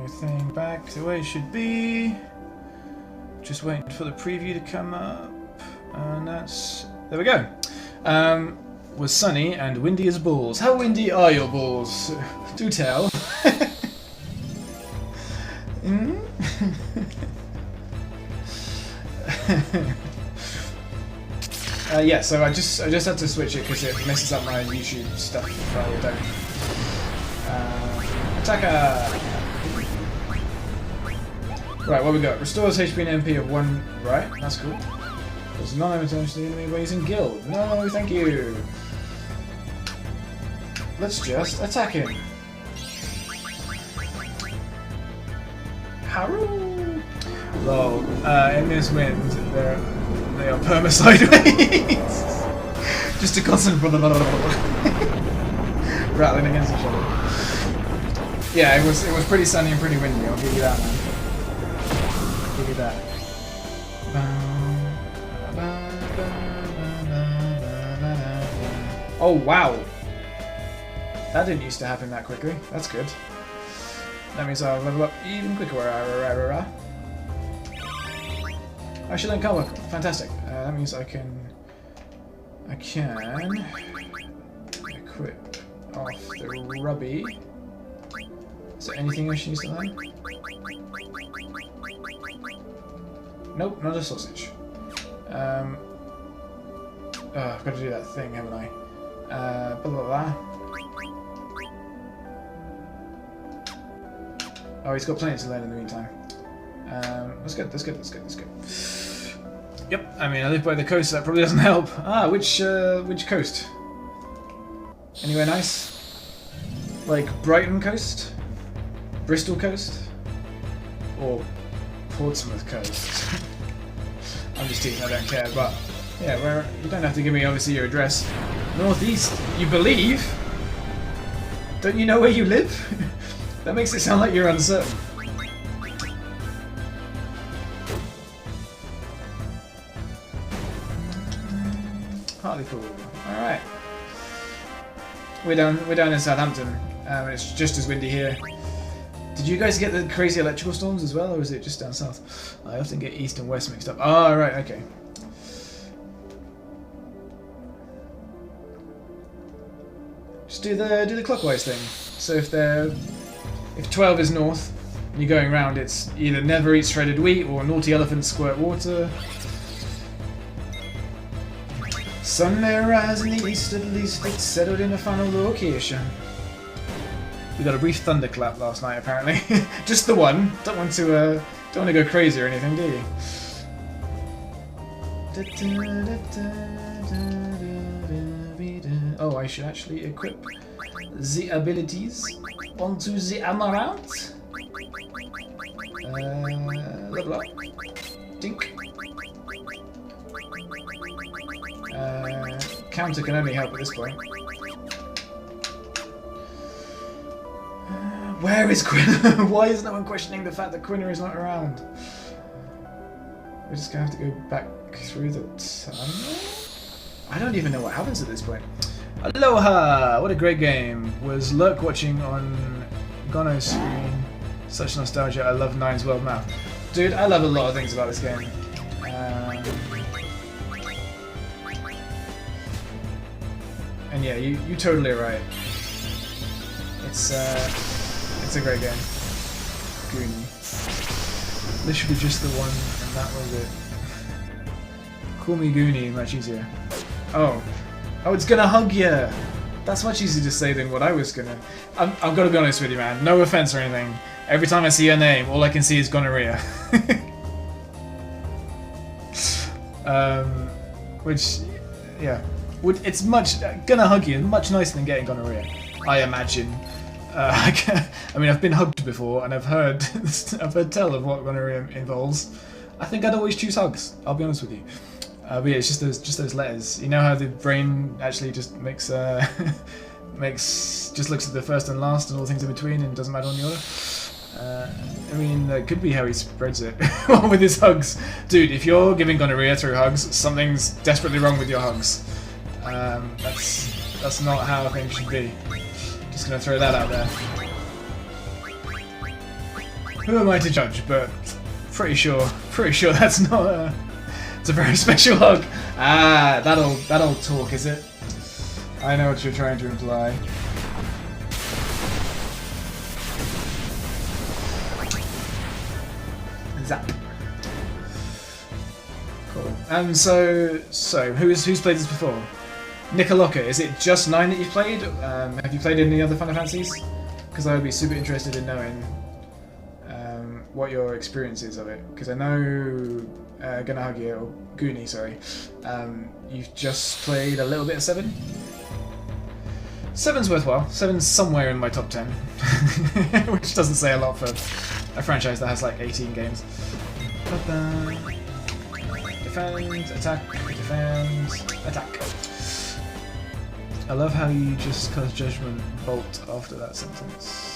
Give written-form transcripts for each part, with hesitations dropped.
everything back the way it should be. Just waiting for the preview to come up. And that's... There we go. Was sunny and windy as balls. How windy are your balls? Do tell. Yeah, so I just had to switch it because it messes up my YouTube stuff if I don't. Attacker! Right, what we got? Restores HP and MP of 1. Right, that's cool. Does not damage the enemy by using guild. No, thank you. Let's just attack him. Haru! Lol. In this wind, they are perma sideways. Just a constant rattling against each other. Yeah, it was pretty sunny and pretty windy. I'll give you that, man. I'll give you that. Oh wow! That didn't used to happen that quickly. That's good. That means I'll level up even quicker. I should learn Color. Fantastic. That means I can equip off the Rubby. Is there anything else she needs to learn? Nope, not a sausage. I've got to do that thing, haven't I? Blah blah blah. Oh, he's got plenty to learn in the meantime. That's good. Yep. I mean, I live by the coast, so that probably doesn't help. Ah, which coast? Anywhere nice? Like Brighton coast, Bristol coast, or Portsmouth coast? I'm just teasing. I don't care, but yeah, where you don't have to give me obviously your address. Northeast, you believe? Don't you know where you live? That makes it sound like you're uncertain. Hartlepool. All right. We're down in Southampton. It's just as windy here. Did you guys get the crazy electrical storms as well, or is it just down south? I often get east and west mixed up. Oh, right, okay. Just do the clockwise thing. So if 12 is north and you're going round, it's either never eat shredded wheat or naughty elephants squirt water. Sun may rise in the east, at least it's settled in a final location. We got a brief thunderclap last night, apparently. Just the one. Don't want to go crazy or anything, do you? Oh, I should actually equip the abilities onto the Amaranth. Level up. Dink. Counter can only help at this point. Where is Quina? Why is no one questioning the fact that Quina is not around? We're just gonna have to go back through the tunnel? I don't even know what happens at this point. Aloha! What a great game. Was Lurk watching on Gono's screen. Such nostalgia. I love Nine's World Map. Dude, I love a lot of things about this game. And yeah, you totally are right. It's a great game. Goonie. Literally just the one, and that was it. Call me Goonie, much easier. Oh, it's gonna hug you. That's much easier to say than what I was gonna. I've got to be honest with you, man. No offense or anything. Every time I see your name, all I can see is gonorrhea. Which, yeah, it's much gonna hug you. Much nicer than getting gonorrhea, I imagine. I mean, I've been hugged before, and I've heard tell of what gonorrhea involves. I think I'd always choose hugs. I'll be honest with you. But yeah, it's just those letters. You know how the brain actually just makes just looks at the first and last and all things in between, and doesn't matter on the order. I mean, that could be how he spreads it with his hugs, dude. If you're giving gonorrhea through hugs, something's desperately wrong with your hugs. That's not how things should be. Just gonna throw that out there. Who am I to judge? But pretty sure that's not a... It's a very special hug. Ah, that'll talk, is it? I know what you're trying to imply. Zap. Cool. So who's played this before? Nicoloca, is it just 9 that you've played? Have you played any other Final Fantasies? Because I would be super interested in knowing what your experience is of it. Because I know Ganahagia, or Goonie, sorry, you've just played a little bit of 7. 7's worthwhile. 7's somewhere in my top 10, which doesn't say a lot for a franchise that has like 18 games. Defend, attack, defend, attack. I love how you just cast Judgment Bolt after that sentence.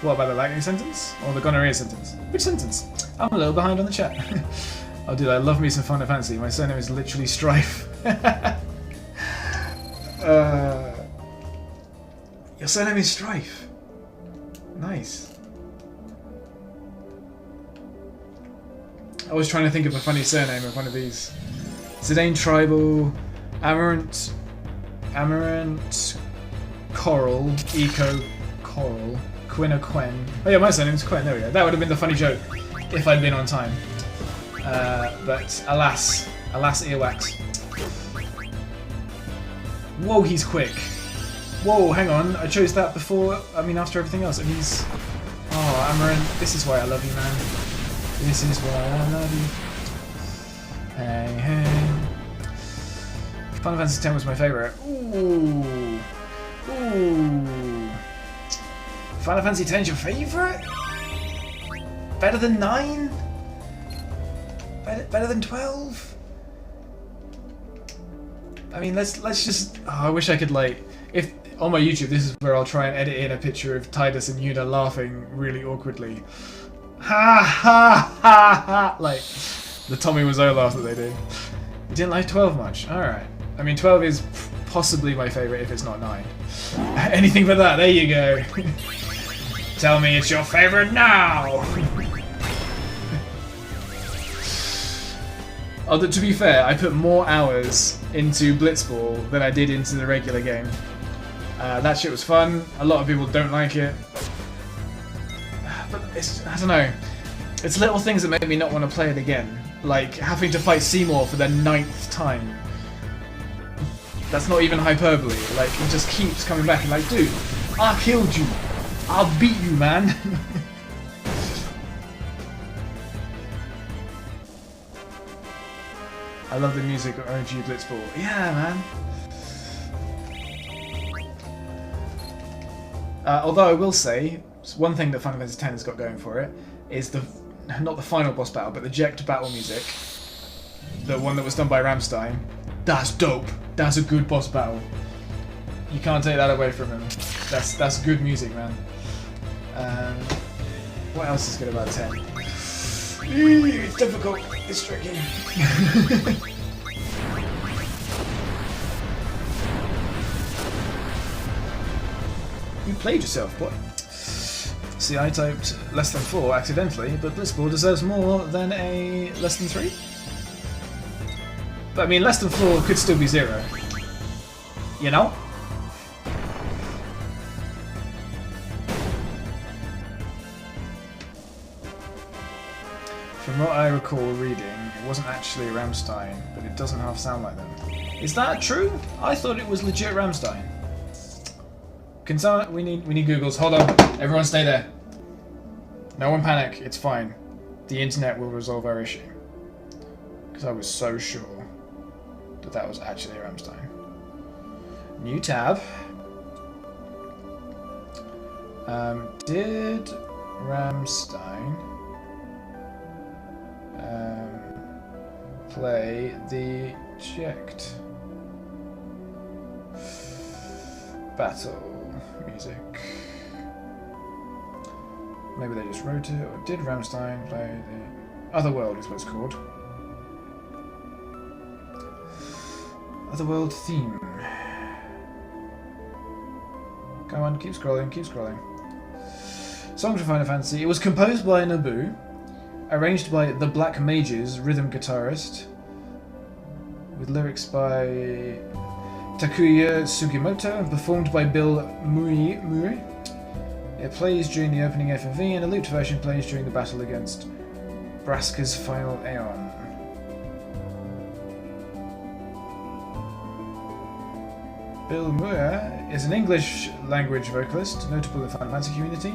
What about the lightning sentence? Or the gonorrhea sentence? Which sentence? I'm a little behind on the chat. Oh dude, I love me some Final Fantasy. My surname is literally Strife. Your surname is Strife. Nice. I was trying to think of a funny surname of one of these. Zidane Tribal, Amarant, Coral, Eco, Coral, Quina Quen. Oh yeah, my surname's Quen, there we go. That would have been the funny joke if I'd been on time. But alas, earwax. Whoa, he's quick. Whoa, hang on, I chose that before, after everything else, and he's... Oh, Amarant, this is why I love you, man. This is why I love you. Hey, hey. Final Fantasy X was my favourite. Ooh. Ooh. Final Fantasy X your favourite? Better than 9? Better than 12? I mean, let's just... Oh, I wish I could, if on my YouTube, this is where I'll try and edit in a picture of Tidus and Yuna laughing really awkwardly. Ha ha ha ha! Like, the Tommy Wiseau laugh that they did. You didn't like 12 much? Alright. 12 is possibly my favourite if it's not 9. Anything but that, there you go. Tell me it's your favourite now! Although, to be fair, I put more hours into Blitzball than I did into the regular game. That shit was fun. A lot of people don't like it. But it's, I don't know. It's little things that make me not want to play it again. Like having to fight Seymour for the 9th time. That's not even hyperbole. Like, it just keeps coming back and like, dude, I killed you. I'll beat you, man. I love the music of OG Blitzball. Yeah, man. Although I will say, one thing that Final Fantasy X has got going for it is not the final boss battle, but the Jekt battle music. The one that was done by Rammstein. That's dope. That's a good boss battle. You can't take that away from him. That's good music, man. What else is good about 10? It's difficult. It's tricky. You played yourself, boy. See, I typed less than 4 accidentally, but Blitzball deserves more than a less than 3. But less than 4 could still be 0. You know? From what I recall reading, it wasn't actually Rammstein, but it doesn't half sound like them. Is that true? I thought it was legit Rammstein. Can someone... We need Googles. Hold on. Everyone stay there. No one panic. It's fine. The internet will resolve our issue. Because I was so sure that was actually Rammstein. New tab. Did Rammstein play the Jekt battle music? Maybe they just wrote it, or did Rammstein play the Otherworld is what it's called. Otherworld theme. Go on, keep scrolling, keep scrolling. Song from Final Fantasy. It was composed by Nobu, arranged by the Black Mages rhythm guitarist, with lyrics by Takuya Sugimoto and performed by Bill Muri. It plays during the opening FMV, and a looped version plays during the battle against Braska's final Aeon. Bill Muir is an English language vocalist, notable in the Final Fantasy community.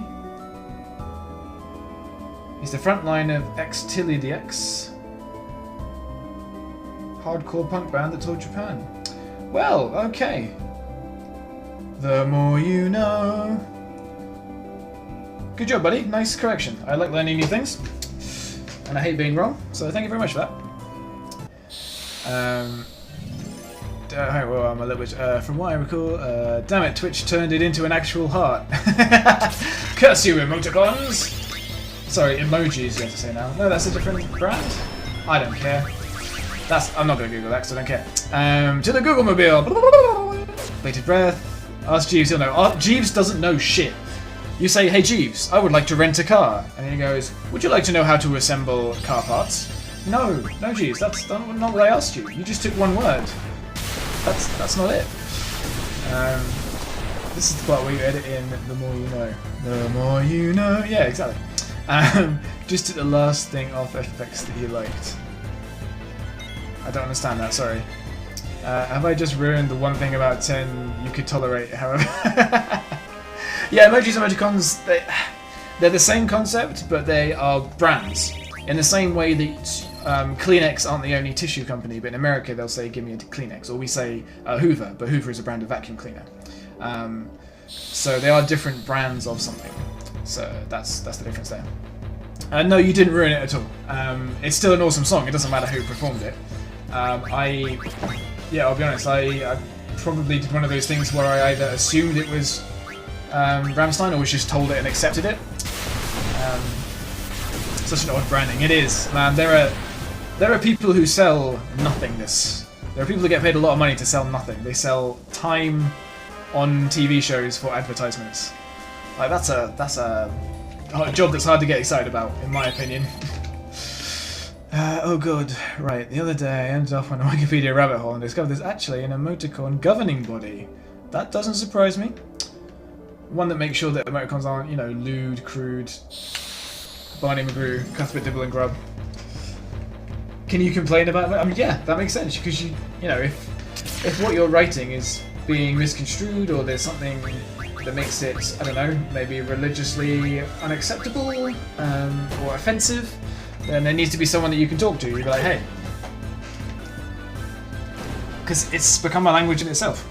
He's the frontline of Xtilidex, hardcore punk band that toured Japan. Well, okay. The more you know. Good job, buddy. Nice correction. I like learning new things, and I hate being wrong, so thank you very much for that. Well, I'm a little bit, from what I recall, damn it, Twitch turned it into an actual heart. Curse you, emoticons! Sorry, emojis you have to say now. No, that's a different brand? I don't care. I'm not going to Google that because I don't care. To the Google Mobile! Bated breath. Ask Jeeves, he'll know. Jeeves doesn't know shit. You say, hey Jeeves, I would like to rent a car. And then he goes, would you like to know how to assemble car parts? No, Jeeves, that's not what I asked you. You just took one word. That's not it. This is the part where you edit in the more you know. The more you know. Yeah, exactly. Just took the last thing off FFX that you liked. I don't understand that, sorry. Have I just ruined the one thing about 10 you could tolerate, however? Yeah, emojis and emoticons, they're the same concept, but they are brands. In the same way that Kleenex aren't the only tissue company, but in America they'll say, give me a Kleenex. Or we say Hoover, but Hoover is a brand of vacuum cleaner. So they are different brands of something. So that's the difference there. No, you didn't ruin it at all. It's still an awesome song. It doesn't matter who performed it. I'll be honest. I probably did one of those things where I either assumed it was Rammstein or was just told it and accepted it. Such an odd branding. It is, man. There are people who sell nothingness. There are people who get paid a lot of money to sell nothing. They sell time on TV shows for advertisements. Like that's a job that's hard to get excited about, in my opinion. Oh god, right, the other day I ended up on a Wikipedia rabbit hole and discovered there's actually an emoticon governing body. That doesn't surprise me. One that makes sure that emoticons aren't, lewd, crude, Barney McGrew, Cuthbert Dibble and Grub. Can you complain about that? I mean, yeah, that makes sense, because if what you're writing is being misconstrued or there's something that makes it, I don't know, maybe religiously unacceptable or offensive, then there needs to be someone that you can talk to. You'd be like, hey. Because it's become a language in itself.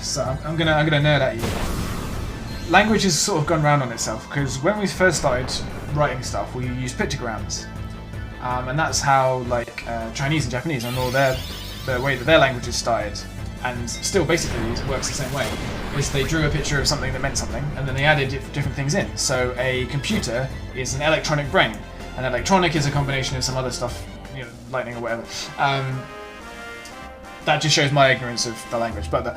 So I'm gonna nerd at you. Language has sort of gone round on itself, because when we first started writing stuff, we used pictograms. And that's how, Chinese and Japanese and all the way that their languages started, and still basically it works the same way, is they drew a picture of something that meant something, and then they added different things in. So a computer is an electronic brain. An electronic is a combination of some other stuff, lightning or whatever. That just shows my ignorance of the language, but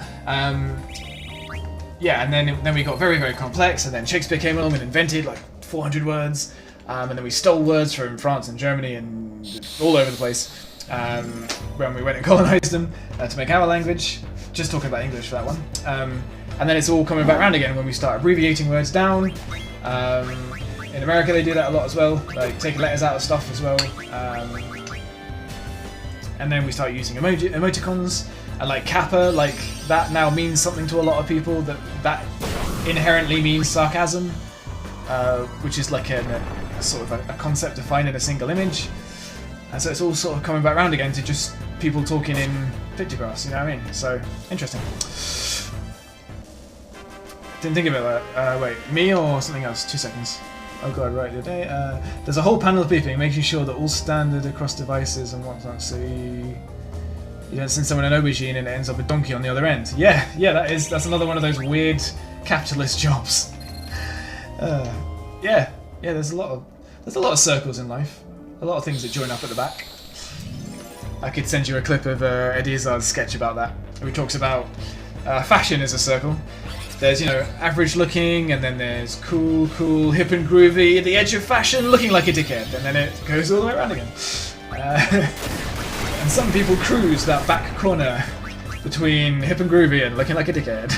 yeah, and then we got very, very complex, and then Shakespeare came along and invented 400 words, and then we stole words from France and Germany and all over the place. When we went and colonised them to make our language. Just talking about English for that one. And then it's all coming back around again when we start abbreviating words down. In America they do that a lot as well, taking letters out of stuff as well. And then we start using emoticons, and kappa, that now means something to a lot of people, that inherently means sarcasm, which is a sort of a concept defined in a single image. And so it's all sort of coming back around again to just people talking in pictographs, you know what I mean? So, interesting. Didn't think about that. Wait, me or something else? 2 seconds. Oh god, right, today. There's a whole panel of beeping, making sure that all standard across devices and whatnot, so you don't send someone an aubergine and it ends up a donkey on the other end. Yeah, that's another one of those weird capitalist jobs. Yeah, there's a lot of circles in life. A lot of things that join up at the back. I could send you a clip of Eddie Izzard's sketch about that. He talks about fashion as a circle, There's, you know, average looking, and then there's cool, cool, hip and groovy, the edge of fashion, looking like a dickhead, and then it goes all the way around again. And some people cruise that back corner between hip and groovy and looking like a dickhead.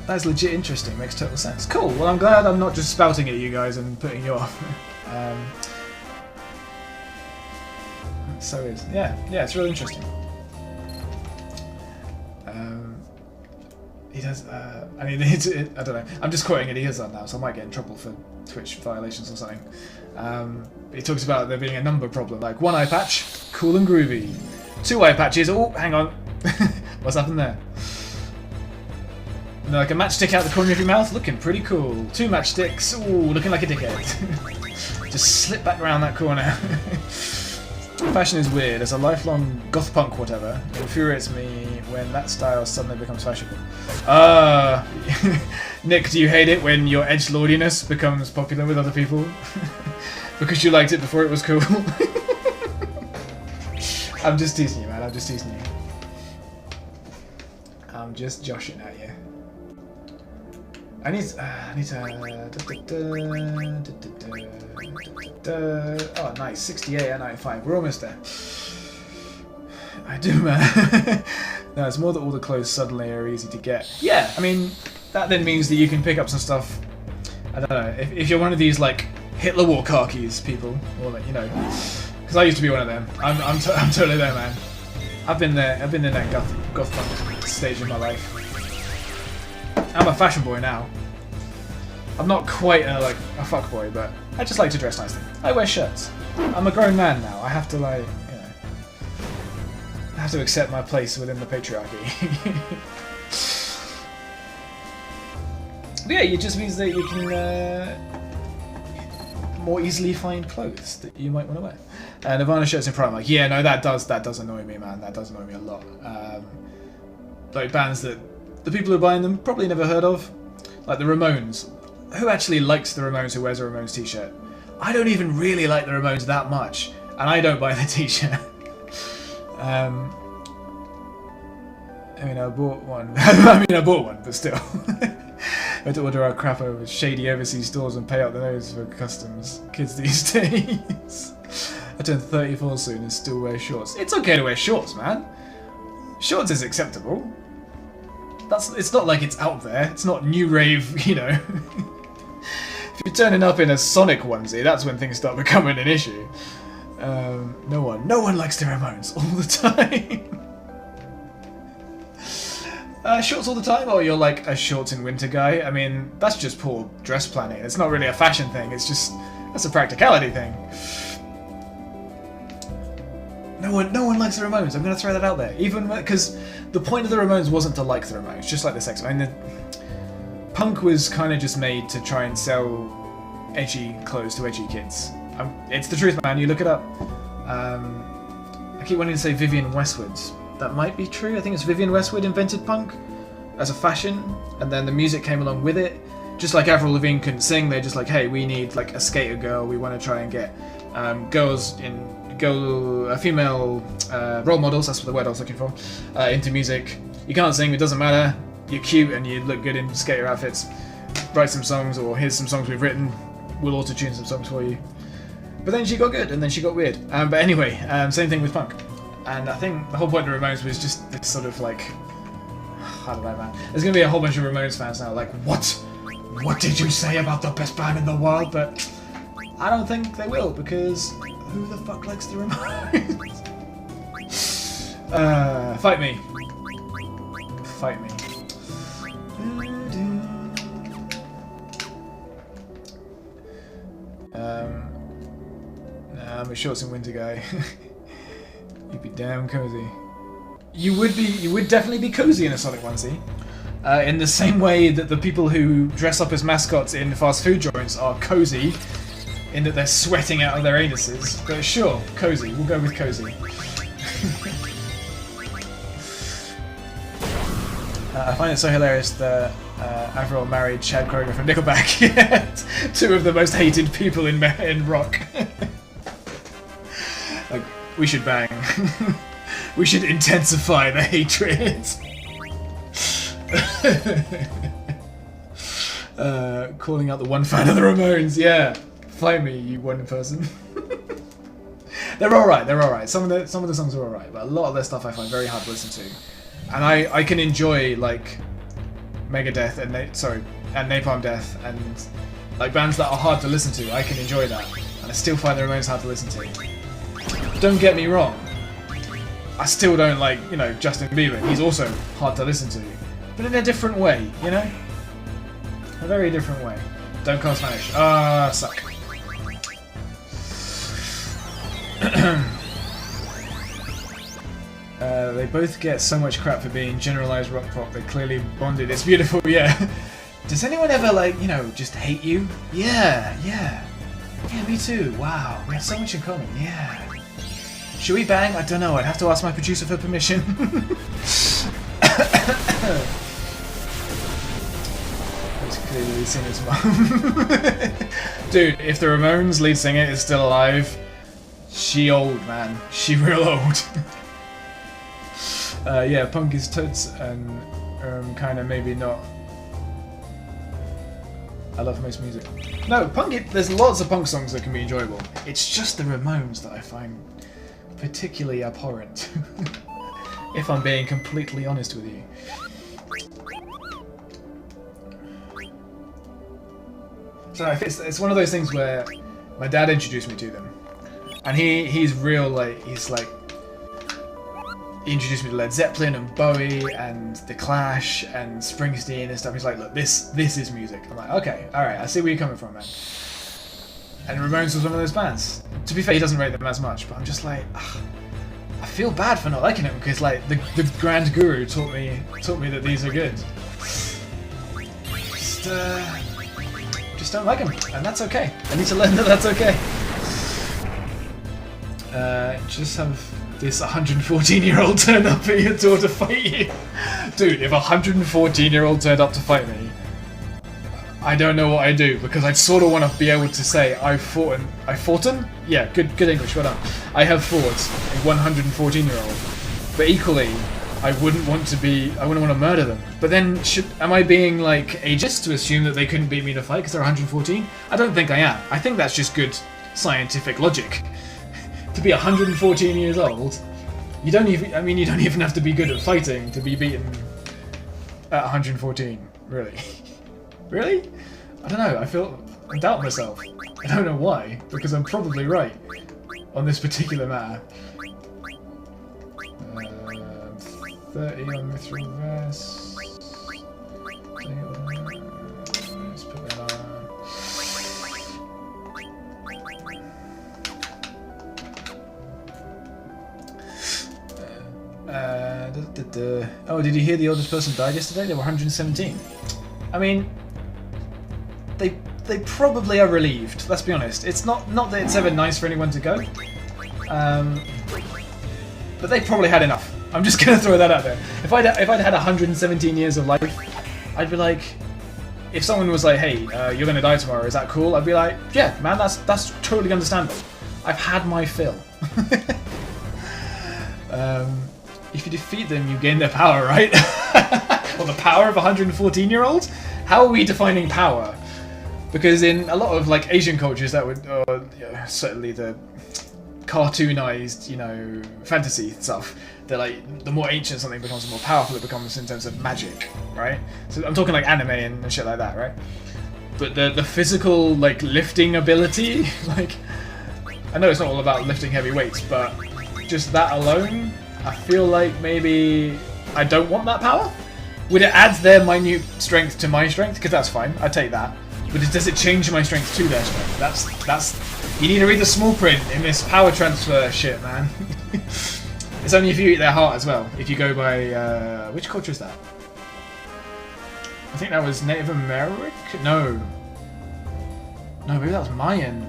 That's legit interesting, makes total sense. Cool, well I'm glad I'm not just spouting at you guys and putting you off. So is, yeah, it's really interesting. He does, I mean, I don't know, I'm just quoting Eddie Izzard now, so I might get in trouble for Twitch violations or something. He talks about there being a number problem, like 1 eye patch, cool and groovy. 2 eye patches, oh, hang on, what's happened there? And like a matchstick out the corner of your mouth, looking pretty cool. 2 matchsticks, ooh, looking like a dickhead. Just slip back around that corner. Fashion is weird. As a lifelong goth punk whatever, it infuriates me when that style suddenly becomes fashionable. Nick, do you hate it when your edgelordiness becomes popular with other people? Because you liked it before it was cool? I'm just teasing you, man. I'm just teasing you. I'm just joshing at you. I need to... Oh, nice. 68 and 95. We're almost there. I do, man. No, it's more that all the clothes suddenly are easy to get. Yeah, I mean, that then means that you can pick up some stuff. I don't know. If you're one of these, like, Hitler wore khakis people, or, like, you know... Because I used to be one of them. I'm totally there, man. I've been there. I've been in that goth punk stage in my life. I'm a fashion boy now. I'm not quite a fuckboy, but I just like to dress nicely. I wear shirts. I'm a grown man now. I have to, like, you know, I have to accept my place within the patriarchy. But yeah, it just means that you can more easily find clothes that you might want to wear. Nirvana shirts in Prime, like, yeah, no, that does annoy me, man. That does annoy me a lot. Like bands that the people who are buying them probably never heard of, like the Ramones. Who actually likes the Ramones? Who wears a Ramones t-shirt? I don't even really like the Ramones that much, and I don't buy the t-shirt. I mean, I bought one. I bought one, but still. I had to order our crap over shady overseas stores and pay out the nose for customs. Kids these days. I turn 34 soon and still wear shorts. It's okay to wear shorts, man. Shorts is acceptable. It's not like it's out there. It's not new rave, you know. If you're turning up in a Sonic onesie, that's when things start becoming an issue. No one likes the Ramones all the time. Shorts all the time, or you're like a shorts in winter guy? I mean, that's just poor dress planning. It's not really a fashion thing. It's just that's a practicality thing. No one likes the Ramones. I'm gonna throw that out there, even because the point of the Ramones wasn't to like the Ramones, just like the Sex. I mean, punk was kind of just made to try and sell edgy clothes to edgy kids. It's the truth, man. You look it up. I keep wanting to say Vivienne Westwood. That might be true. I think it's Vivienne Westwood invented punk as a fashion, and then the music came along with it. Just like Avril Lavigne couldn't sing, they're just like, hey, we need like a skater girl. We want to try and get female role models. That's what the word I was looking for. Into music. You can't sing. It doesn't matter. You're cute and you look good in skater outfits. Write some songs, or here's some songs we've written. We'll auto-tune some songs for you. But then she got good, and then she got weird. But anyway, same thing with punk. And I think the whole point of Ramones was just this sort of like, I don't know, man. There's gonna be a whole bunch of Ramones fans now, like, what? What did you say about the best band in the world? But I don't think they will, because who the fuck likes the Ramones? Fight me. Fight me. Nah, I'm a shorts and winter guy. You'd be damn cozy. You would definitely be cozy in a Sonic onesie. In the same way that the people who dress up as mascots in fast food joints are cozy, in that they're sweating out of their anuses. But sure, cozy. We'll go with cozy. I find it so hilarious that Avril married Chad Kroeger from Nickelback. Two of the most hated people in rock. Like, we should bang. We should intensify the hatred. Calling out the one fan of the Ramones. Yeah, fight me, you one person. They're alright. They're alright. Some of the songs are alright, but a lot of their stuff I find very hard to listen to. And I can enjoy like Megadeth and Napalm Death and like bands that are hard to listen to. I can enjoy that, and I still find the Ramones hard to listen to. Don't get me wrong. I still don't like, you know, Justin Bieber. He's also hard to listen to, but in a different way, you know, a very different way. Don't call Spanish. Suck. They both get so much crap for being generalized rock pop. They clearly bonded. It's beautiful, yeah. Does anyone ever, like, you know, just hate you? Yeah, me too. Wow, we have so much in common, yeah. Should we bang? I don't know, I'd have to ask my producer for permission. That's clearly lead singer's mum. Dude, if the Ramones lead singer is still alive, she old, man. She real old. Yeah, punk is totes and kinda maybe not. I love most music. No, there's lots of punk songs that can be enjoyable. It's just the Ramones that I find particularly abhorrent. If I'm being completely honest with you. So it's one of those things where my dad introduced me to them. And he's real, like, he introduced me to Led Zeppelin and Bowie and The Clash and Springsteen and stuff. He's like, look, this is music. I'm like, okay, alright, I see where you're coming from, man. And Ramones was one of those bands. To be fair, he doesn't rate them as much, but I'm just like, ugh, I feel bad for not liking them because, like, the Grand Guru taught me that these are good. Just don't like them, and that's okay. I need to learn that that's okay. Just have this 114-year-old turn up at your door to fight you. Dude, if a 114-year-old turned up to fight me, I don't know what I'd do, because I'd sort of want to be able to say, I've fought him? Yeah, good English, well done. I have fought a 114-year-old. But equally, I wouldn't want to murder them. But then, am I being, like, ageist to assume that they couldn't beat me in a fight because they're 114? I don't think I am. I think that's just good scientific logic. To be 114 years old, you don't even have to be good at fighting to be beaten at 114, really. Really? I don't know, I doubt myself. I don't know why, because I'm probably right on this particular matter. 30 on Mithril Vest. Let's put that on. Oh, did you hear the oldest person died yesterday? They were 117. I mean, they probably are relieved. Let's be honest. It's not that it's ever nice for anyone to go, but they probably had enough. I'm just gonna throw that out there. If I'd had 117 years of life, I'd be like, if someone was like, "Hey, you're gonna die tomorrow. Is that cool?" I'd be like, "Yeah, man, that's totally understandable. I've had my fill." If you defeat them, you gain their power, right? Well, the power of a 114-year-old? How are we defining power? Because in a lot of, like, Asian cultures, that would certainly the cartoonized, you know, fantasy stuff. They're like, the more ancient something becomes, the more powerful it becomes in terms of magic, right? So I'm talking like anime and shit like that, right? But the physical, like, lifting ability, like, I know it's not all about lifting heavy weights, but just that alone, I feel like maybe I don't want that power. Would it add their minute strength to my strength? Because that's fine, I'd take that. But does it change my strength to their strength? That's. You need to read the small print in this power transfer shit, man. It's only if you eat their heart as well. If you go by which culture is that? I think that was Native American. No, maybe that was Mayan.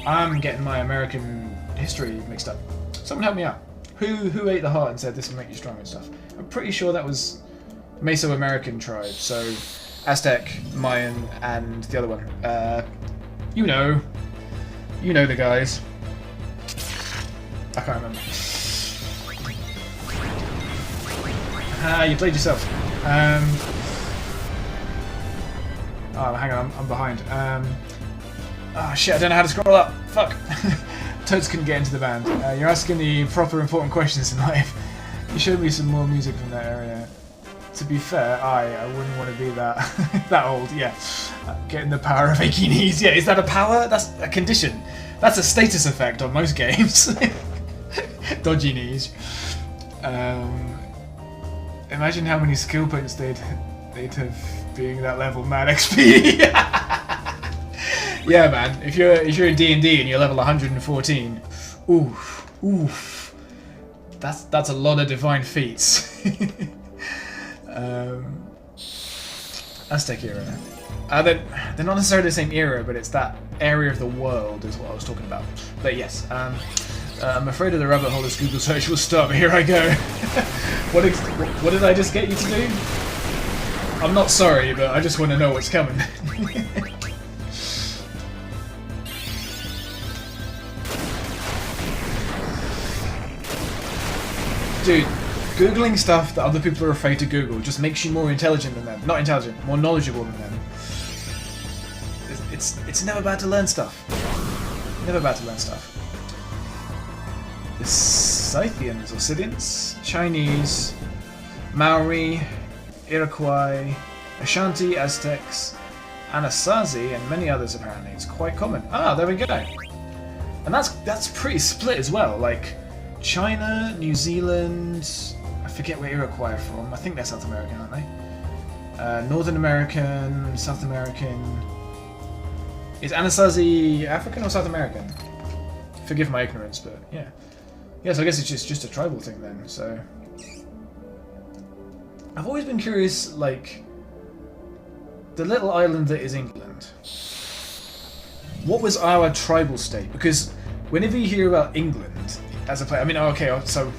I'm getting my American history mixed up. Someone help me out. Who ate the heart and said this will make you strong and stuff? I'm pretty sure that was Mesoamerican tribe. So Aztec, Mayan, and the other one. You know the guys. I can't remember. You played yourself. Oh, hang on, I'm behind. Oh shit, I don't know how to scroll up. Fuck. Toads couldn't get into the band. You're asking the proper important questions in life. You showed me some more music from that area. To be fair, I wouldn't want to be that that old. Yeah, getting the power of achy knees. Yeah, is that a power? That's a condition. That's a status effect on most games. Dodgy knees. Imagine how many skill points they'd have being that level. Mad XP. Yeah, man. If you're in D&D and you're level 114, oof. That's a lot of divine feats. Aztec era. They're not necessarily the same era, but it's that area of the world is what I was talking about. But yes, I'm afraid of the rabbit hole this Google search will start, but here I go. What did I just get you to do? I'm not sorry, but I just want to know what's coming. Dude, Googling stuff that other people are afraid to Google just makes you more intelligent than them. Not intelligent, more knowledgeable than them. It's never bad to learn stuff. Never bad to learn stuff. The Scythians or Scythians, Chinese, Maori, Iroquois, Ashanti, Aztecs, Anasazi, and many others apparently. It's quite common. Ah, there we go. And that's pretty split as well. Like China, New Zealand, I forget where Iroquois are from. I think they're South American, aren't they? Northern American, South American. Is Anasazi African or South American? Forgive my ignorance, but yeah. Yes, I guess it's just a tribal thing then, so. I've always been curious, like, the little island that is England. What was our tribal state? Because whenever you hear about England as a place, I mean, okay, so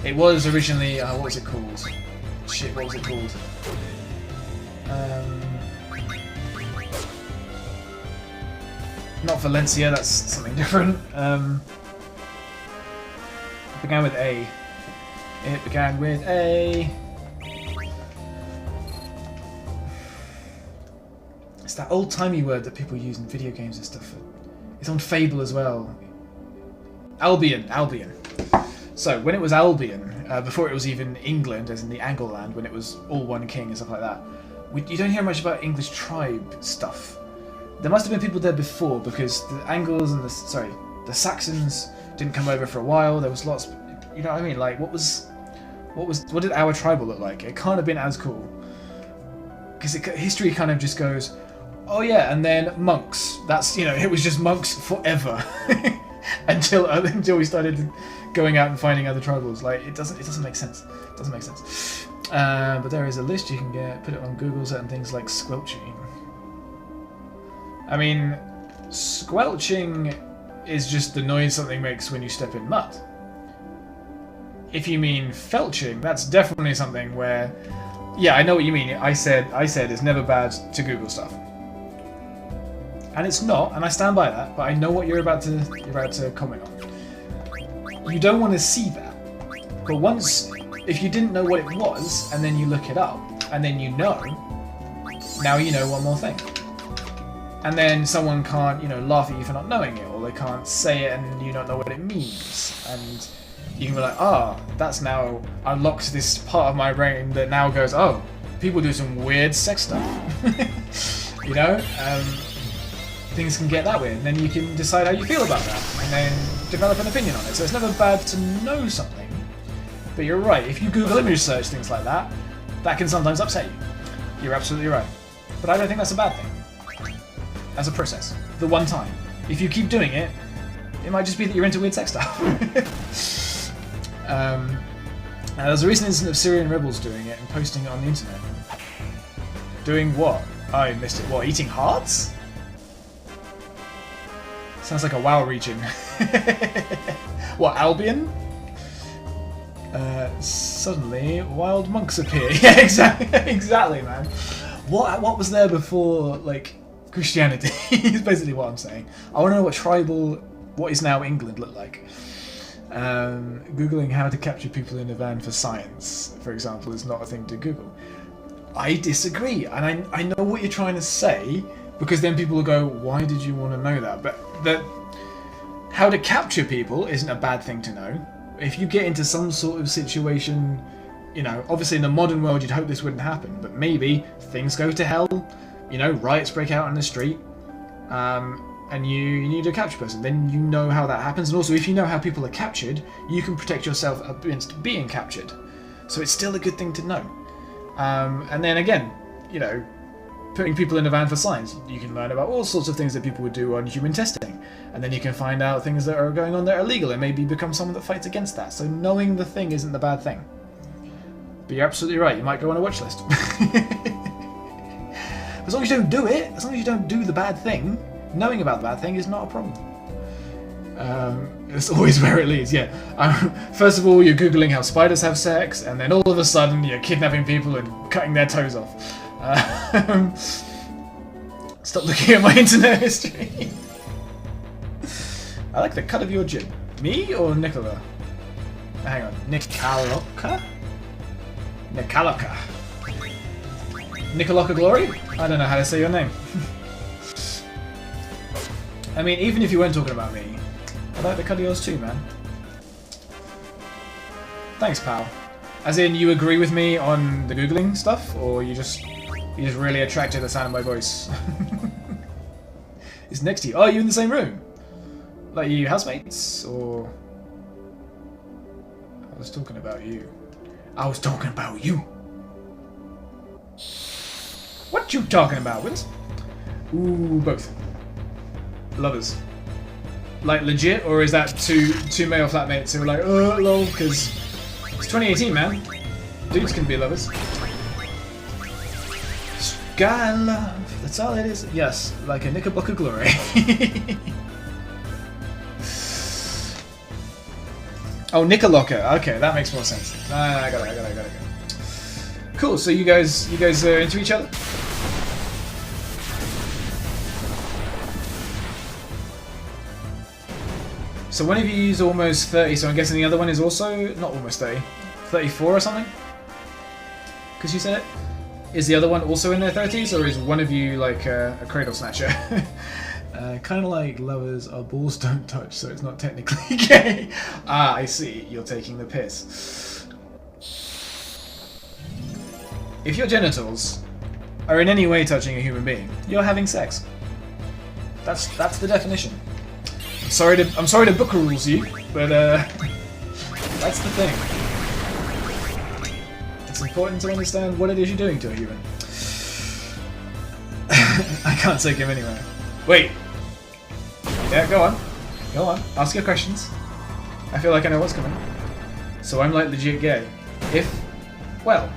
it was originally, what was it called? Shit, what was it called? Not Valencia, that's something different. It began with A. It began with A. It's that old-timey word that people use in video games and stuff. It's on Fable as well. Albion. So, when it was Albion, before it was even England, as in the Angleland, when it was all one king and stuff like that, you don't hear much about English tribe stuff. There must have been people there before, because the Angles and the Saxons didn't come over for a while. There was lots, you know what I mean? Like, what did our tribal look like? It can't have been as cool, because history kind of just goes, oh yeah, and then monks. That's, you know, it was just monks forever until we started going out and finding other tribals. Like, it doesn't make sense. It doesn't make sense. But there is a list you can get. Put it on Google. Certain things like squelching. I mean, squelching is just the noise something makes when you step in mud. If you mean felching, that's definitely something where, yeah, I know what you mean. I said it's never bad to Google stuff, and it's not, and I stand by that. But I know what you're about to comment on. You don't want to see that, but if you didn't know what it was, and then you look it up, and then you know, now you know one more thing. And then someone can't, you know, laugh at you for not knowing it, or they can't say it and you don't know what it means. And you can be like, that's now unlocked this part of my brain that now goes, oh, people do some weird sex stuff. You know? Things can get that way, and then you can decide how you feel about that, and then develop an opinion on it. So it's never bad to know something. But you're right, if you Google image search things like that, that can sometimes upset you. You're absolutely right. But I don't think that's a bad thing. As a process. The one time. If you keep doing it, it might just be that you're into weird sex stuff. There's a recent incident of Syrian rebels doing it and posting it on the internet. Doing what? I missed it. What, eating hearts? Sounds like a WoW region. What, Albion? Suddenly, wild monks appear. Yeah, exactly, man. What was there before, like, Christianity is basically what I'm saying. I want to know what is now England look like. Googling how to capture people in a van for science, for example, is not a thing to Google. I disagree, and I know what you're trying to say, because then people will go, why did you want to know that? But how to capture people isn't a bad thing to know. If you get into some sort of situation, you know, obviously in the modern world you'd hope this wouldn't happen, but maybe things go to hell, you know, riots break out on the street, and you need a capture person, then you know how that happens, and also if you know how people are captured, you can protect yourself against being captured. So it's still a good thing to know. And then again, you know, putting people in a van for science, you can learn about all sorts of things that people would do on human testing, and then you can find out things that are going on that are illegal and maybe become someone that fights against that. So knowing the thing isn't the bad thing. But you're absolutely right, you might go on a watch list. As long as you don't do it, as long as you don't do the bad thing, knowing about the bad thing is not a problem. It's always where it leads, yeah. First of all, you're Googling how spiders have sex, and then all of a sudden you're kidnapping people and cutting their toes off. Stop looking at my internet history. I like the cut of your jib. Me or Nicola? Hang on. Nicaloca? Nicaloca. Nicaloca Glory? I don't know how to say your name. I mean, even if you weren't talking about me, I like the cut of yours too, man. Thanks, pal. As in, you agree with me on the Googling stuff, or you're just really attracted to the sound of my voice? It's next to you. Oh, you're in the same room? Like, you housemates, or... I was talking about you. I was talking about you. What you talking about, Willis? Ooh, both. Lovers. Like, legit, or is that two male flatmates who are like, oh, lol, because it's 2018, man. Dudes can be lovers. Sky love, that's all it is. Yes, like a Knickerbocker Glory. Oh, Nicolocker. Okay, that makes more sense. I got it. Cool. So you guys are into each other? So one of you is almost 30, so I'm guessing the other one is also not almost 30, 34 or something. Because you said it. Is the other one also in their 30s, or is one of you like a cradle snatcher? Kind of like lovers, our balls don't touch, so it's not technically gay. Ah, I see. You're taking the piss. If your genitals are in any way touching a human being, you're having sex. That's the definition. I'm sorry to book rules you, but that's the thing. It's important to understand what it is you're doing to a human. I can't take him anywhere. Wait. Yeah, go on. Go on. Ask your questions. I feel like I know what's coming. So I'm like legit gay. Well,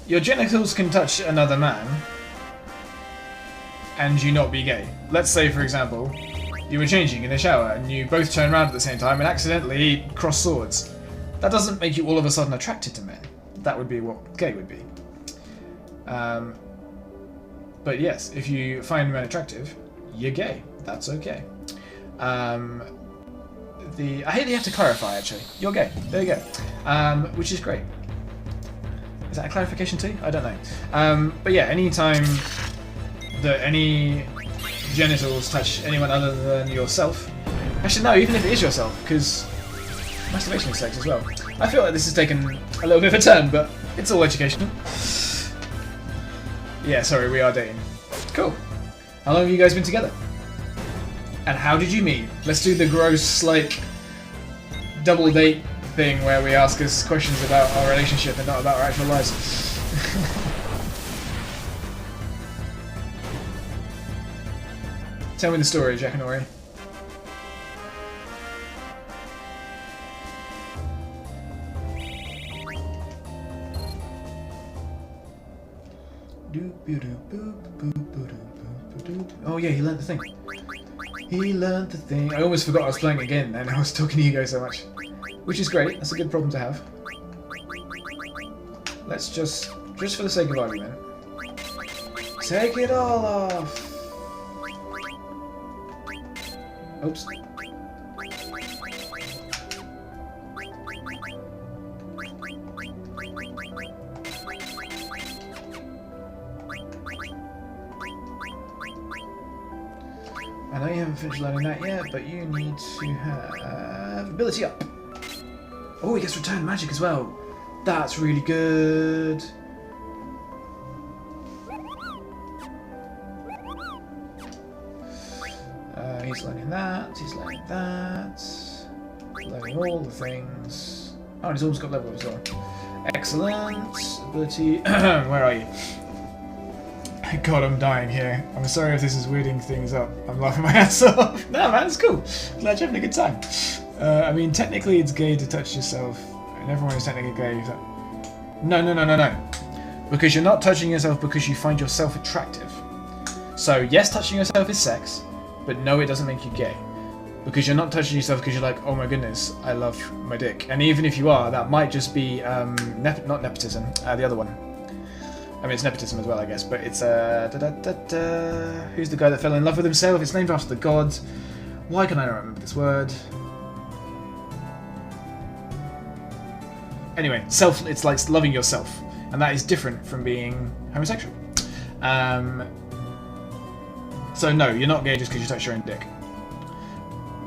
your genitals can touch another man and you not be gay. Let's say, for example, you were changing in the shower and you both turn around at the same time and accidentally cross swords. That doesn't make you all of a sudden attracted to men. That would be what gay would be. But yes, if you find men attractive, you're gay. That's okay. I hate that you have to clarify, actually. You're gay. There you go. Which is great. Is that a clarification too? I don't know. But yeah, anytime that any genitals touch anyone other than yourself... Actually, no, even if it is yourself, because masturbation is sex as well. I feel like this has taken a little bit of a turn, but it's all educational. Yeah, sorry, we are dating. Cool. How long have you guys been together? And how did you meet? Let's do the gross, like, double date thing where we ask us questions about our relationship and not about our actual lives. Tell me the story, Jackanory. Oh yeah, he learned the thing. He learned the thing. I almost forgot I was playing again and I was talking to you guys so much. Which is great, that's a good problem to have. Let's just for the sake of argument, take it all off. Oops. I know you haven't finished learning that yet, but you need to have ability up. Oh, he gets return magic as well. That's really good. He's learning that, he's learning that. Learning all the things. Oh, and he's almost got level as well. Excellent. Ability. Where are you? God, I'm dying here. I'm sorry if this is weirding things up. I'm laughing my ass off. No, man, it's cool. Glad you're having a good time. I mean, technically it's gay to touch yourself, and everyone is technically gay. No. Because you're not touching yourself because you find yourself attractive. So, yes, touching yourself is sex, but no, it doesn't make you gay. Because you're not touching yourself because you're like, oh my goodness, I love my dick. And even if you are, that might just be, not nepotism, the other one. I mean, it's nepotism as well, I guess, but it's, who's the guy that fell in love with himself? It's named after the god. Why can I not remember this word? Anyway, it's like loving yourself. And that is different from being homosexual. So no, you're not gay just because you touch your own dick.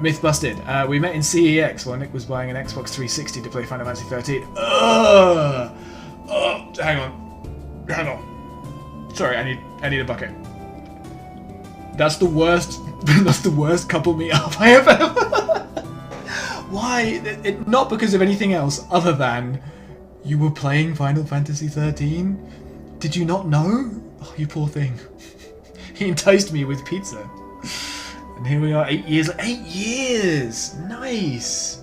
Myth busted. We met in CEX while Nick was buying an Xbox 360 to play Final Fantasy 13. Hang on. Sorry, I need a bucket. That's the worst. That's the worst couple meetup I have ever. Why? Not because of anything else other than you were playing Final Fantasy 13. Did you not know? Oh, you poor thing. He enticed me with pizza. And here we are, 8 years. 8 years! Nice!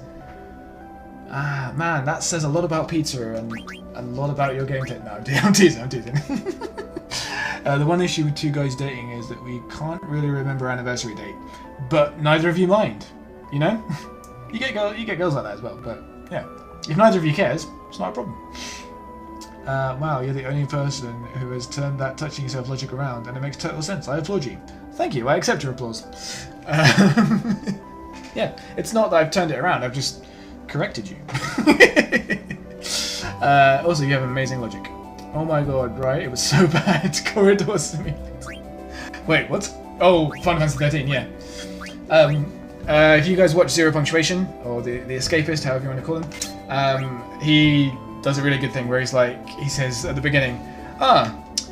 Ah, man, that says a lot about pizza and a lot about your game tape. No, I'm teasing. The one issue with two guys dating is that we can't really remember anniversary date. But neither of you mind, you know? You get girls like that as well, but yeah. If neither of you cares, it's not a problem. Wow, you're the only person who has turned that touching yourself logic around, and it makes total sense. I applaud you. Thank you, I accept your applause. Yeah, it's not that I've turned it around, I've just corrected you. Also, you have amazing logic. Oh my god, right? It was so bad. Corridors to me. Wait, what? Oh, Final Fantasy 13, yeah. If you guys watch Zero Punctuation, or the Escapist, however you want to call him, he does a really good thing where he says at the beginning,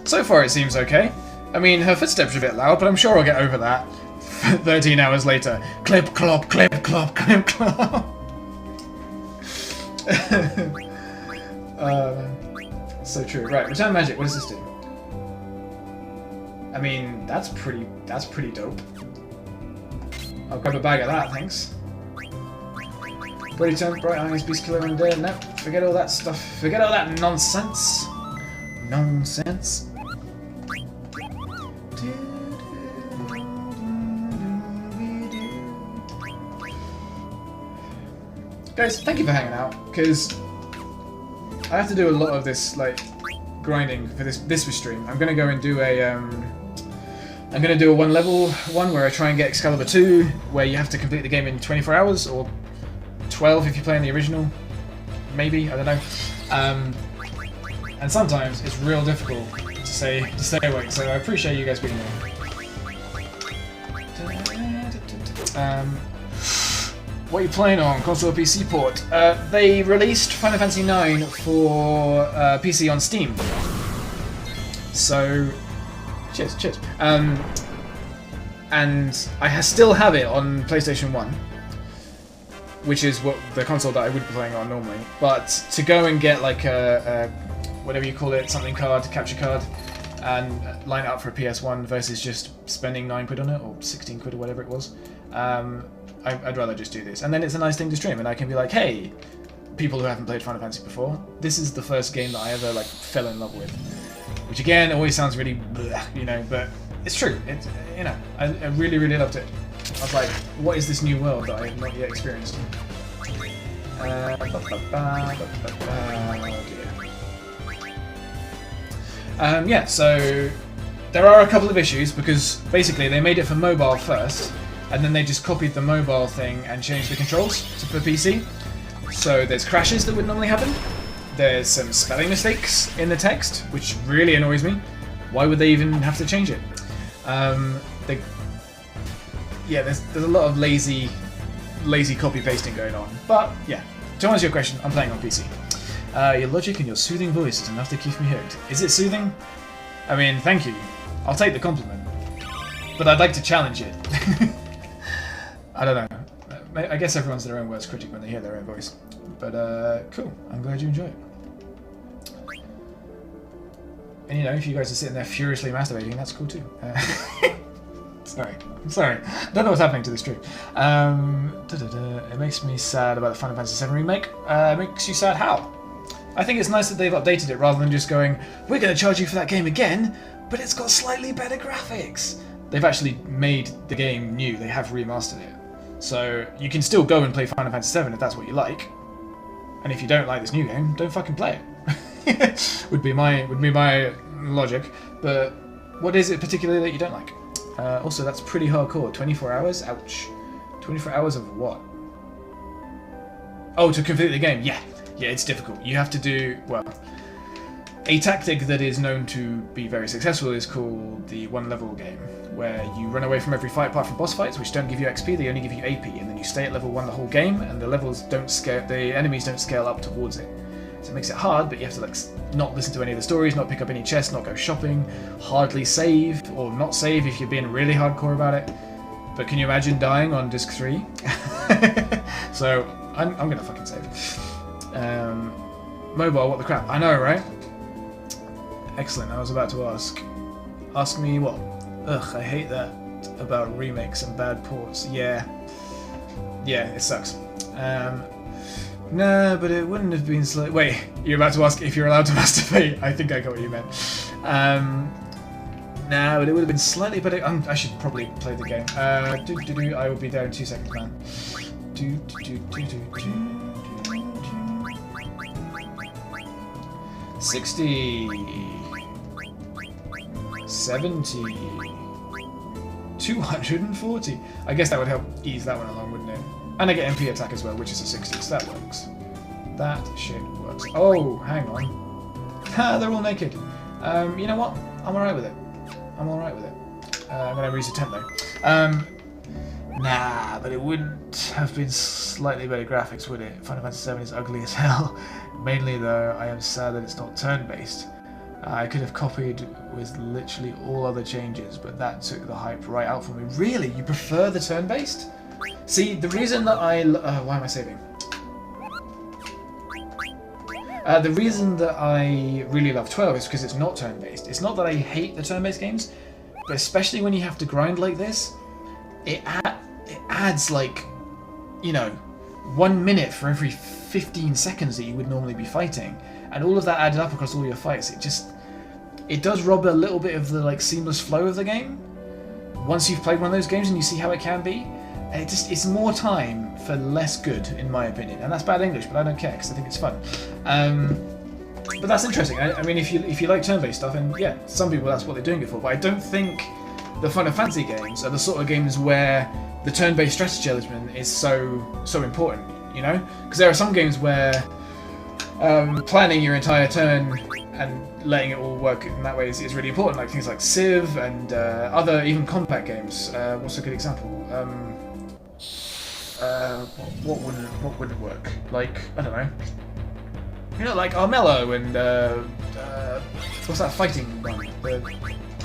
so far it seems okay. I mean, her footsteps are a bit loud, but I'm sure I'll get over that. 13 hours later, clip, clop, clip, clop, clip, clop. So true. Right, return magic. What does this do? I mean, that's pretty dope. I'll grab a bag of that, thanks. Ready to turn bright eyes, beast killer undead. No, forget all that stuff. Forget all that nonsense. Nonsense. Guys, thank you for hanging out, because I have to do a lot of this, like, grinding for this stream. I'm gonna go and do a, I'm gonna do a one level one where I try and get Excalibur 2, where you have to complete the game in 24 hours, or 12 if you're playing the original, maybe, I don't know. And sometimes it's real difficult to stay awake, so I appreciate you guys being there. What are you playing on? Console or PC port? They released Final Fantasy IX for PC on Steam. So, cheers. And I still have it on PlayStation 1, which is what the console that I would be playing on normally. But to go and get like a whatever you call it, something card, capture card, and line it up for a PS1 versus just spending £9 on it, or 16 quid or whatever it was, I'd rather just do this. And then it's a nice thing to stream, and I can be like, hey, people who haven't played Final Fantasy before, this is the first game that I ever like fell in love with. Which again always sounds really bleh, you know, but it's true. It's, you know, I really, really loved it. I was like, what is this new world that I have not yet experienced? Yeah, so there are a couple of issues because basically they made it for mobile first, and then they just copied the mobile thing and changed the controls for PC. So there's crashes that would normally happen. There's some spelling mistakes in the text, which really annoys me. Why would they even have to change it? yeah, there's a lot of lazy copy pasting going on. But yeah, to answer your question, I'm playing on PC. Your logic and your soothing voice is enough to keep me hooked. Is it soothing? I mean, thank you. I'll take the compliment. But I'd like to challenge it. I don't know. I guess everyone's their own worst critic when they hear their own voice. But cool. I'm glad you enjoy it. And you know, if you guys are sitting there furiously masturbating, that's cool too. Sorry. I don't know what's happening to this stream. It makes me sad about the Final Fantasy VII Remake. Makes you sad how? I think it's nice that they've updated it rather than just going, we're going to charge you for that game again, but it's got slightly better graphics. They've actually made the game new. They have remastered it. So you can still go and play Final Fantasy VII if that's what you like. And if you don't like this new game, don't fucking play it. would be my logic. But what is it particularly that you don't like? Also, that's pretty hardcore. 24 hours? Ouch. 24 hours of what? Oh, to complete the game. Yeah, it's difficult. You have to do, well, a tactic that is known to be very successful is called the one-level game, where you run away from every fight apart from boss fights, which don't give you XP, they only give you AP, and then you stay at level 1 the whole game, and the enemies don't scale up towards it. So it makes it hard, but you have to like not listen to any of the stories, not pick up any chests, not go shopping, hardly save, or not save if you're being really hardcore about it. But can you imagine dying on disc 3? So I'm gonna fucking save. Mobile, what the crap? I know, right? Excellent, I was about to ask. Ask me what? Ugh, I hate that about remakes and bad ports. Yeah, it sucks. No, but it wouldn't have been slightly... Wait, you're about to ask if you're allowed to masturbate? I think I got what you meant. No, but it would have been slightly better... I should probably play the game. I will be there in 2 seconds, man. 60... 70... 240. I guess that would help ease that one along, wouldn't it? And I get MP attack as well, which is a 60, so that works. That shit works. Oh, hang on. Ha, they're all naked. You know what? I'm alright with it. I'm gonna reuse a tent though. Nah, but it wouldn't have been slightly better graphics, would it? Final Fantasy VII is ugly as hell. Mainly though, I am sad that it's not turn-based. I could have copied with literally all other changes, but that took the hype right out for me. Really? You prefer the turn-based? See, the reason that why am I saving? The reason that I really love 12 is because it's not turn-based. It's not that I hate the turn-based games, but especially when you have to grind like this, it adds like, you know, 1 minute for every 15 seconds that you would normally be fighting. And all of that added up across all your fights, it does rob a little bit of the like seamless flow of the game. Once you've played one of those games and you see how it can be, it's more time for less good, in my opinion. And that's bad English, but I don't care because I think it's fun. But that's interesting. I mean, if you like turn-based stuff, and yeah, some people that's what they're doing it for. But I don't think the Final Fantasy games are the sort of games where the turn-based strategy element is so important. You know, because there are some games where planning your entire turn and letting it all work in that way is really important, like things like Civ and other even combat games. What's a good example? What wouldn't work? Like, I don't know. You know, like Armello and what's that fighting one? The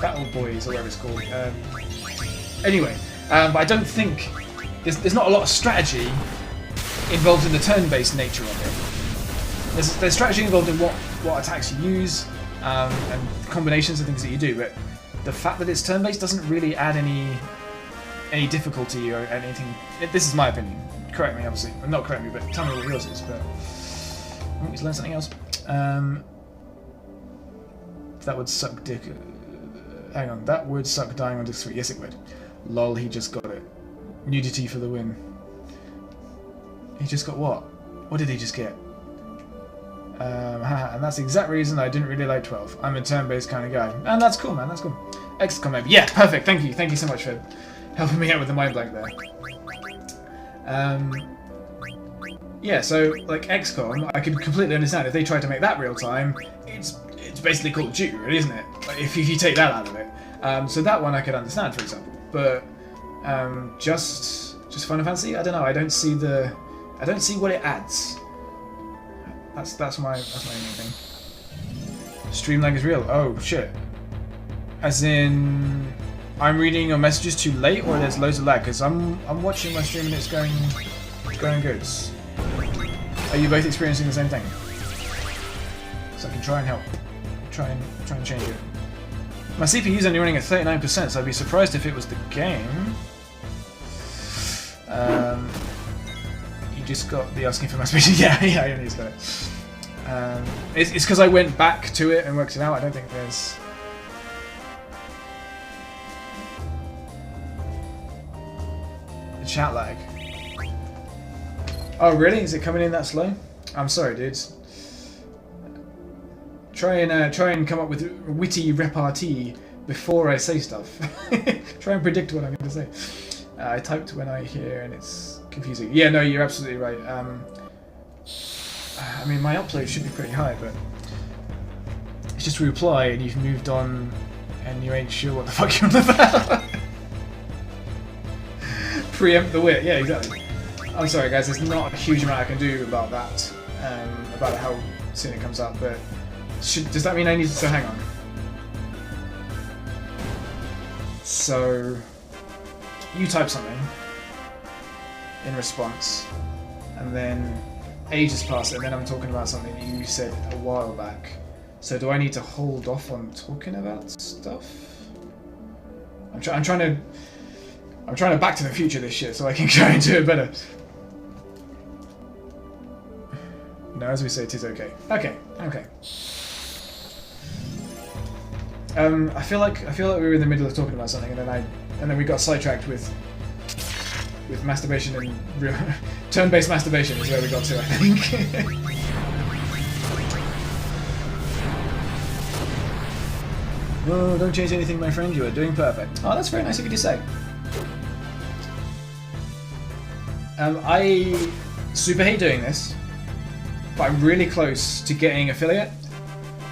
Battle Boys or whatever it's called. Anyway, but I don't think there's not a lot of strategy involved in the turn-based nature of it. There's strategy involved in what attacks you use and combinations of things that you do, but the fact that it's turn-based doesn't really add any difficulty or anything. This is my opinion. Correct me, obviously. Well, not correct me, but tell me what yours is. But I want you to learn something else. That would suck dick. Hang on, that would suck dying on disc 3. Yes, it would. Lol, he just got it. Nudity for the win. He just got what? What did he just get? And that's the exact reason I didn't really like 12. I'm a turn-based kind of guy. And that's cool, man, that's cool. XCOM maybe. Yeah, perfect, thank you. Thank you so much for helping me out with the mind blank there. Yeah, so, like, XCOM, I can completely understand. If they tried to make that real time, it's basically Call of Duty, really, isn't it? Like, if you take that out of it. So that one I could understand, for example. But Just Final Fantasy. I don't know. I don't see what it adds. That's my only thing. Stream lag is real. Oh shit. As in, I'm reading your messages too late, or there's loads of lag? Because I'm watching my stream and it's going good. Are you both experiencing the same thing? So I can try and help. Try and change it. My CPU is only running at 39%, so I'd be surprised if it was the game. You just got the asking for masturbation. Yeah, I only just got it. It's because I went back to it and worked it out. I don't think there's... The chat lag. Oh really? Is it coming in that slow? I'm sorry, dudes. Try and come up with witty repartee before I say stuff. Try and predict what I'm going to say. I typed when I hear and it's confusing. Yeah, no, you're absolutely right. I mean, my upload should be pretty high, but it's just a reply and you've moved on and you ain't sure what the fuck you're on about. Preempt the wit. Yeah, exactly. I'm sorry, guys. There's not a huge amount I can do about that, about how soon it comes out, but does that mean I need to... So hang on. So you type something in response, and then ages pass, and then I'm talking about something that you said a while back. So do I need to hold off on talking about stuff? I'm trying to Back to the Future this shit so I can try and do it better. No, as we say, it is okay. Okay. I feel like we were in the middle of talking about something, and then we got sidetracked with masturbation and turn-based masturbation is where we got to, I think. Oh, don't change anything, my friend. You are doing perfect. Oh, that's very nice of you to say. I super hate doing this, but I'm really close to getting affiliate.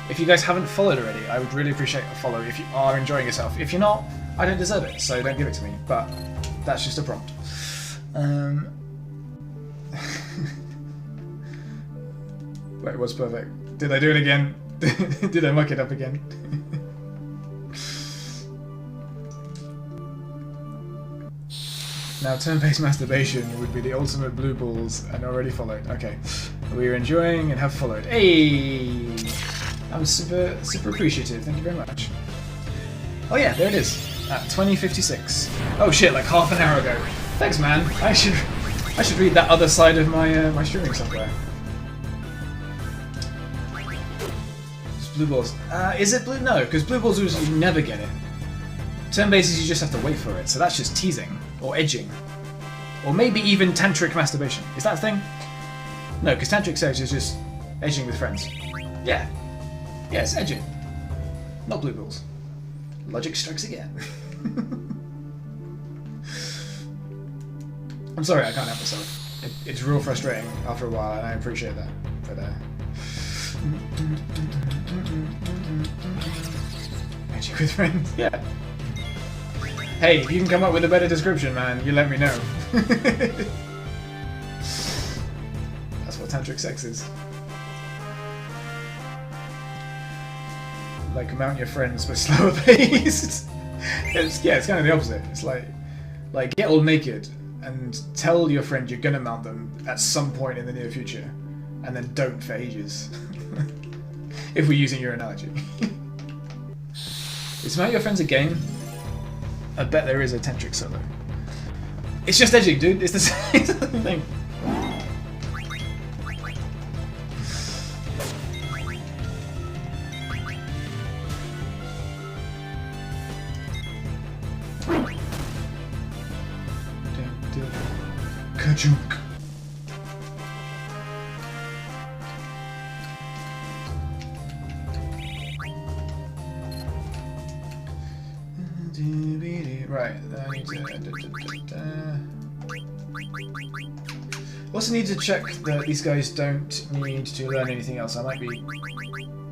If you guys haven't followed already, I would really appreciate a follow if you are enjoying yourself. If you're not, I don't deserve it, so don't give it to me. But that's just a prompt. Wait, what's perfect? Did I do it again? Did I muck it up again? Now, turn-based masturbation would be the ultimate blue balls, and already followed. Okay, we are enjoying and have followed. Hey, I'm super appreciative. Thank you very much. Oh yeah, there it is. At 20:56. Oh shit, like half an hour ago. Thanks, man. I should read that other side of my my streaming software. It's blue balls. Is it blue? No, because blue balls you never get it. Turn-based is you just have to wait for it, so that's just teasing. Or edging. Or maybe even tantric masturbation. Is that a thing? No, because tantric sex is just edging with friends. Yeah. Yeah, it's edging. Not blue balls. Logic strikes again. I'm sorry, I can't help myself. It's real frustrating after a while, and I appreciate that. But, edging with friends? Yeah. Hey, if you can come up with a better description, man, you let me know. That's what tantric sex is. Like mount your friends but slower paced. It's kind of the opposite. It's like get all naked and tell your friend you're gonna mount them at some point in the near future, and then don't for ages. If we're using your analogy. Is mount your friends a game? I bet there is a tantric solo. It's just edging, dude. It's the same thing. Ka-chunk. Right, I need to... Also need to check that these guys don't need to learn anything else. I might be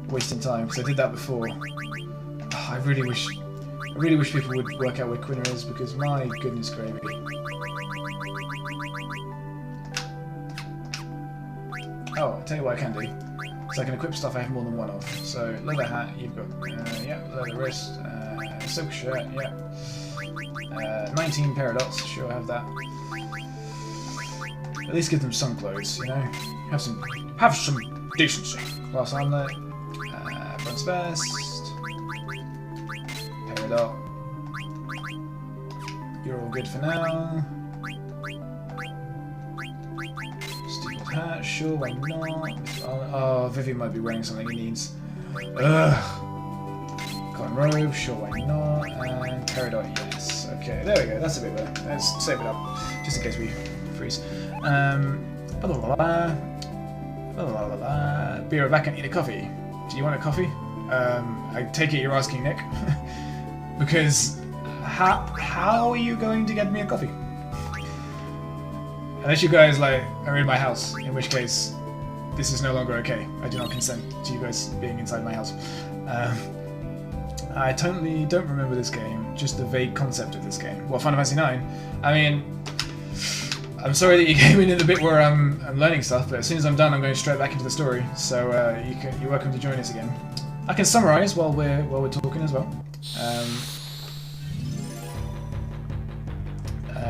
wasting time, because I did that before. Oh, I really wish really wish people would work out where Quina is, because my goodness gravy. Oh, I'll tell you what I can do. Because I can equip stuff I have more than one of. So, leather hat, you've got, yeah, leather wrist, silk shirt, yeah. 19 paradox, sure, I have that. At least give them some clothes, you know? Have some decency. Glass armlet, bronze vest, paradox. You're all good for now. Hat, sure, why not? Oh, Vivian might be wearing something he needs. Ugh. Cotton robe, sure, why not? And Peridot, yes. Okay, there we go, that's a bit better. Let's save it up, just in case we freeze. Be right back and eat a coffee. Do you want a coffee? I take it you're asking Nick. Because how are you going to get me a coffee? Unless you guys like are in my house, in which case this is no longer okay. I do not consent to you guys being inside my house. I totally don't remember this game, just the vague concept of this game. Well, Final Fantasy IX. I mean, I'm sorry that you came in the bit where I'm learning stuff, but as soon as I'm done, I'm going straight back into the story. So you're welcome to join us again. I can summarize while we're talking as well.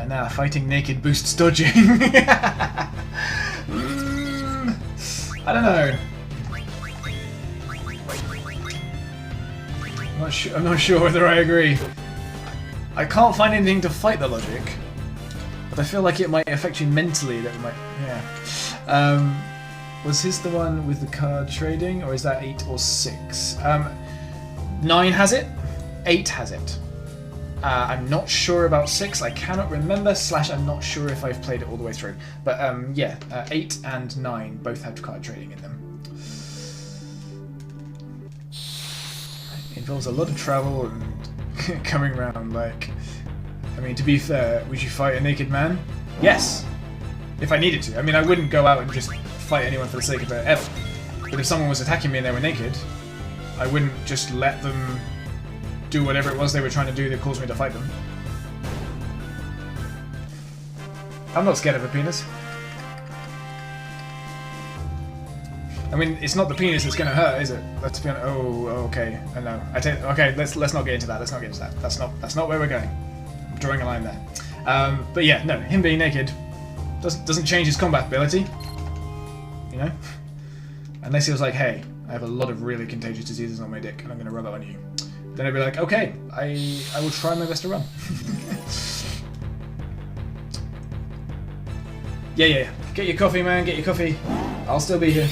Now, fighting naked boosts dodging. I don't know. I'm not sure whether I agree. I can't find anything to fight the logic, but I feel like it might affect you mentally. That might, yeah. Was his the one with the card trading, or is that 8 or 6? 9 has it. 8 has it. I'm not sure about 6, I cannot remember, / I'm not sure if I've played it all the way through. But yeah, 8 and 9 both have card trading in them. It involves a lot of travel and coming around, like... I mean, to be fair, would you fight a naked man? Yes! If I needed to. I mean, I wouldn't go out and just fight anyone for the sake of it, ever. But if someone was attacking me and they were naked, I wouldn't just let them do whatever it was they were trying to do that caused me to fight them. I'm not scared of a penis. I mean, it's not the penis that's gonna hurt, is it? Let's be honest. Oh, okay. I know. Okay, let's not get into that. Let's not get into that. That's not where we're going. I'm drawing a line there. But yeah, no. Him being naked doesn't change his combat ability. You know, unless he was like, hey, I have a lot of really contagious diseases on my dick, and I'm gonna rub it on you. Then I'd be like, okay, I will try my best to run. Yeah. Get your coffee, man. Get your coffee. I'll still be here.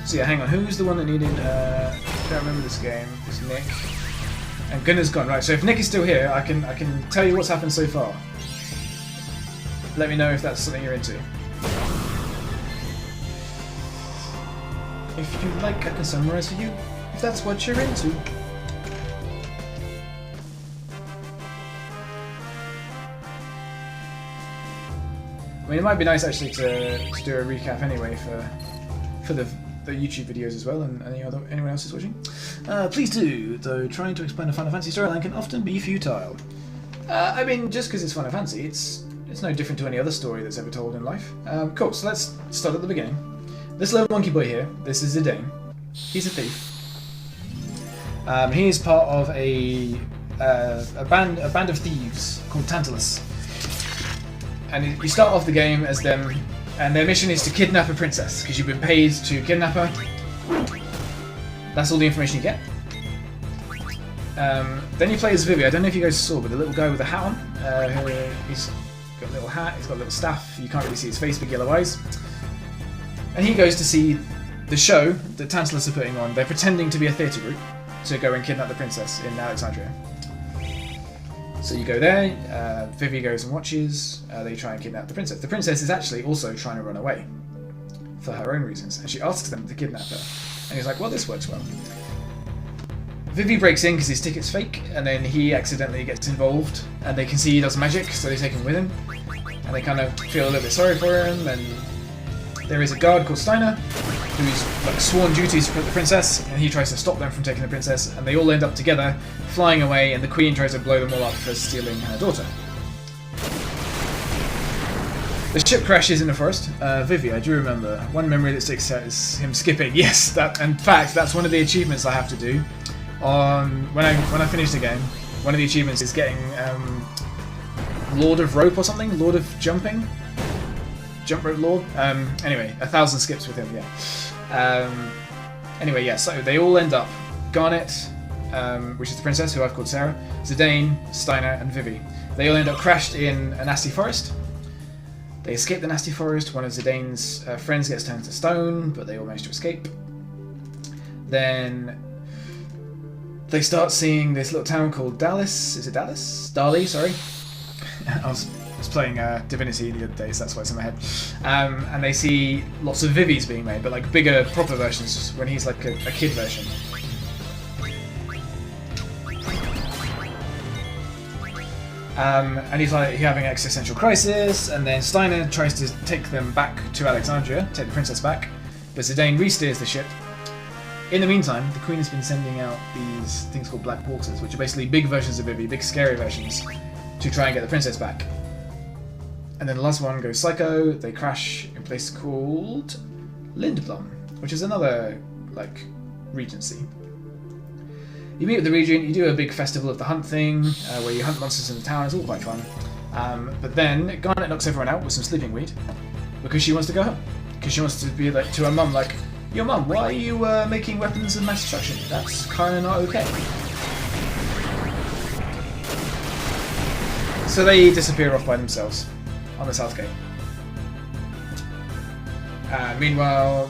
So yeah, hang on, who's the one that needed, I don't remember this game, it's Nick. And Gunnar's gone, right, so if Nick is still here, I can tell you what's happened so far. Let me know if that's something you're into. If you like, I can summarize for you, if that's what you're into. I mean, it might be nice actually to do a recap anyway for the YouTube videos as well, and anyone else is watching. Please do, though trying to explain a Final Fantasy storyline can often be futile. I mean, just because it's Final Fantasy, it's no different to any other story that's ever told in life. Cool, so let's start at the beginning. This little monkey boy here, this is Zidane. He's a thief. He is part of a band of thieves called Tantalus. And you start off the game as them, and their mission is to kidnap a princess, because you've been paid to kidnap her. That's all the information you get. Then you play as Vivi. I don't know if you guys saw, but the little guy with the hat on, he's got a little hat, he's got a little staff, you can't really see his face, big yellow eyes. And he goes to see the show that Tantalus are putting on. They're pretending to be a theatre group to go and kidnap the princess in Alexandria. So you go there, Vivi goes and watches, they try and kidnap the princess. The princess is actually also trying to run away, for her own reasons, and she asks them to kidnap her. And he's like, well, this works well. Vivi breaks in because his ticket's fake, and then he accidentally gets involved, and they can see he does magic, so they take him with him. And they kind of feel a little bit sorry for him, and there is a guard called Steiner, who's like sworn duties to protect the princess, and he tries to stop them from taking the princess, and they all end up together, flying away, and the queen tries to blow them all up for stealing her daughter. The ship crashes in the forest. Vivi, I do remember. One memory that sticks out is him skipping. Yes, that. In fact, that's one of the achievements I have to do. When I finish the game, one of the achievements is getting Lord of Rope or something? Lord of Jumping? Jump Rope Lord? Anyway, 1,000 skips with him, yeah. Anyway, yeah, so they all end up. Garnet, which is the princess, who I've called Sarah, Zidane, Steiner, and Vivi. They all end up crashed in a nasty forest. They escape the nasty forest. One of Zidane's friends gets turned to stone, but they all manage to escape. Then they start seeing this little town called Dallas. Is it Dallas? Dali, sorry. I was playing Divinity the other day, so that's why it's in my head. And they see lots of Vivis being made, but like bigger, proper versions, when he's like a kid version. And he's like having an existential crisis, and then Steiner tries to take them back to Alexandria, take the princess back, but Zidane re-steers the ship. In the meantime, the Queen has been sending out these things called Black Walkers, which are basically big versions of Vivi, big scary versions, to try and get the princess back. And then the last one goes psycho. They crash in a place called Lindblom, which is another, like, regency. You meet with the regent, you do a big festival of the hunt thing, where you hunt monsters in the town. It's all quite fun. But then Garnet knocks everyone out with some sleeping weed because she wants to go home. Because she wants to be like to her mum, like, "Yo, mum, why are you making weapons of mass destruction? That's kind of not okay." So they disappear off by themselves on the south gate. Meanwhile,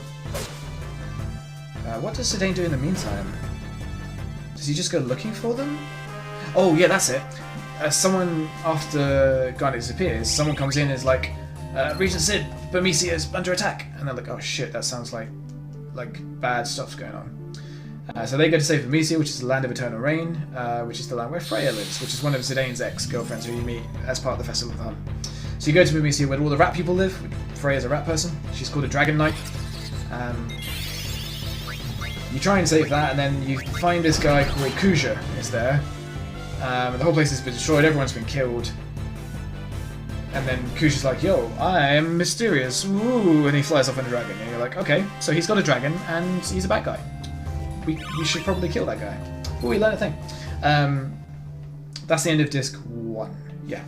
what does Zidane do in the meantime? Does he just go looking for them? Oh yeah, that's it. Someone, after Garnet disappears, someone comes in and is like, Regent Cid, Bermesia is under attack. And they're like, oh shit, that sounds like bad stuff's going on. So they go to save Bermesia, which is the land of eternal rain, which is the land where Freya lives, which is one of Zidane's ex-girlfriends who you meet as part of the Festival of the Hun. So you go to Bermesia where all the rat people live. Freya's a rat person. She's called a Dragon Knight. You try and save that, and then you find this guy called Kuja is there. The whole place has been destroyed, everyone's been killed. And then Kuja's like, yo, I am mysterious, woo, and he flies off on a dragon. And you're like, okay, so he's got a dragon, and he's a bad guy. We should probably kill that guy. Oh, we learned a thing. That's the end of Disc 1, yeah.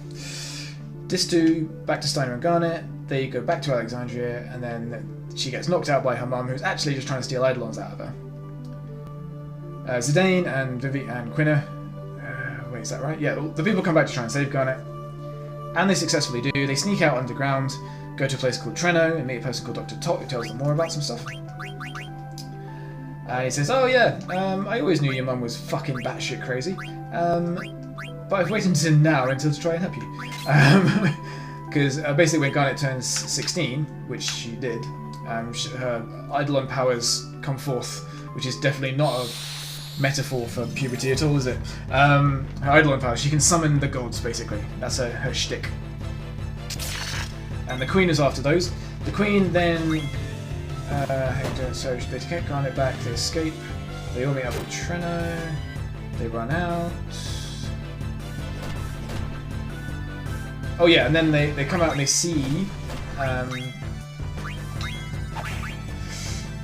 Disc 2, back to Steiner and Garnet. They go back to Alexandria, and then she gets knocked out by her mum, who's actually just trying to steal Eidolons out of her. Zidane and Vivi and Quina. Wait, is that right? Yeah, the people come back to try and save Garnet. And they successfully do. They sneak out underground, go to a place called Treno, and meet a person called Dr. Tot, who tells them more about some stuff. He says, oh yeah, I always knew your mum was fucking batshit crazy. But I've waited until now to try and help you. Because basically when Garnet turns 16, which she did, her Eidolon powers come forth, which is definitely not a metaphor for puberty at all, is it? Her Eidolon powers, she can summon the gods, basically. That's her shtick. And the Queen is after those. The Queen then... so they take Garnet back, they escape, they all meet up with Treno, they run out... Oh yeah, and then they come out and they see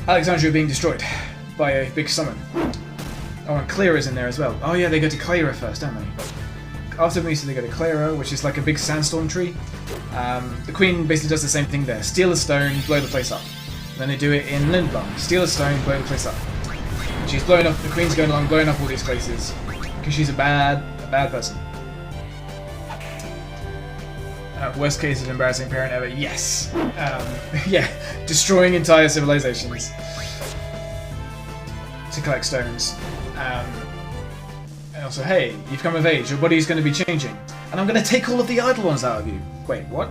Alexandria being destroyed by a big summon. Oh, and Clera's in there as well. Oh yeah, they go to Clera first, don't they? After Bermesia, they go to Clera, which is like a big sandstorm tree. The Queen basically does the same thing there. Steal a stone, blow the place up. And then they do it in Lindblom. Steal a stone, blow the place up. And she's blowing up, the Queen's going along, blowing up all these places. Because she's a bad person. Worst case of embarrassing parent ever, yes. Yeah, destroying entire civilizations to collect stones. And also, hey, you've come of age, your body's going to be changing. And I'm going to take all of the idle ones out of you. Wait, what?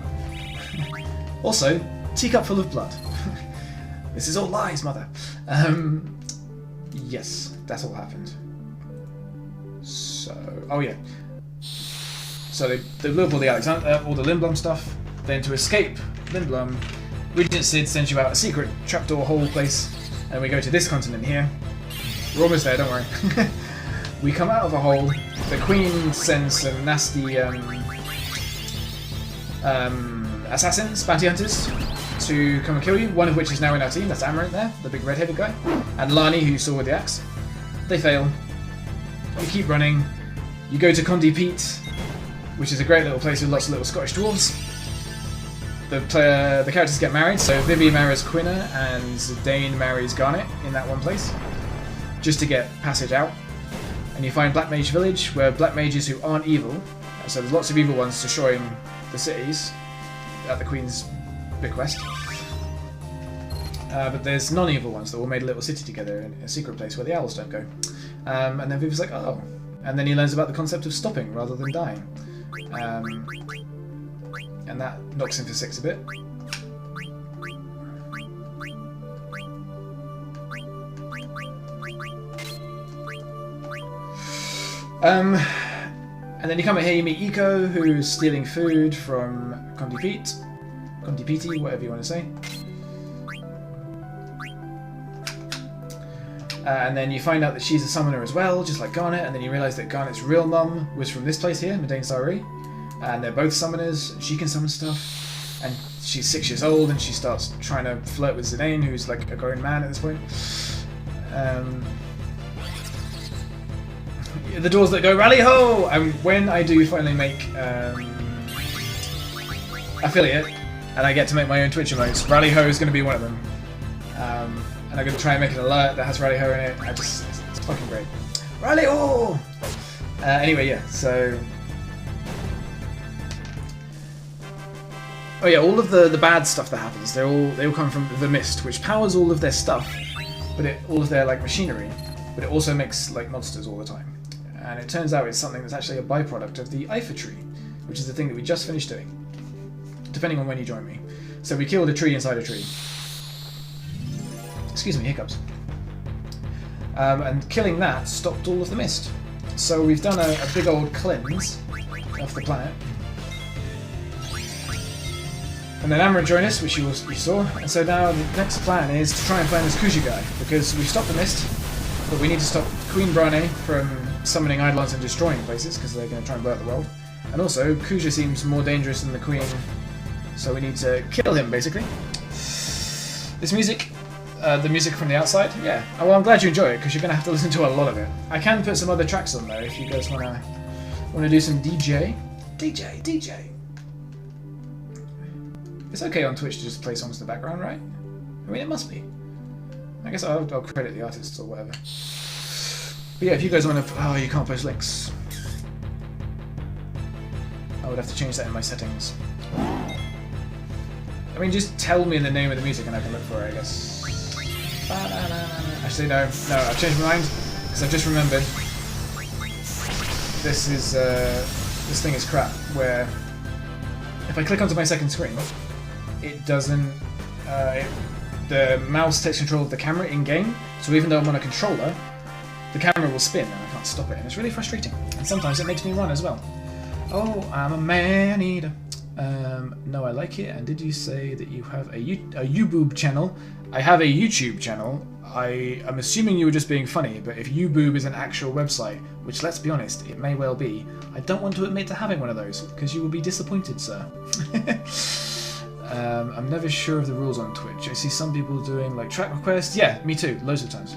Also, teacup full of blood. This is all lies, mother. Yes, that's all happened. So, oh yeah. So they blew up all the all the Lindblum stuff. Then to escape Lindblum, Regent Sid sends you out a secret trapdoor hole place, and we go to this continent here. We're almost there, don't worry. We come out of a hole. The Queen sends some nasty assassins, bounty hunters, to come and kill you. One of which is now in our team. That's Amaranth there, the big red-headed guy, and Lani, who you saw with the axe. They fail. You keep running. You go to Condi Pete, which is a great little place with lots of little Scottish dwarves. The characters get married, so Vivi marries Quina and Zidane marries Garnet in that one place, just to get passage out. And you find Black Mage Village, where black mages who aren't evil, so there's lots of evil ones destroying the cities at the Queen's bequest. But there's non-evil ones that all made a little city together in a secret place where the owls don't go. And then Vivi's like, oh. And then he learns about the concept of stopping rather than dying. And that knocks him for 6 a bit. And then you come in here, you meet Eiko, who's stealing food from Condi Pete. Condi Pete, whatever you want to say. And then you find out that she's a summoner as well, just like Garnet, and then you realise that Garnet's real mum was from this place here, Madain Sari. And they're both summoners, she can summon stuff. And she's 6 years old, and she starts trying to flirt with Zidane, who's like a grown man at this point. The doors that go rally ho! And when I do finally make affiliate, and I get to make my own Twitch emotes, rally ho is going to be one of them. And I'm going to try and make an alert that has rally ho in it. It's fucking great. Rally ho! Anyway, yeah, so... Oh yeah, all of the bad stuff that happens, they all come from the Mist, which powers all of their stuff, but all of their like machinery, but it also makes like monsters all the time. And it turns out it's something that's actually a byproduct of the Ifa tree, which is the thing that we just finished doing, depending on when you join me. So we killed a tree inside a tree. Excuse me, hiccups. And killing that stopped all of the Mist. So we've done a big old cleanse of the planet. And then Amaranth joined us, which you saw. And so now the next plan is to try and find this Kuja guy, because we've stopped the Mist, but we need to stop Queen Brane from summoning Eidolons and destroying places, because they're going to try and blow up the world. And also, Kuja seems more dangerous than the Queen, so we need to kill him, basically. This music, the music from the outside, yeah. Oh, well, I'm glad you enjoy it, because you're going to have to listen to a lot of it. I can put some other tracks on there if you guys want to do some DJ. DJ. It's okay on Twitch to just play songs in the background, right? I mean, it must be. I guess I'll credit the artists or whatever. But yeah, if you guys want to... Oh, you can't post links. I would have to change that in my settings. I mean, just tell me the name of the music and I can look for it, I guess. Actually, no, I've changed my mind, because I've just remembered. This thing is crap, where if I click onto my second screen, it doesn't... the mouse takes control of the camera in-game, so even though I'm on a controller, the camera will spin and I can't stop it, and it's really frustrating. And sometimes it makes me run as well. Oh, I'm a man-eater. No, I like it. And did you say that you have a YouBoob channel? I have a YouTube channel. I'm assuming you were just being funny, but if YouBoob is an actual website, which, let's be honest, it may well be, I don't want to admit to having one of those, because you will be disappointed, sir. I'm never sure of the rules on Twitch. I see some people doing like track requests. Yeah, me too, loads of times.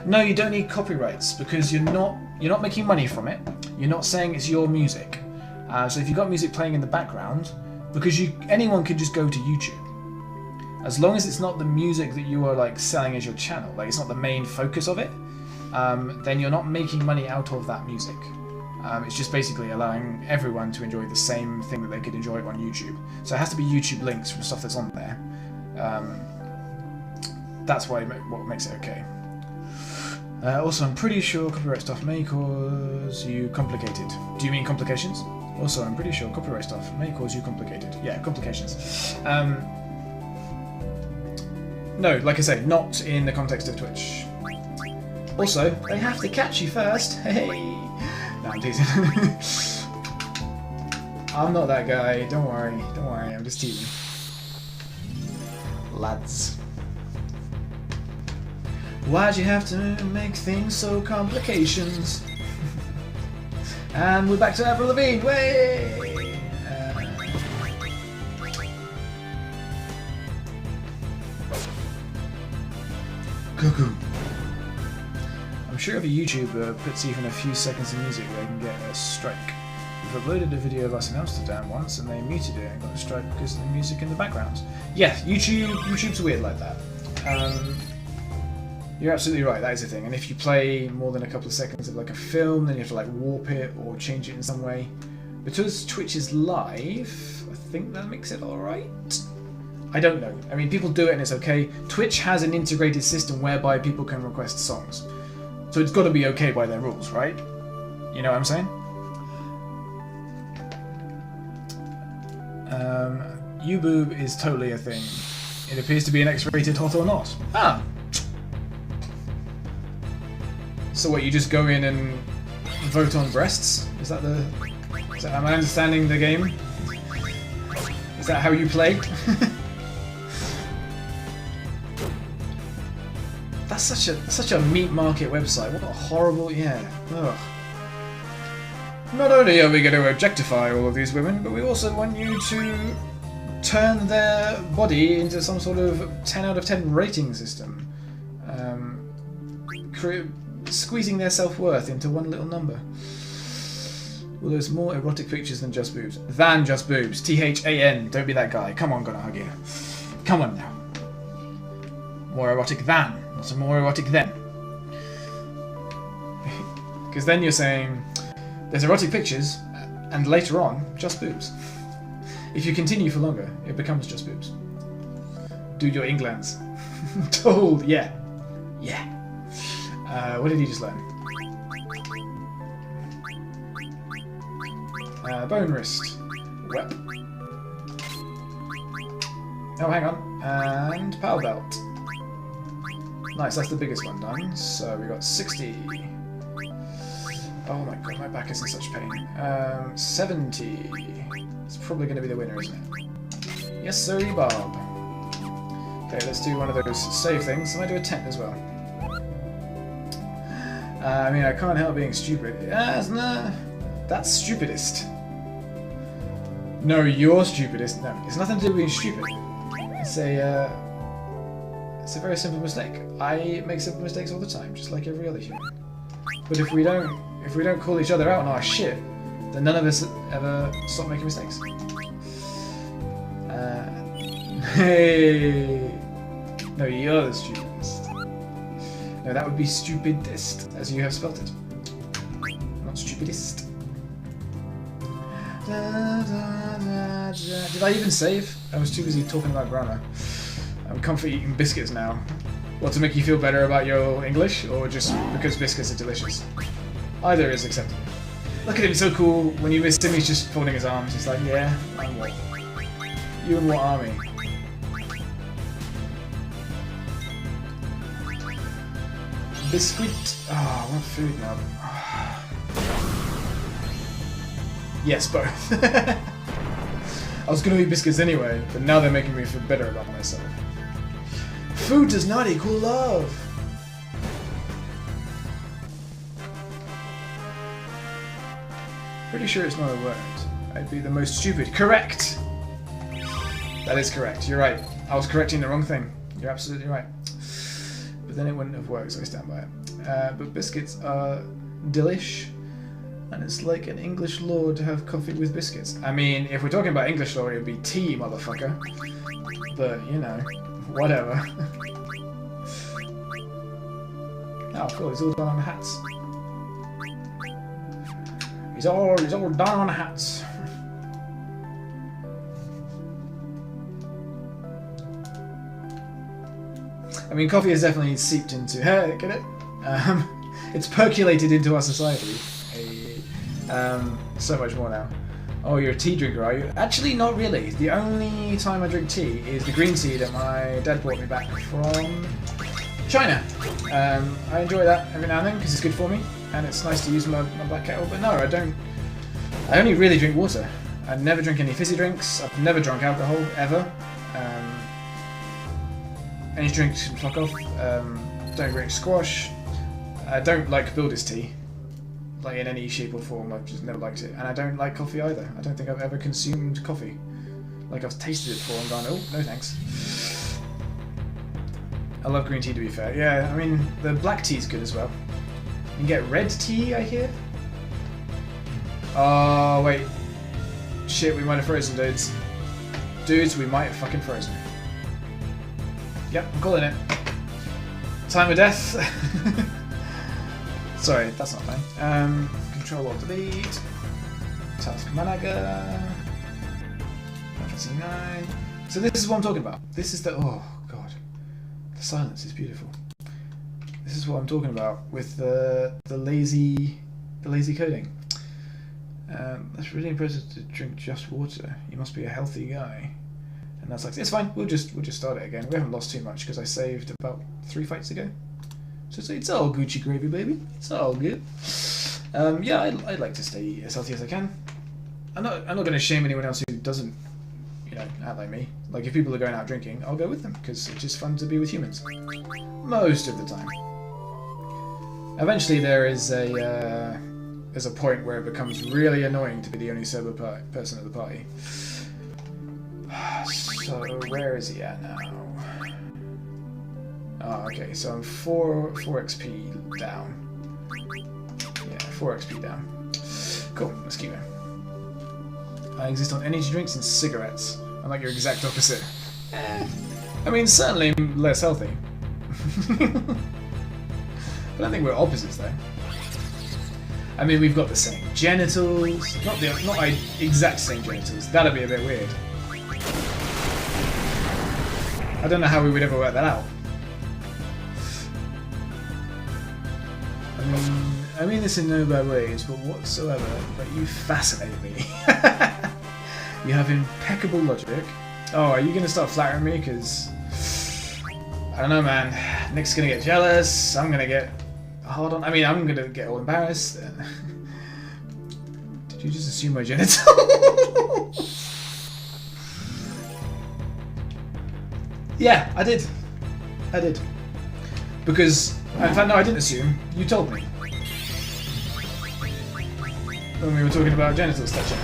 No, you don't need copyrights, because you're not making money from it. You're not saying it's your music. So if you've got music playing in the background, because anyone could just go to YouTube. As long as it's not the music that you are like selling as your channel, like it's not the main focus of it, then you're not making money out of that music. It's just basically allowing everyone to enjoy the same thing that they could enjoy on YouTube. So it has to be YouTube links from stuff that's on there. That's what makes it okay. Also, I'm pretty sure copyright stuff may cause you complicated. Do you mean complications? Also, I'm pretty sure copyright stuff may cause you complicated. Yeah, complications. No, like I say, not in the context of Twitch. Also, they have to catch you first. Hey! No, I'm teasing. I'm not that guy. Don't worry. Don't worry. I'm just teasing. Lads. Why'd you have to make things so complications? And we're back to Avril Lavigne. Way! Cuckoo. I'm sure if a YouTuber puts even a few seconds of music, they can get a strike. We've uploaded a video of us in Amsterdam once, and they muted it and got a strike because of the music in the background. Yeah, YouTube's weird like that. You're absolutely right, that is a thing. And if you play more than a couple of seconds of like a film, then you have to like warp it or change it in some way. Because Twitch is live, I think that makes it alright. I don't know. I mean, people do it and it's okay. Twitch has an integrated system whereby people can request songs. So it's got to be okay by their rules, right? You know what I'm saying? YouBoob is totally a thing. It appears to be an X-rated hot or not. Ah! So what, you just go in and vote on breasts? Is that the... am I understanding the game? Is that how you play? That's such a meat market website. What a horrible... yeah. Ugh. Not only are we going to objectify all of these women, but we also want you to turn their body into some sort of 10 out of 10 rating system. Squeezing their self-worth into one little number. Well, there's more erotic pictures than just boobs. Than just boobs. T-H-A-N. Don't be that guy. Come on, gonna hug you. Come on now. More erotic than. Not more erotic than. Because then you're saying there's erotic pictures, and later on, just boobs. If you continue for longer, it becomes just boobs. Do your Englands. Told, yeah. Yeah. What did you just learn? Bone wrist. Wep. Oh, hang on. And power belt. Nice, that's the biggest one done. So we got 60. Oh my god, my back is in such pain. 70. It's probably going to be the winner, isn't it? Yes, sir, Bob. Okay, let's do one of those save things. I might do a 10 as well. I mean, I can't help being stupid. That's stupidest. No, you're stupidest. No, it's nothing to do with being stupid. It's a very simple mistake. I make simple mistakes all the time, just like every other human. But if we don't call each other out on our shit, then none of us ever stop making mistakes. Hey, no, you're the stupidest. No, that would be stupidest, as you have spelt it. Not stupidest. Did I even save? I was too busy talking about grammar. I'm comfy eating biscuits now. What, to make you feel better about your English, or just because biscuits are delicious? Either is acceptable. Look at him, so cool. When you miss him, he's just folding his arms. He's like, yeah, I'm what? You and what army? Biscuit. Oh, I want food now. Yes, both. I was going to eat biscuits anyway, but now they're making me feel better about myself. Food does not equal love. Pretty sure it's not a word. I'd be the most stupid. Correct! That is correct. You're right. I was correcting the wrong thing. You're absolutely right. But then it wouldn't have worked, so I stand by it. But biscuits are delish, and it's like an English law to have coffee with biscuits. I mean, if we're talking about English law, it would be tea, motherfucker. But, you know, whatever. Oh, cool, he's all done on the hats. He's all done on the hats. I mean, coffee has definitely seeped into... Hey, get it? It's percolated into our society. So much more now. Oh, you're a tea drinker, are you? Actually, not really. The only time I drink tea is the green tea that my dad brought me back from China. I enjoy that every now and then because it's good for me, and it's nice to use my black kettle. But no, I don't. I only really drink water. I never drink any fizzy drinks. I've never drunk alcohol ever. Any drinks can fuck off. Don't drink squash. I don't like Builder's tea, like in any shape or form. I've just never liked it, and I don't like coffee either. I don't think I've ever consumed coffee. Like I've tasted it before and gone, oh no thanks. I love green tea to be fair. Yeah, I mean the black tea is good as well. You can get red tea, I hear. Oh wait, shit, we might have frozen, dudes. Dudes, we might have fucking frozen. Yep, I'm calling it. Time of death. Sorry, that's not fine. Control Alt Delete. Task Manager. 9. So this is what I'm talking about. This is the oh god, the silence is beautiful. This is what I'm talking about with the lazy coding. That's really impressive to drink just water. You must be a healthy guy. And that's like, it's fine. We'll just start it again. We haven't lost too much because I saved about 3 fights ago. So it's all Gucci gravy, baby. It's all good. Yeah, I'd like to stay as healthy as I can. I'm not going to shame anyone else who doesn't, you know, act like me. Like if people are going out drinking, I'll go with them because it's just fun to be with humans. Most of the time. Eventually, there's a point where it becomes really annoying to be the only sober person at the party. So where is he at now? Oh, okay, so I'm 4 XP down. Yeah, 4 XP down. Cool, let's keep going. I exist on energy drinks and cigarettes. I'm like your exact opposite. I mean, certainly less healthy. I don't think we're opposites though. I mean, we've got the same genitals. Not exact same genitals. That'd be a bit weird. I don't know how we would ever work that out. I mean this in no bad ways, but whatsoever. But you fascinate me. You have impeccable logic. Oh, are you gonna start flattering me? Because I don't know, man. Nick's gonna get jealous. I'm gonna get hard on. I mean, I'm gonna get all embarrassed. Did you just assume my genital? Yeah, I did. Because, in fact, no, I didn't assume. You told me. When we were talking about genitals touching.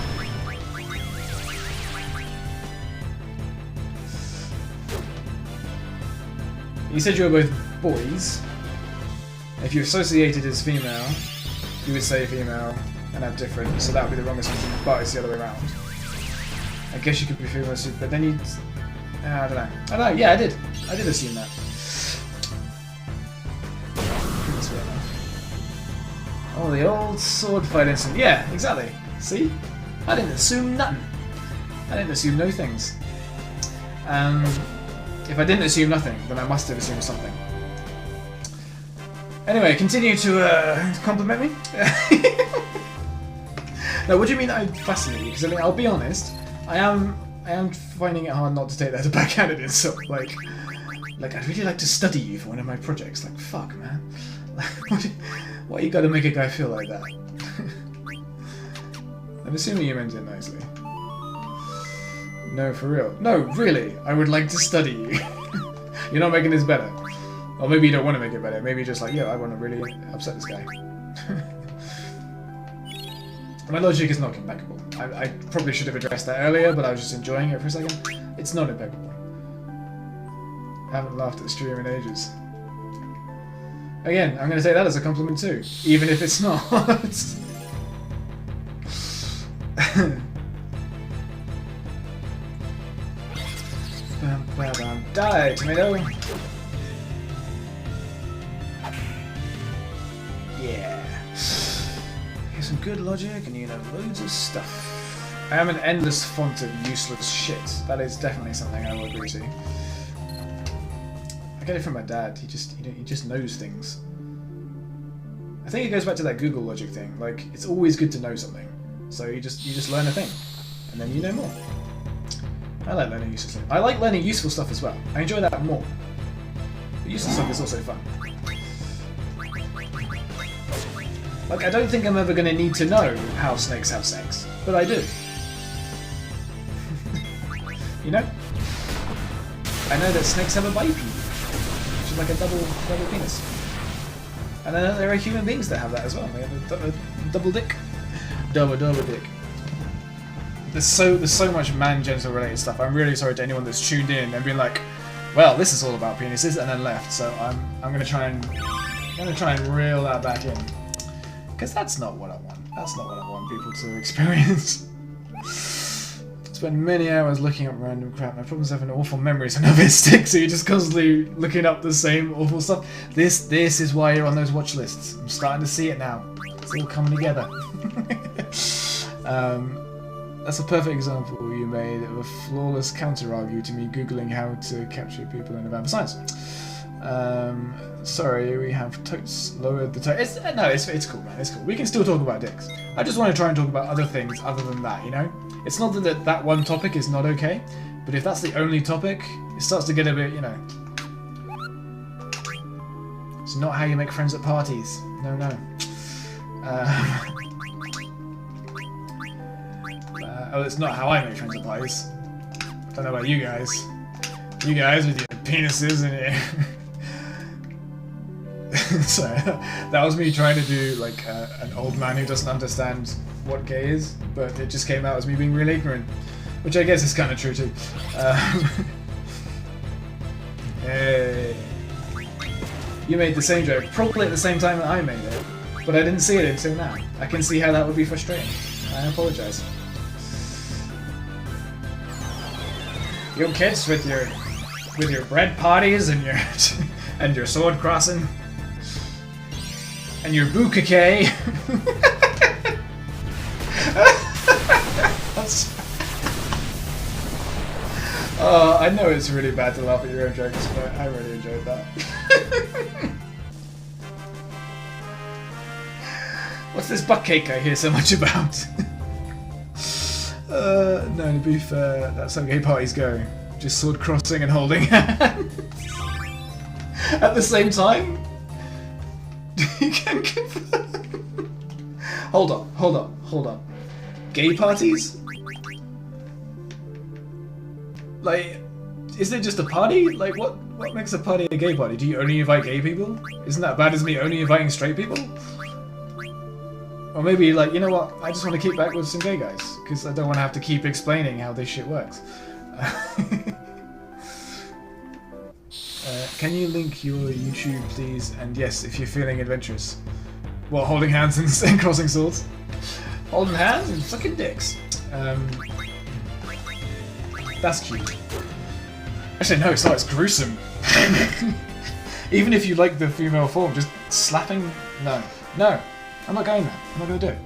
You said you were both boys. If you associated as female, you would say female and have different, so that would be the wrong assumption, but it's the other way around. I guess you could be female, but then you'd... I don't know. Yeah, I did assume that. Oh, the old sword fight incident. Yeah, exactly. See? I didn't assume nothing. I didn't assume no things. If I didn't assume nothing, then I must have assumed something. Anyway, continue to compliment me. No, what do you mean I fascinate you? Because I mean, I'll be honest, I am finding it hard not to take that as a backhanded insult. Like I'd really like to study you for one of my projects. Like, fuck, man. Why you gotta make a guy feel like that? I'm assuming you meant it nicely. No, for real. No, really, I would like to study you. You're not making this better. Or maybe you don't want to make it better. Maybe you're just like, yeah, I want to really upset this guy. My logic is not impeccable. I probably should have addressed that earlier, but I was just enjoying it for a second. It's not impeccable. I haven't laughed at the stream in ages. Again, I'm going to take that as a compliment too, even if it's not. Die, tomato! Yeah. Here's some good logic, and you know loads of stuff. I am an endless font of useless shit. That is definitely something I will agree to. I get it from my dad. He just knows things. I think it goes back to that Google logic thing. Like, it's always good to know something. So you just learn a thing, and then you know more. I like learning useful stuff. I like learning useful stuff as well. I enjoy that more. But useful stuff is also fun. Like, I don't think I'm ever going to need to know how snakes have sex, but I do. You know? I know that snakes have a bipede, which is like a double penis. And I know there are human beings that have that as well. They have a double dick. Double dick. There's so much man-genital related stuff. I'm really sorry to anyone that's tuned in and been like, well, this is all about penises, and then left. So I'm gonna try and reel that back in, because that's not what I want. That's not what I want people to experience. Spend many hours looking up random crap. My problem's having awful memories and of it stick, so you're just constantly looking up the same awful stuff. This is why you're on those watch lists. I'm starting to see it now. It's all coming together. That's a perfect example you made of a flawless counter-argue to me googling how to capture people in a vampire science. Sorry, we have totes lowered the tone. It's cool, man. It's cool. We can still talk about dicks. I just want to try and talk about other things other than that, you know? It's not that one topic is not okay, but if that's the only topic, it starts to get a bit, you know... It's not how you make friends at parties. No. Oh, it's not how I make friends at parties. I don't know about you guys. You guys with your penises and your... Sorry, that was me trying to do like an old man who doesn't understand what gay is, but it just came out as me being really ignorant, which I guess is kind of true too. Hey. You made the same joke, probably at the same time that I made it, but I didn't see it until now. I can see how that would be frustrating. I apologise. You kids with your bread parties and your and your sword crossing and your bukake. I know it's really bad to laugh at your own jokes, but I really enjoyed that. What's this butt cake I hear so much about? No, to be fair, that's how gay parties go. Just sword crossing and holding hands. At the same time? You can confirm. Hold on. Gay parties? Like, is it just a party? Like, what makes a party a gay party? Do you only invite gay people? Isn't that bad as me only inviting straight people? Or maybe, like, you know what? I just want to keep back with some gay guys, because I don't want to have to keep explaining how this shit works. Can you link your YouTube, please? And yes, if you're feeling adventurous. What, holding hands and crossing swords? Holding hands and fucking dicks. That's cute. Actually, no, it's not. It's gruesome. Even if you like the female form, just slapping... No. I'm not going there. I'm not going to do it.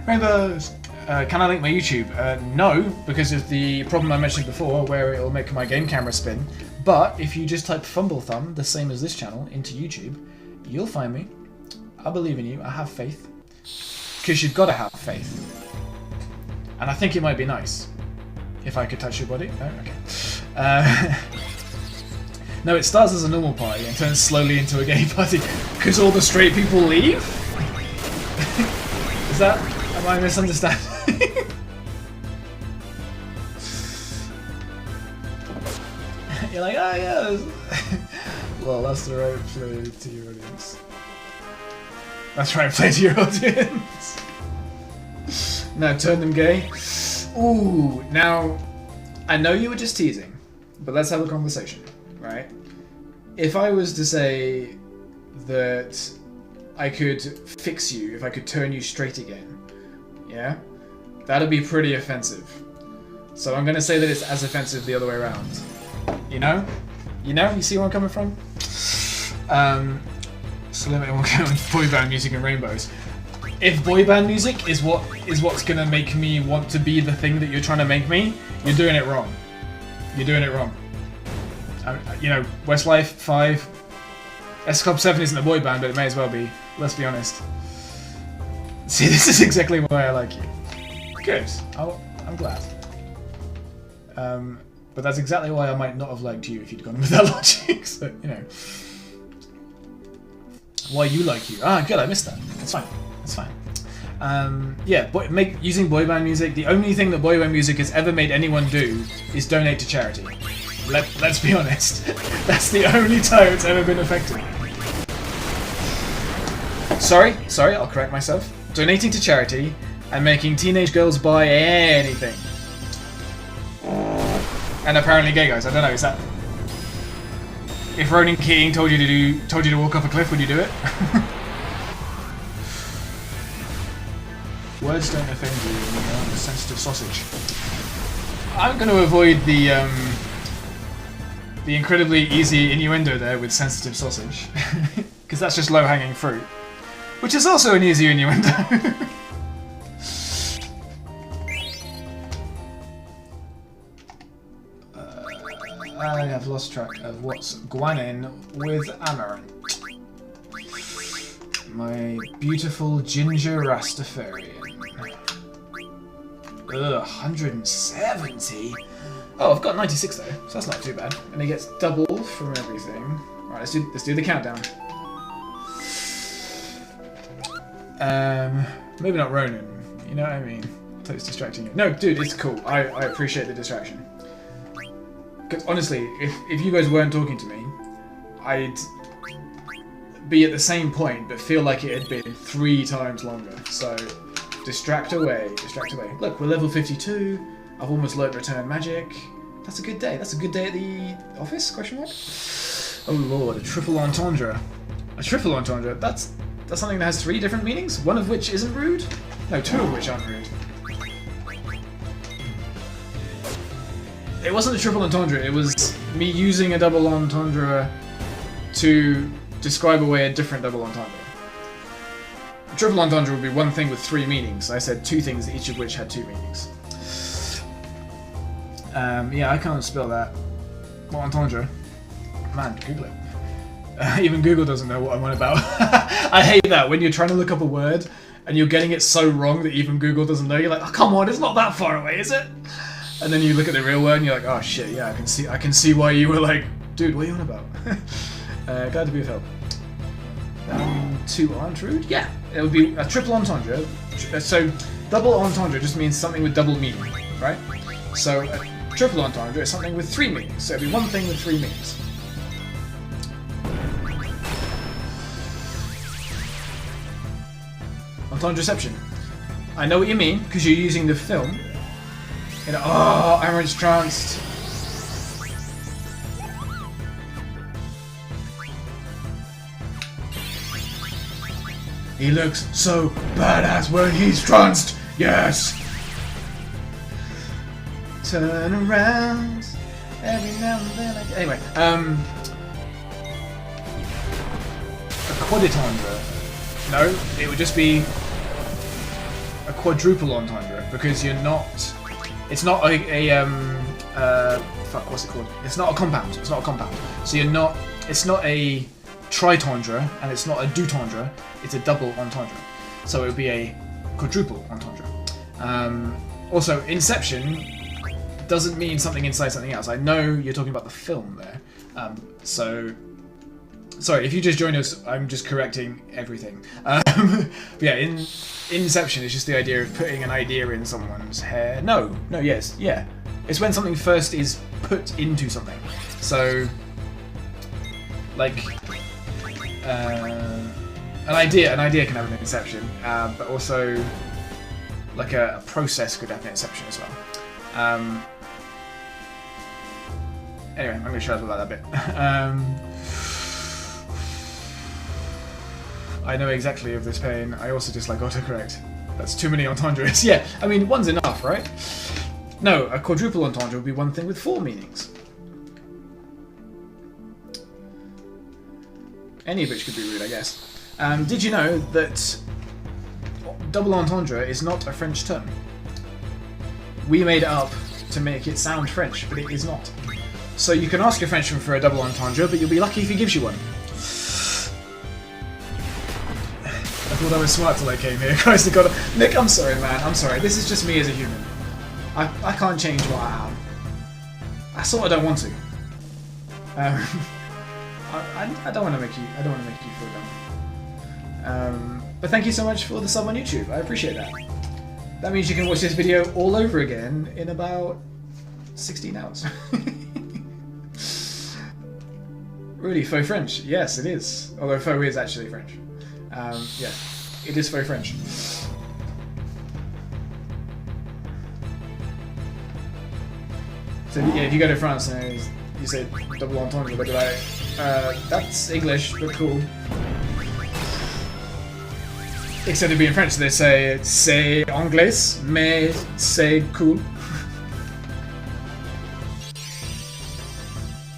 Rainbows! Can I link my YouTube? No, because of the problem I mentioned before, where it'll make my game camera spin. But if you just type Fumble Thumb, the same as this channel, into YouTube, you'll find me. I believe in you. I have faith. Because you've got to have faith. And I think it might be nice. If I could touch your body? No? Okay. No, it starts as a normal party and turns slowly into a gay party. Because all the straight people leave? Is that... Am I misunderstanding? You're like, oh yeah. Well, that's the right play to your audience. That's right, play to your audience. Now turn them gay. Ooh, now, I know you were just teasing, but let's have a conversation, right? If I was to say that I could fix you, if I could turn you straight again, yeah? That'd be pretty offensive. So I'm gonna say that it's as offensive the other way around. You know? You know? You see where I'm coming from? So let me go with boy band music and rainbows. If boy band music is what's gonna make me want to be the thing that you're trying to make me, you're doing it wrong. You're doing it wrong. You know, Westlife 5, S Club 7 isn't a boy band, but it may as well be. Let's be honest. See, this is exactly why I like you. Good. I'm glad. But that's exactly why I might not have liked you if you'd gone with that logic. So, you know. Why you like you. Ah, good, I missed that. That's fine. That's fine. Yeah, using boy band music, the only thing that boy band music has ever made anyone do is donate to charity. Let's be honest. That's the only time it's ever been effective. Sorry, I'll correct myself. Donating to charity and making teenage girls buy anything. And apparently gay guys, I don't know, is that... If Ronan Keating told you to walk off a cliff, would you do it? Words don't offend you when you're a sensitive sausage. I'm going to avoid the incredibly easy innuendo there with sensitive sausage. Because that's just low-hanging fruit. Which is also an easy innuendo. I have lost track of what's Guanin with Amaranth. My beautiful ginger Rastafarian. Ugh, 170? Oh, I've got 96 though, so that's not too bad. And he gets double from everything. Alright, let's do the countdown. Maybe not Ronan. You know what I mean? So it's distracting you. No, dude, it's cool. I appreciate the distraction. Because honestly, if you guys weren't talking to me, I'd be at the same point, but feel like it had been 3 times longer. So, distract away, distract away. Look, we're level 52. I've almost learnt Return Magic. That's a good day. That's a good day at the office? Question mark. Oh lord, a triple entendre. A triple entendre. That's something that has 3 different meanings. One of which isn't rude. No, 2 of which aren't rude. It wasn't a triple entendre, it was me using a double entendre to describe away a different double entendre. A triple entendre would be one thing with 3 meanings. I said 2 things, each of which had 2 meanings. Yeah, I can't spell that. What entendre? Man, Google it. Even Google doesn't know what I'm on about. I hate that, when you're trying to look up a word, and you're getting it so wrong that even Google doesn't know. You're like, oh come on, it's not that far away, is it? And then you look at the real word and you're like, oh shit, yeah, I can see why you were like, dude, what are you on about? Glad to be of help. 2 aren't rude? Yeah, it would be a triple entendre. So double entendre just means something with double meaning, right? So a triple entendre is something with 3 meanings. So it'd be one thing with 3 meanings. Entendreception. I know what you mean because you're using the film. Oh, Amaranth's tranced. He looks so badass when he's tranced. Yes. Turn around every now and then. Anyway, a quadritendre. No, it would just be a quadruple entendre because you're not. It's not fuck, what's it called? It's not a compound. It's not a compound. So you're not. It's not a tritendre and it's not a dutendre. It's a double entendre. So it would be a quadruple entendre. Also, inception doesn't mean something inside something else. I know you're talking about the film there. So sorry if you just joined us. I'm just correcting everything. But yeah, inception is just the idea of putting an idea in someone's head. No, yes, yeah. It's when something first is put into something. So, like, an idea can have an inception, but also, like a process could have an inception as well. Anyway, I'm going to shut up about that bit. I know exactly of this pain. I also dislike autocorrect. That's too many entendres. Yeah, I mean, one's enough, right? No, a quadruple entendre would be one thing with 4 meanings. Any of which could be rude, I guess. Did you know that double entendre is not a French term? We made it up to make it sound French, but it is not. So you can ask a Frenchman for a double entendre, but you'll be lucky if he gives you one. thought I was smart till I came here. Christ, God. Nick, I'm sorry, man. I'm sorry. This is just me as a human. I can't change what I am. I sort of don't want to. I don't want to make you. I don't want to make you feel dumb. But thank you so much for the sub on YouTube. I appreciate that. That means you can watch this video all over again in about 16 hours. Really, faux French? Yes, it is. Although faux is actually French. Yeah, it is faux French. So yeah, if you go to France and you say double entendre, they'll be like, that's English, but cool. Except it'd be in French, they say, c'est anglais, mais c'est cool.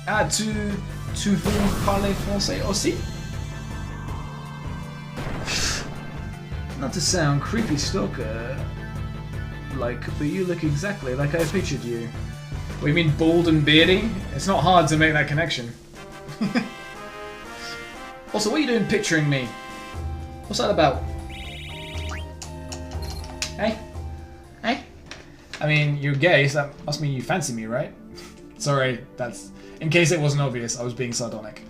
Ah, tu veux parler français aussi? Not to sound creepy stalker, like, but you look exactly like I pictured you. What, you mean bald and beardy? It's not hard to make that connection. Also, what are you doing picturing me? What's that about? Hey? Hey? I mean, you're gay, so that must mean you fancy me, right? Sorry, that's... In case it wasn't obvious, I was being sardonic.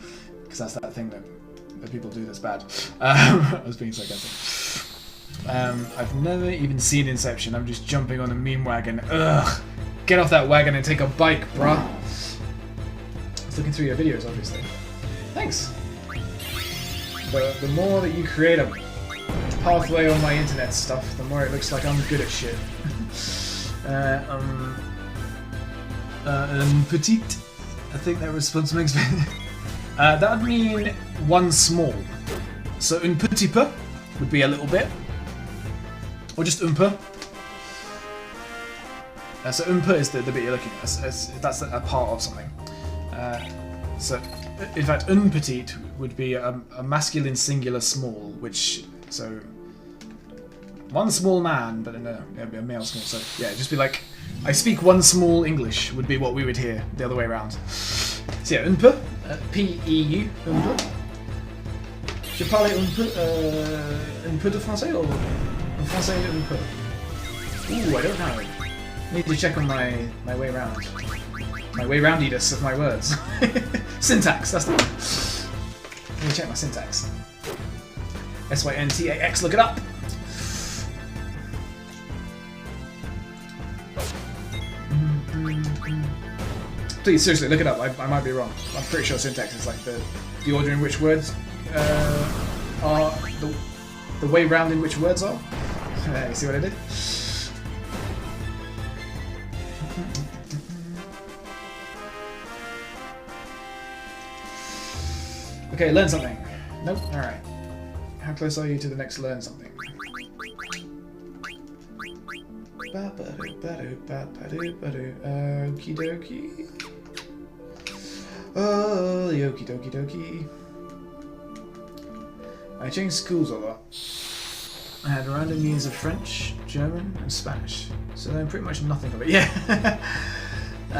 Because that's that thing that people do that's bad. I was being sarcastic. I've never even seen Inception. I'm just jumping on a meme wagon. Ugh! Get off that wagon and take a bike, bruh! I was looking through your videos, obviously. Thanks! The more that you create a pathway on my internet stuff, the more it looks like I'm good at shit. Petite. I think that response makes me... that would mean one small. So un petit peu would be a little bit. Or just un peu. So un peu is the bit you're looking at. That's a part of something. So, in fact, un petit would be a masculine singular small, which... So... One small man, but no, it'd be a male small, so yeah, just be like, I speak one small English would be what we would hear the other way around. So yeah, un peu, P-E-U, un peu. Je parle un peu de français or un français un peu? Ooh, I don't know. Need to check on my way round. My way roundiness of my words. Syntax, that's the one. Let me check my syntax. S-Y-N-T-A-X, look it up! Please, seriously, look it up. I might be wrong. I'm pretty sure syntax is like the order in which words are the way round in which words are. You see what I did? Okay, learn something. Nope. All right. How close are you to the next learn something? Okie dokie. Oh, the okie dokie dokie. I changed schools a lot. I had random years of French, German, and Spanish, so I know pretty much nothing of it. Yeah.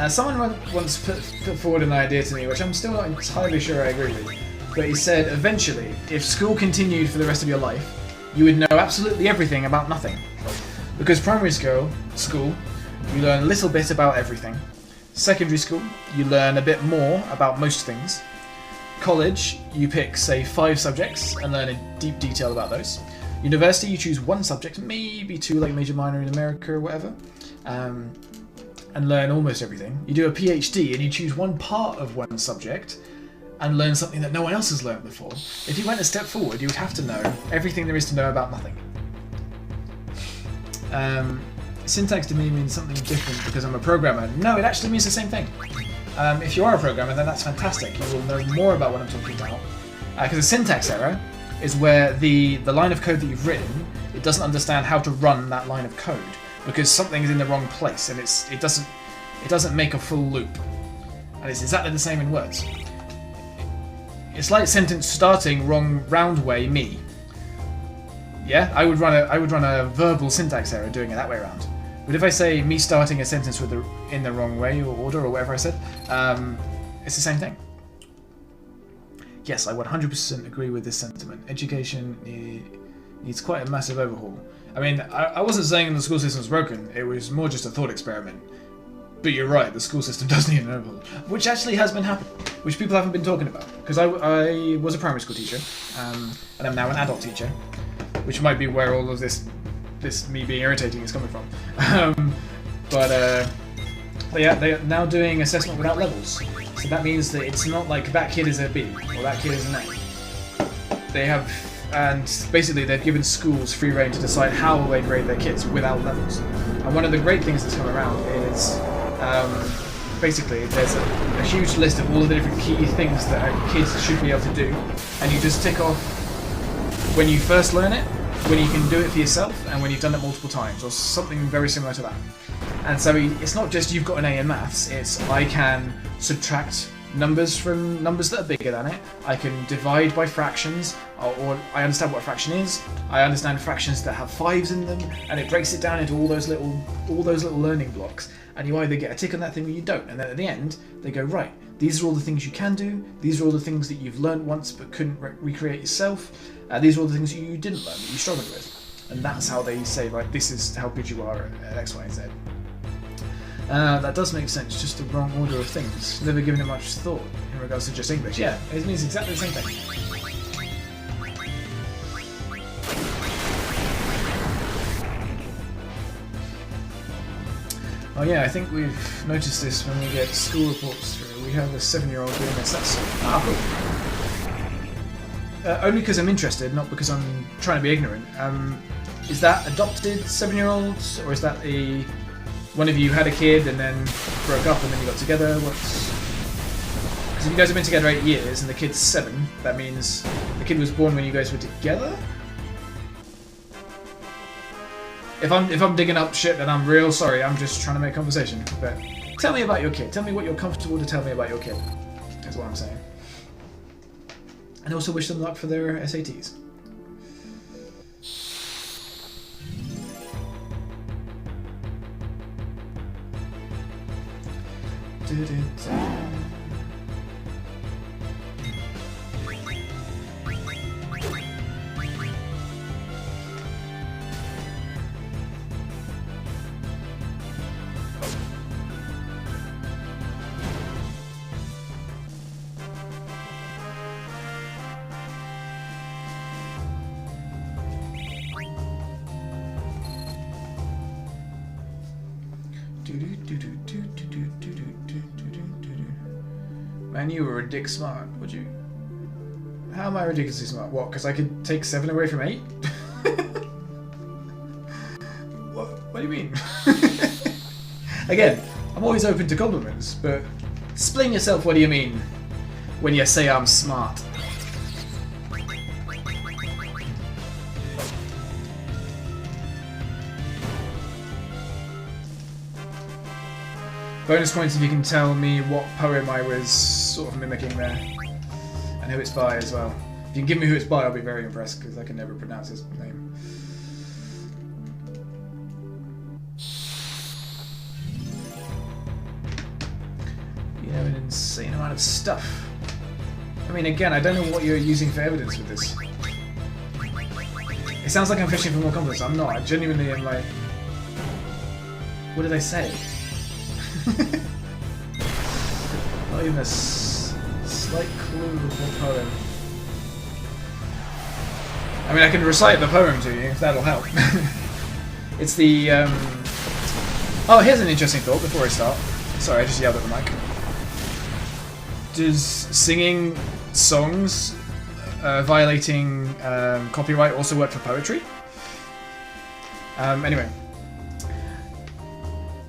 Someone once put forward an idea to me, which I'm still not entirely sure I agree with. But he said, eventually, if school continued for the rest of your life, you would know absolutely everything about nothing. Because primary school, you learn a little bit about everything. Secondary school, you learn a bit more about most things. College, you pick, say, 5 subjects and learn in deep detail about those. University, you choose 1 subject, maybe 2, like major, minor in America or whatever, and learn almost everything. You do a PhD and you choose 1 part of 1 subject and learn something that no one else has learned before. If you went a step forward, you would have to know everything there is to know about nothing. Syntax to me means something different because I'm a programmer. No, it actually means the same thing. If you are a programmer, then that's fantastic. You will know more about what I'm talking about. Because a syntax error is where the line of code that you've written, it doesn't understand how to run that line of code because something is in the wrong place and it doesn't make a full loop. And it's exactly the same in words. It's like sentence starting wrong round way me. Yeah, I would run a verbal syntax error doing it that way around. But if I say me starting a sentence in the wrong way or order or whatever I said, it's the same thing. Yes, I 100% agree with this sentiment. Education needs quite a massive overhaul. I mean, I wasn't saying the school system's broken, it was more just a thought experiment. But you're right, the school system does need an overhaul. Which actually has been happening, which people haven't been talking about. Because I was a primary school teacher, and I'm now an adult teacher, which might be where all of this me being irritating is coming from. But they're now doing assessment without levels. So that means that it's not like that kid is a B, or that kid is an A. They have... And basically they've given schools free rein to decide how they grade their kids without levels. And one of the great things that's come around is basically there's a huge list of all of the different key things that kids should be able to do, and you just tick off when you first learn it, when you can do it for yourself, and when you've done it multiple times, or something very similar to that. And so it's not just you've got an A in maths, it's I can subtract numbers from numbers that are bigger than it, I can divide by fractions, or I understand what a fraction is, I understand fractions that have 5s in them, and it breaks it down into all those little learning blocks, and you either get a tick on that thing or you don't, and then at the end they go, right, these are all the things you can do, these are all the things that you've learned once but couldn't recreate yourself, these are all the things you didn't learn that you struggled with, and that's how they say, right, this is how good you are at X, Y, and Z. That does make sense, just the wrong order of things. Never given it much thought in regards to just English. Yeah, it means exactly the same thing. Oh yeah, I think we've noticed this when we get school reports through. We have a 7-year-old doing this. That's cool. Only because I'm interested, not because I'm trying to be ignorant. Is that adopted 7-year-olds, or is that a... One of you had a kid and then broke up and then you got together? What's... Because if you guys have been together 8 years and the kid's 7, that means the kid was born when you guys were together? If I'm digging up shit, then I'm real sorry. I'm just trying to make conversation. But tell me about your kid. Tell me what you're comfortable to tell me about your kid. That's what I'm saying. And also wish them luck for their SATs. Man, you were dick smart, would you? How am I ridiculously smart? What, because I could take 7 away from 8? What do you mean? Again, I'm always open to compliments, but explain yourself, what do you mean when you say I'm smart? Bonus points if you can tell me what poem I was sort of mimicking there, and who it's by as well. If you can give me who it's by, I'll be very impressed, because I can never pronounce his name. You have an insane amount of stuff. I mean, again, I don't know what you're using for evidence with this. It sounds like I'm fishing for more confidence. I'm not. I genuinely am like... What did I say? Not even a slight clue of what poem. I mean, I can recite the poem to you, if that'll help. It's the, Oh, here's an interesting thought before I start. Sorry, I just yelled at the mic. Does singing songs violating copyright also work for poetry? Anyway.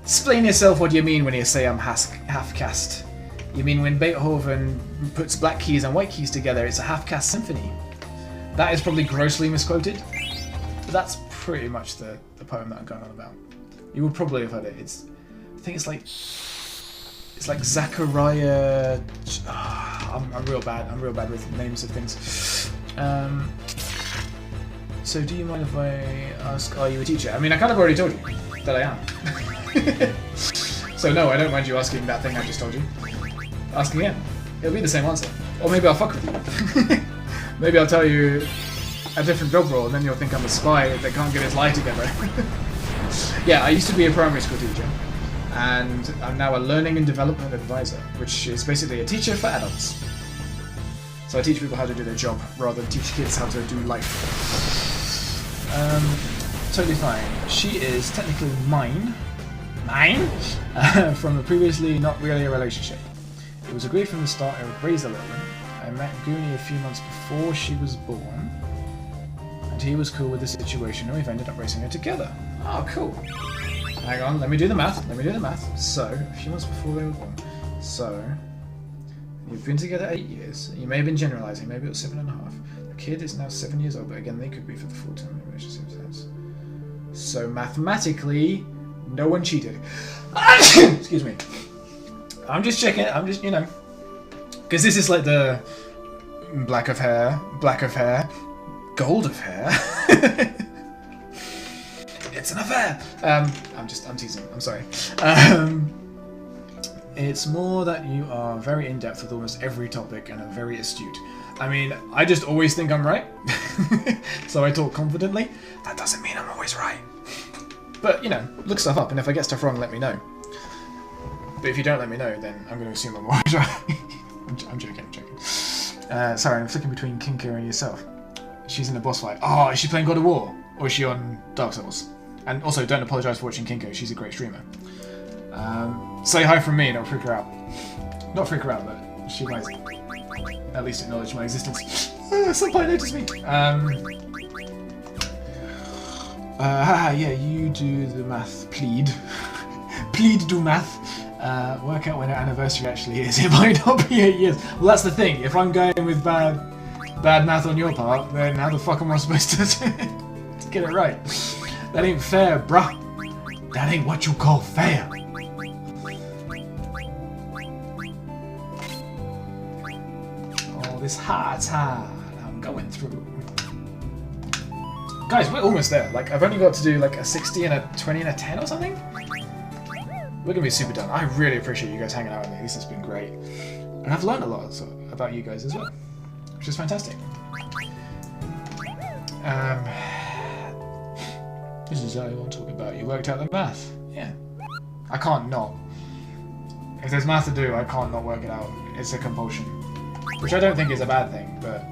Explain yourself, what do you mean when you say I'm half-caste? You mean when Beethoven puts black keys and white keys together, it's a half-caste symphony. That is probably grossly misquoted, but that's pretty much the poem that I'm going on about. You will probably have heard it. I think it's like Zachariah... I'm real bad. I'm real bad with names of things. So do you mind if I ask, are you a teacher? I mean, I kind of already told you that I am. So no, I don't mind you asking that thing I just told you. Ask again. It'll be the same answer. Or maybe I'll fuck with you. Maybe I'll tell you a different job role, and then you'll think I'm a spy that can't get his life together. Yeah, I used to be a primary school teacher, and I'm now a learning and development advisor, which is basically a teacher for adults. So I teach people how to do their job, rather than teach kids how to do life. Totally fine. She is technically mine, from a previously not really a relationship. It was agreed from the start I would raise a little one. I met Goonie a few months before she was born, and he was cool with the situation, and we've ended up raising her together. Oh, cool. Hang on, let me do the math. So, a few months before they were born. So, you've been together 8 years. You may have been generalising, maybe it was 7.5. The kid is now 7 years old, but again, they could be for the full-time relationship. So, mathematically, no one cheated. Excuse me. I'm just checking, you know, because this is like the black of hair, gold of hair. It's an affair. I'm teasing. I'm sorry. It's more that you are very in-depth with almost every topic and are very astute. I mean, I just always think I'm right, so I talk confidently. That doesn't mean I'm always right. But, you know, look stuff up, and if I get stuff wrong, let me know. But if you don't let me know, then I'm going to assume I'm always right. I'm joking. Sorry, I'm flicking between Kinko and yourself. She's in a boss fight. Oh, is she playing God of War? Or is she on Dark Souls? And also, don't apologise for watching Kinko, she's a great streamer. Say hi from me and it'll freak her out. Not freak her out, but she might at least acknowledge my existence. Somebody noticed me! Haha, yeah, you do the math, plead. Plead do math. Work out when our anniversary actually is. It might not be 8 years. Well, that's the thing. If I'm going with bad math on your part, then how the fuck am I supposed to get it right? That ain't fair, bruh. That ain't what you call fair. Oh, this heart's hard. I'm going through. Guys, we're almost there. Like, I've only got to do like a 60 and a 20 and a 10 or something. We're gonna be super done. I really appreciate you guys hanging out with me. This has been great. And I've learned a lot about you guys as well, which is fantastic. This is how I want to talk about. You worked out the math. Yeah. I can't not. If there's math to do, I can't not work it out. It's a compulsion. Which I don't think is a bad thing, but...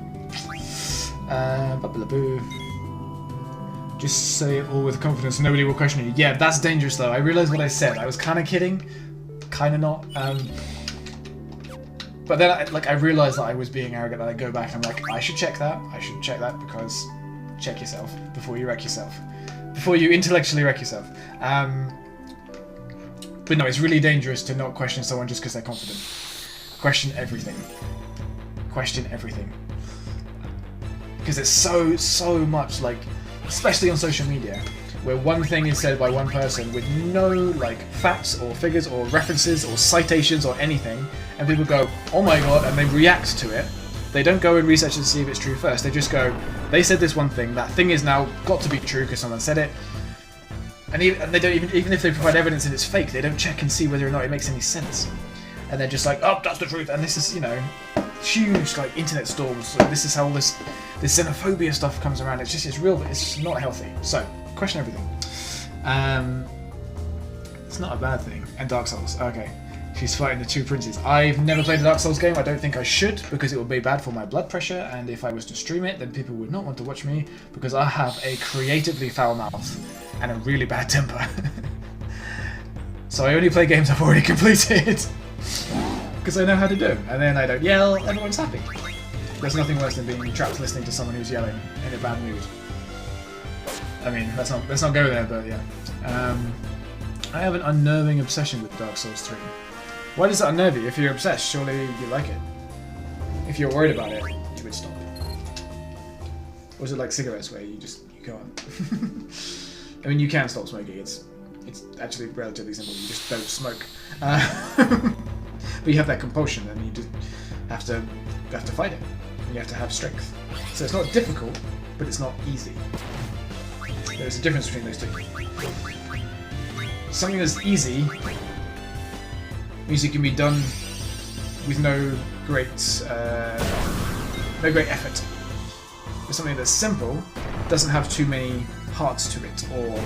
Just say it all with confidence, nobody will question you. Yeah, that's dangerous though. I realised what I said. I was kind of kidding. Kind of not. But then I realised that I was being arrogant, and I go back and I'm like, I should check that. Because check yourself before you wreck yourself. Before you intellectually wreck yourself. But no, it's really dangerous to not question someone just because they're confident. Question everything. Question everything. Because it's so much like, especially on social media, where one thing is said by one person with no like facts or figures or references or citations or anything, and people go, oh my god, and they react to it. They don't go and research and see if it's true first. They just go, they said this one thing, that thing is now got to be true because someone said it. And they don't even if they provide evidence and it's fake, they don't check and see whether or not it makes any sense. And they're just like, oh, that's the truth. And this is, you know, huge like internet storms. So this is how all this xenophobia stuff comes around. It's real, but it's just not healthy. So question everything. It's not a bad thing. And Dark Souls. Okay, she's fighting the two princes. I've never played a Dark Souls game. I don't think I should, because it would be bad for my blood pressure. And if I was to stream it, then people would not want to watch me because I have a creatively foul mouth and a really bad temper. So I only play games I've already completed. Because I know how to do, and then I don't yell, everyone's happy. There's nothing worse than being trapped listening to someone who's yelling in a bad mood. I mean, let's not go there, but yeah. I have an unnerving obsession with Dark Souls 3. Why does that unnerve you? If you're obsessed, surely you like it. If you're worried about it, you would stop. Or is it like cigarettes where you go on? I mean, you can stop smoking. It's actually relatively simple. You just don't smoke. But you have that compulsion, and you just have to fight it. And you have to have strength. So it's not difficult, but it's not easy. There's a difference between those two. Something that's easy means it can be done with no great effort. with something that's simple, doesn't have too many parts to it, or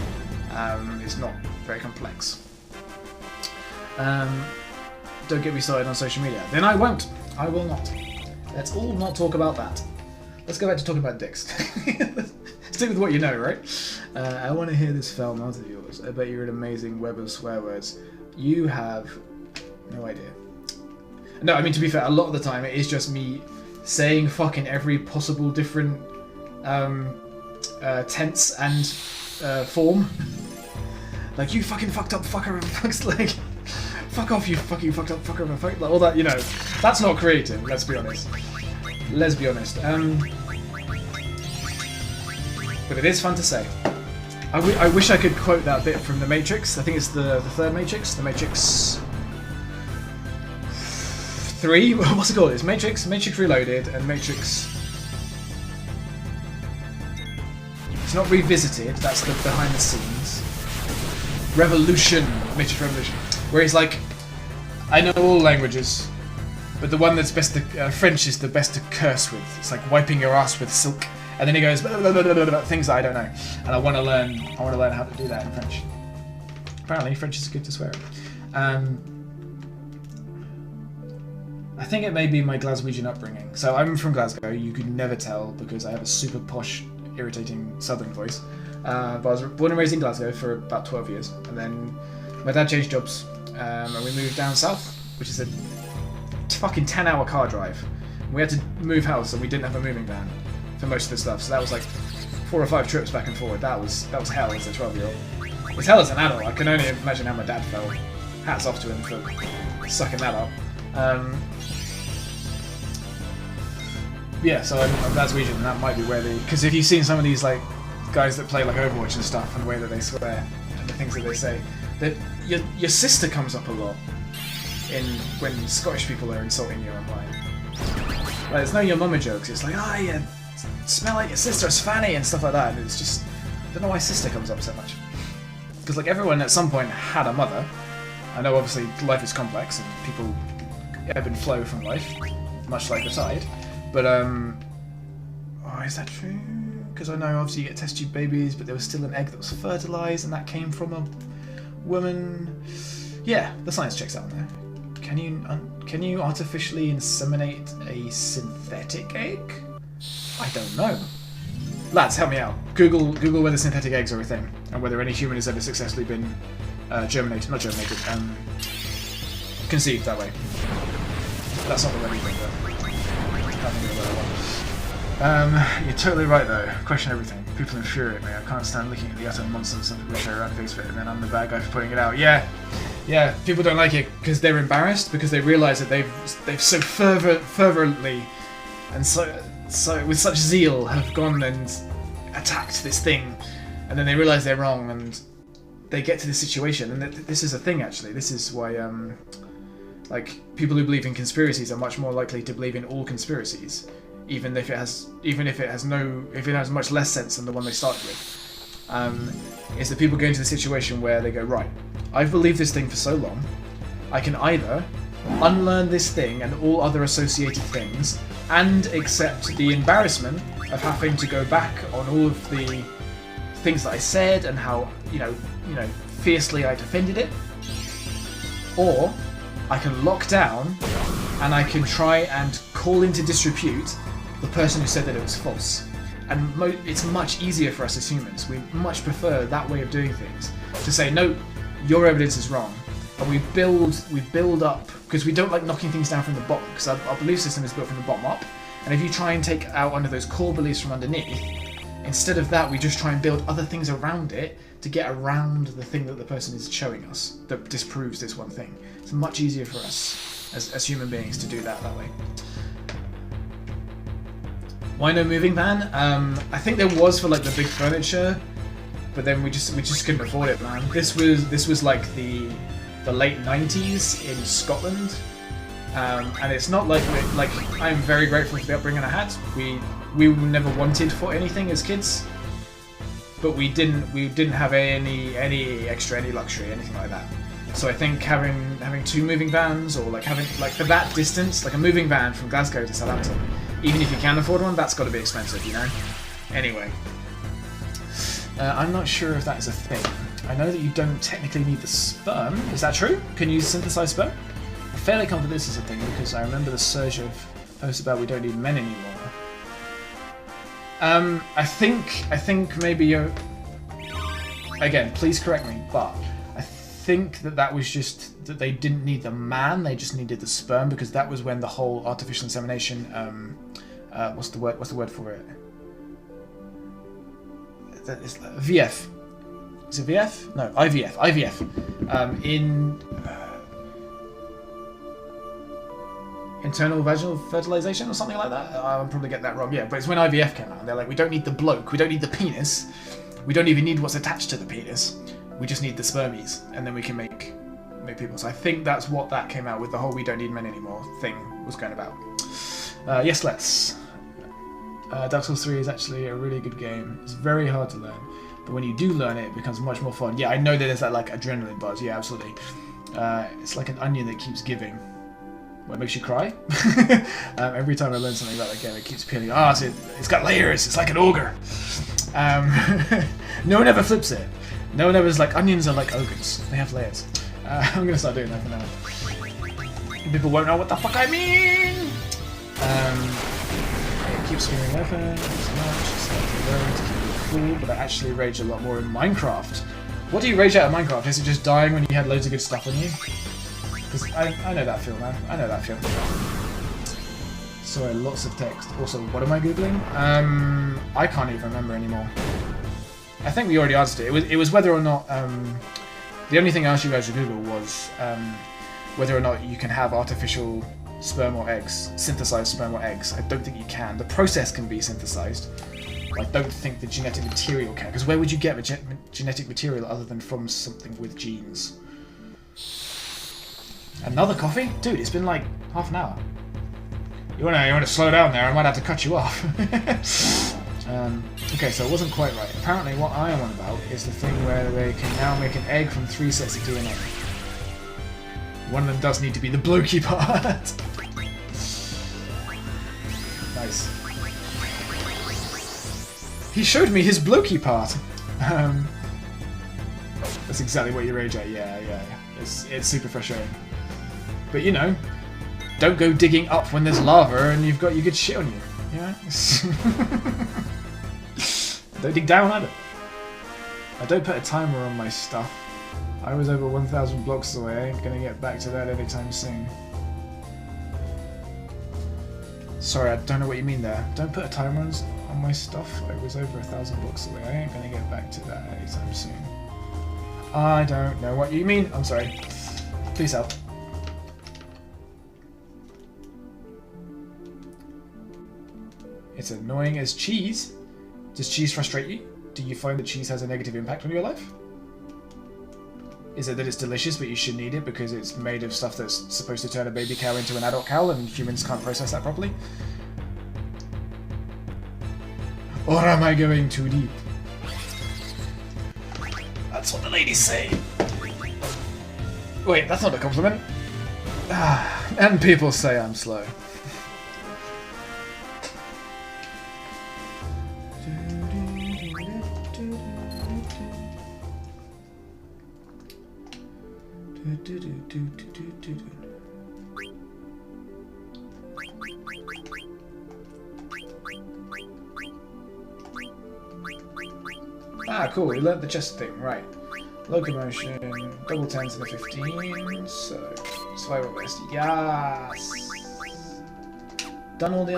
is not very complex. Don't get me started on social media. Then I won't. I will not. Let's all not talk about that. Let's go back to talking about dicks. Stick with what you know, right? I want to hear this foul mouth of yours. I bet you're an amazing web of swear words. You have no idea. No, I mean, to be fair, a lot of the time it is just me saying fucking every possible different tense and form. Like, you fucking fucked up fucker of a fuck's like, fuck off, you fucking fucked up fucker of a fuck, like all that, you know. That's not creative, let's be honest. Let's be honest. But it is fun to say. I wish I could quote that bit from The Matrix. I think it's the third Matrix. The Matrix 3? What's it called? It's Matrix Reloaded, and Matrix... It's not Revisited, that's the behind the scenes. Revolution. Matrix Revolution. Where he's like, I know all languages, but the one that's best to... French is the best to curse with. It's like wiping your ass with silk. And then he goes, blah, blah, blah, blah, blah, things that I don't know. And I want to learn how to do that in French. Apparently, French is good to swear at. I think it may be my Glaswegian upbringing. So I'm from Glasgow. You could never tell because I have a super posh, irritating southern voice. But I was born and raised in Glasgow for about 12 years. And then my dad changed jobs. And we moved down south, which is a fucking 10-hour car drive. We had to move house and we didn't have a moving van for most of the stuff. So that was like 4 or 5 trips back and forward. That was hell as a 12-year-old. It's hell as an adult. I can only imagine how my dad felt. Hats off to him for sucking that up. Yeah, so I'm Glaswegian, and that might be where because if you've seen some of these like guys that play like Overwatch and stuff, and the way that they swear and the things that they say, that your sister comes up a lot when Scottish people are insulting you online. Like, it's no your mama jokes. It's like, you smell like your sister's fanny and stuff like that. And it's just, I don't know why sister comes up so much. Because like everyone at some point had a mother. I know obviously life is complex and people ebb and flow from life, much like the tide. But is that true? Because I know obviously you get test tube babies, but there was still an egg that was fertilized and that came from a woman. Yeah, the science checks out on there. Can you artificially inseminate a synthetic egg? I don't know. Lads, help me out. Google whether synthetic eggs are a thing, and whether any human has ever successfully been conceived that way. That's not the right thing, though. You're totally right, though. Question everything. People infuriate me. I can't stand looking at the utter nonsense some people share around Facebook, and then I'm the bad guy for putting it out. Yeah, people don't like it because they're embarrassed, because they realise that they've so fervently and so with such zeal have gone and attacked this thing, and then they realise they're wrong, and they get to this situation, and this is a thing actually. This is why like people who believe in conspiracies are much more likely to believe in all conspiracies, even if it has much less sense than the one they started with. Is that people go into the situation where they go, right, I've believed this thing for so long, I can either unlearn this thing and all other associated things and accept the embarrassment of having to go back on all of the things that I said and how fiercely I defended it, or I can lock down and I can try and call into disrepute the person who said that it was false. And it's much easier for us as humans. We much prefer that way of doing things. To say, no, your evidence is wrong. And we build up, because we don't like knocking things down from the bottom, because our belief system is built from the bottom up. And if you try and take out under those core beliefs from underneath, instead of that, we just try and build other things around it to get around the thing that the person is showing us that disproves this one thing. It's much easier for us as human beings to do that way. Why no moving van? I think there was for like the big furniture, but then we just couldn't afford it, man. This was like the late 90s in Scotland, and it's not like I'm very grateful for the upbringing I had. We never wanted for anything as kids, but we didn't have any luxury, anything like that. So I think having 2 moving vans, or like having like for that distance, like a moving van from Glasgow to Southampton, Even if you can afford one, that's got to be expensive, you know? Anyway. I'm not sure if that is a thing. I know that you don't technically need the sperm. Is that true? Can you synthesize sperm? I'm fairly confident this is a thing because I remember the surge of posts about we don't need men anymore. I think maybe you're... Again, please correct me, but I think that was just that they didn't need the man, they just needed the sperm, because that was when the whole artificial insemination, what's the word for it? That is VF. Is it VF? No, IVF. IVF. Internal vaginal fertilization or something like that? I'll probably get that wrong, yeah, but it's when IVF came out, and they're like, we don't need the bloke, we don't need the penis, we don't even need what's attached to the penis, we just need the spermies, and then we can make people. So I think that's what that came out with, the whole we don't need men anymore thing was going about. Yes, let's. Dark Souls 3 is actually a really good game. It's very hard to learn, but when you do learn it, it becomes much more fun. Yeah, I know that there's that like adrenaline buzz, yeah, absolutely. It's like an onion that keeps giving. What makes you cry? Every time I learn something about that game, it keeps peeling. Oh, it's got layers. It's like an ogre. No one ever flips it. No one ever is like, onions are like ogres. They have layers. I'm gonna start doing that for now. People won't know what the fuck I mean. It keeps screaming weapon as much. It's like to keep it cool, but I actually rage a lot more in Minecraft. What do you rage out of Minecraft? Is it just dying when you had loads of good stuff on you? Because I know that feel, man. I know that feel. Sorry, lots of text. Also, what am I Googling? I can't even remember anymore. I think we already answered it. It was whether or not... the only thing I asked you guys to Google was whether or not you can have artificial sperm or eggs, synthesized sperm or eggs. I don't think you can. The process can be synthesized. I don't think the genetic material can. Because where would you get genetic material other than from something with genes? Another coffee? Dude, it's been like half an hour. You wanna slow down there, I might have to cut you off. Okay, so it wasn't quite right. Apparently what I am on about is the thing where they can now make an egg from 3 sets of DNA. One of them does need to be the blokey part. Nice. He showed me his blokey part. That's exactly what you rage at, yeah. It's super frustrating. But you know, don't go digging up when there's lava and you've got your good shit on you. You know? Don't dig down either. I don't put a timer on my stuff. I was over 1,000 blocks away. I ain't gonna get back to that anytime soon. Sorry, I don't know what you mean there. Don't put a timer on my stuff. I was over 1,000 blocks away. I ain't gonna get back to that anytime soon. I don't know what you mean. I'm sorry. Please help. It's annoying as cheese. Does cheese frustrate you? Do you find that cheese has a negative impact on your life? Is it that it's delicious but you shouldn't eat it because it's made of stuff that's supposed to turn a baby cow into an adult cow and humans can't process that properly? Or am I going too deep? That's what the ladies say. Wait, that's not a compliment. And people say I'm slow. Ah, cool, we learnt the chest thing, right. Locomotion, double 10s and a 15, so survival best, yes! Done all the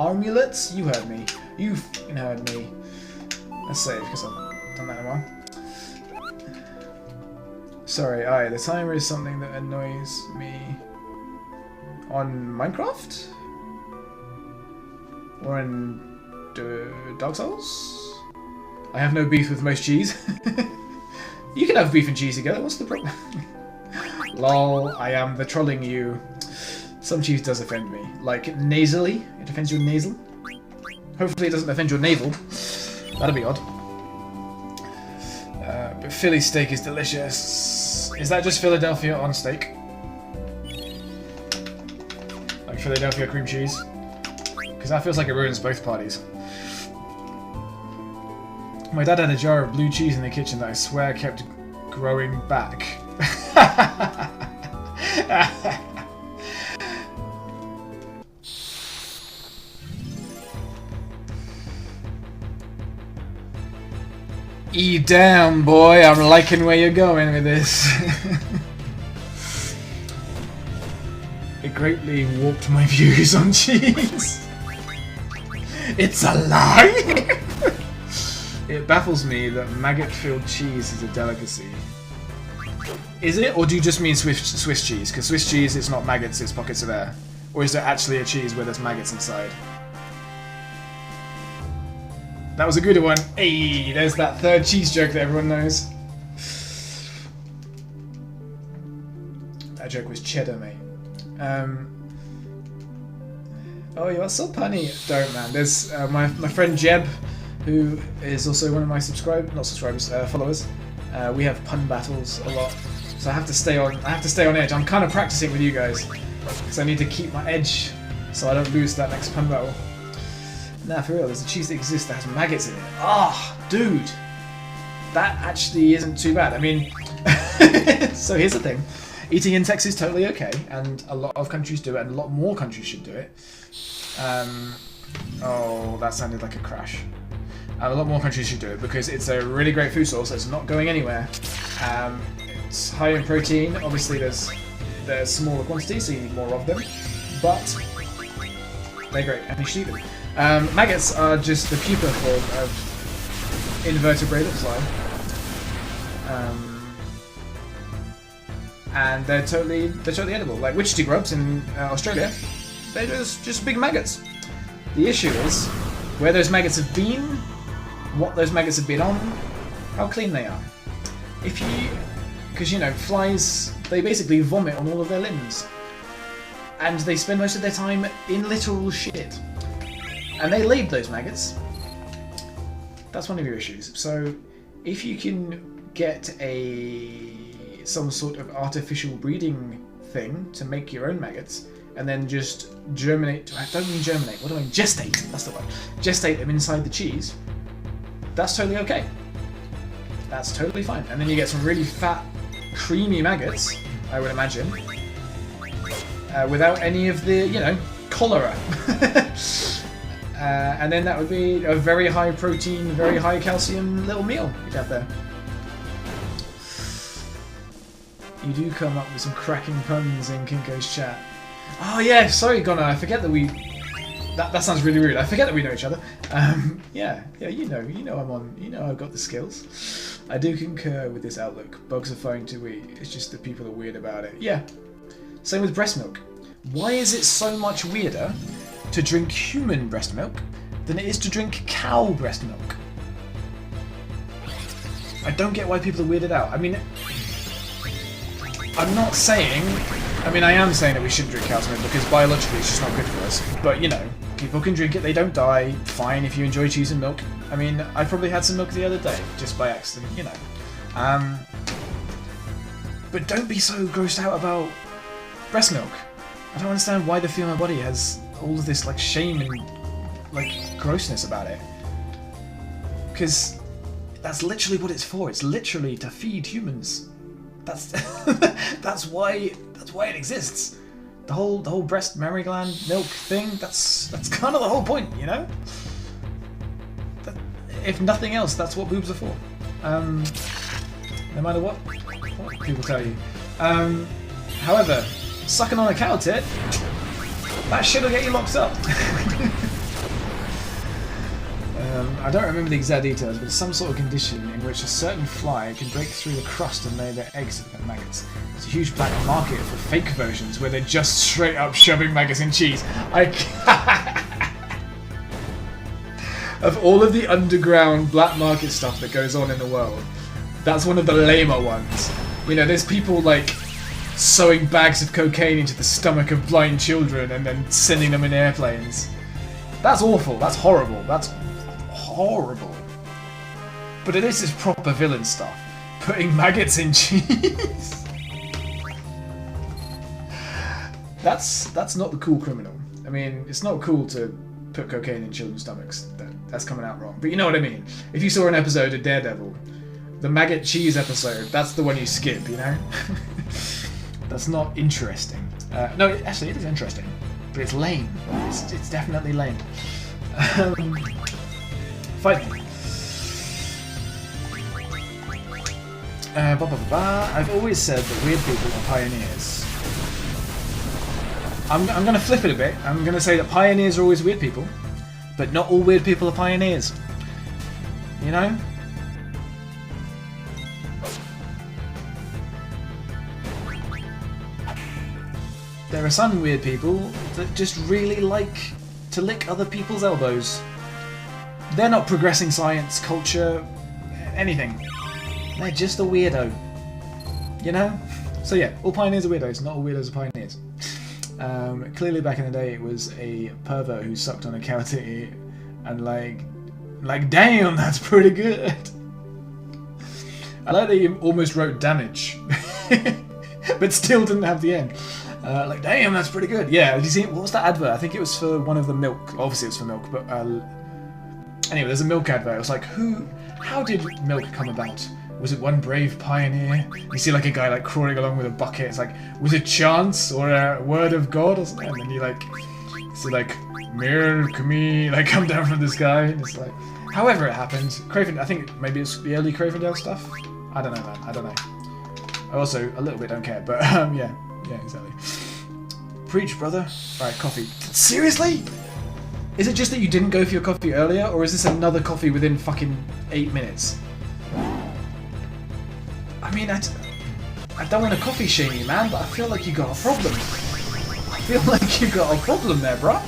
amulets? You heard me. You f***ing heard me. Let's save, because I've done that in a while. Sorry, the timer is something that annoys me on Minecraft? Or in Dark Souls? I have no beef with most cheese. You can have beef and cheese together, what's the problem? Lol, I am the trolling you. Some cheese does offend me. Like, nasally? It offends your nasal? Hopefully it doesn't offend your navel. That'd be odd. But Philly steak is delicious. Is that just Philadelphia on steak? Like Philadelphia cream cheese? because that feels like it ruins both parties. My dad had a jar of blue cheese in the kitchen that I swear kept growing back. Damn, boy, I'm liking where you're going with this. It greatly warped my views on cheese. It's a lie! It baffles me that maggot-filled cheese is a delicacy. Is it, or do you just mean Swiss cheese? Because Swiss cheese, it's not maggots, it's pockets of air. Or is there actually a cheese where there's maggots inside? That was a good one. Hey, there's that third cheese joke that everyone knows. That joke was cheddar, mate. Oh, you are so punny. Don't, man. There's my friend Jeb, who is also one of my followers. We have pun battles a lot, so I have to stay on edge. I'm kind of practicing with you guys because I need to keep my edge so I don't lose that next pun battle. Nah, for real, there's a cheese that exists that has maggots in it. Ah, oh, dude, that actually isn't too bad. I mean, so here's the thing: eating insects is totally okay, and a lot of countries do it, and a lot more countries should do it. Oh, that sounded like a crash. A lot more countries should do it because it's a really great food source that's not going anywhere. It's high in protein. Obviously, there's smaller quantities, so you need more of them, but they're great, and you should eat them. Maggots are just the pupa form of invertebrate slime, and they're totally edible. Like Wichita grubs in Australia, they're just big maggots. The issue is where those maggots have been, what those maggots have been on, how clean they are. Because you know, flies, they basically vomit on all of their limbs, and they spend most of their time in literal shit. And they laid those maggots. That's one of your issues. So, if you can get some sort of artificial breeding thing to make your own maggots, and then just germinate. I don't mean germinate. What do I mean? Gestate. That's the word. Gestate them inside the cheese. That's totally okay. That's totally fine. And then you get some really fat, creamy maggots, I would imagine, without any of the, cholera. And then that would be a very high protein, very high calcium little meal you'd have there. You do come up with some cracking puns in Kinko's chat. Oh yeah, sorry Gunnar, I forget that we... That sounds really rude. I forget that we know each other. Yeah, you know I'm on... You know I've got the skills. I do concur with this outlook. Bugs are fine to eat. It's just that people are weird about it. Yeah. Same with breast milk. Why is it so much weirder to drink human breast milk than it is to drink cow breast milk? I don't get why people are weirded out. I mean, I'm not saying... I mean, I am saying that we shouldn't drink cow's milk because biologically it's just not good for us. But, people can drink it, they don't die. Fine if you enjoy cheese and milk. I mean, I probably had some milk the other day, just by accident, But don't be so grossed out about breast milk. I don't understand why the female body has all of this, shame and, grossness about it. Because that's literally what it's for. It's literally to feed humans. That's that's why it exists. The whole breast, mammary gland, milk thing. That's kind of the whole point, If nothing else, that's what boobs are for. No matter what people tell you. However, sucking on a cow tit, that shit'll get you locked up. I don't remember the exact details, but it's some sort of condition in which a certain fly can break through the crust and lay their eggs to become maggots. It's a huge black market for fake versions where they're just straight up shoving maggots in cheese. Of all of the underground black market stuff that goes on in the world, that's one of the lamer ones. There's people sewing bags of cocaine into the stomach of blind children and then sending them in airplanes. That's awful. That's horrible. That's horrible. But this is proper villain stuff. Putting maggots in cheese. That's not the cool criminal. I mean, it's not cool to put cocaine in children's stomachs. That's coming out wrong. But you know what I mean. If you saw an episode of Daredevil, the maggot cheese episode, that's the one you skip, you know? That's not interesting. No, actually, it is interesting. But it's lame. It's definitely lame. Fight me. I've always said that weird people are pioneers. I'm going to flip it a bit. I'm going to say that pioneers are always weird people, but not all weird people are pioneers. You know? There are some weird people that just really like to lick other people's elbows. They're not progressing science, culture, anything. They're just a weirdo. You know? So yeah, all pioneers are weirdos, not all weirdos are pioneers. Clearly back in the day it was a pervert who sucked on a cow titty and like damn, that's pretty good. I like that you almost wrote damage, but still didn't have the end. Like damn, that's pretty good. Yeah, did you see, what was that advert? I think it was for one of the milk, obviously it was for milk, but anyway, there's a milk advert. It was like, how did milk come about? Was it one brave pioneer? You see like a guy like crawling along with a bucket. It's like, was it chance or a word of God or something? And then you like, so like, milk me, like come down from the sky. And it's like, however it happened. Craven, I think maybe it's the early Cravendale stuff. I don't know, man. I don't know. I also a little bit don't care, but yeah, exactly. Preach, brother. Right, coffee. Seriously? Is it just that you didn't go for your coffee earlier, or is this another coffee within fucking 8 minutes? I mean, I don't want to coffee shame you, man, but I feel like you got a problem. I feel like you got a problem there, bruh.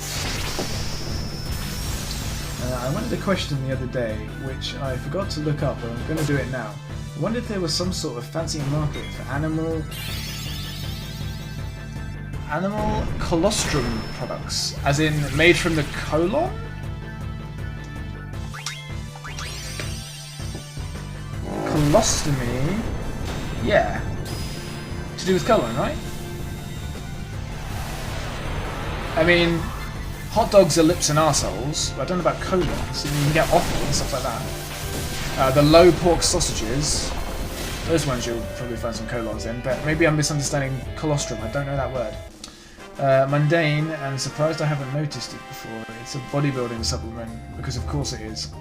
I wondered a question the other day, which I forgot to look up, but I'm going to do it now. I wondered if there was some sort of fancy market for animal colostrum products, as in made from the colon? Colostomy? Yeah. To do with colon, right? I mean, hot dogs are lips and arseholes, but I don't know about colons. You can get offal and stuff like that. The low pork sausages, those ones you'll probably find some colons in, but maybe I'm misunderstanding colostrum, I don't know that word. Mundane, and surprised I haven't noticed it before. It's a bodybuilding supplement, because of course it is.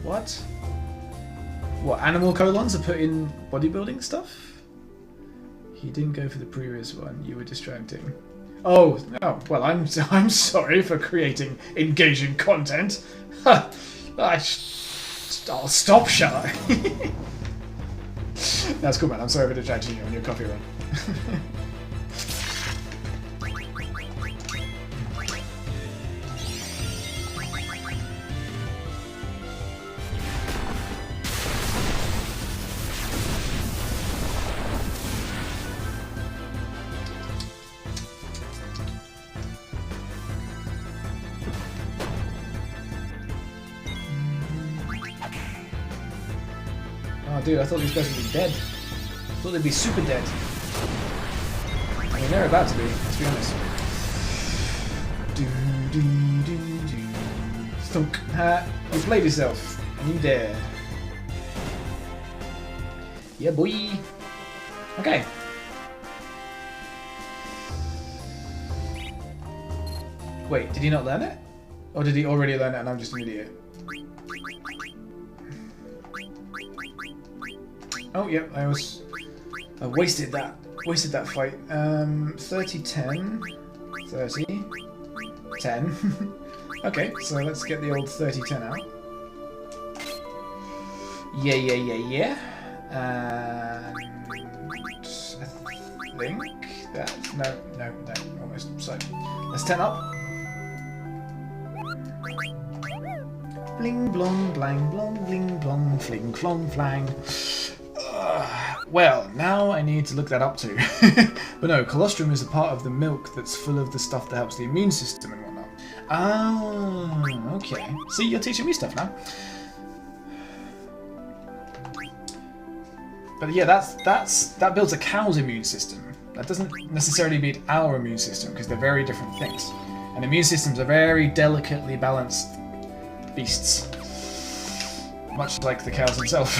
What? What, animal colons are put in bodybuilding stuff? He didn't go for the previous one, you were distracting. Oh, well, I'm sorry for creating engaging content. I'll stop, shall I? That's cool, man. I'm sorry for distracting you on your coffee run. Oh, dude, I thought these guys would be dead. I thought they'd be super dead. I mean, they're about to be, let's be honest. Thunk. Ha! You played yourself, and you dare. Yeah, boy. Okay. Wait, did he not learn it? Or did he already learn it and I'm just an idiot? Oh, yep, I wasted that fight. 30, 10, 30, 10. Okay, so let's get the old 30, 10 out. Yeah. And I think that, no, almost. So, let's 10 up. Bling blong, blang blong, bling blong, fling flong flang. Well, now I need to look that up too. But no, colostrum is a part of the milk that's full of the stuff that helps the immune system and whatnot. Ah, okay. See, you're teaching me stuff now. But yeah, that builds a cow's immune system. That doesn't necessarily beat our immune system, because they're very different things. And immune systems are very delicately balanced beasts. Much like the cows themselves.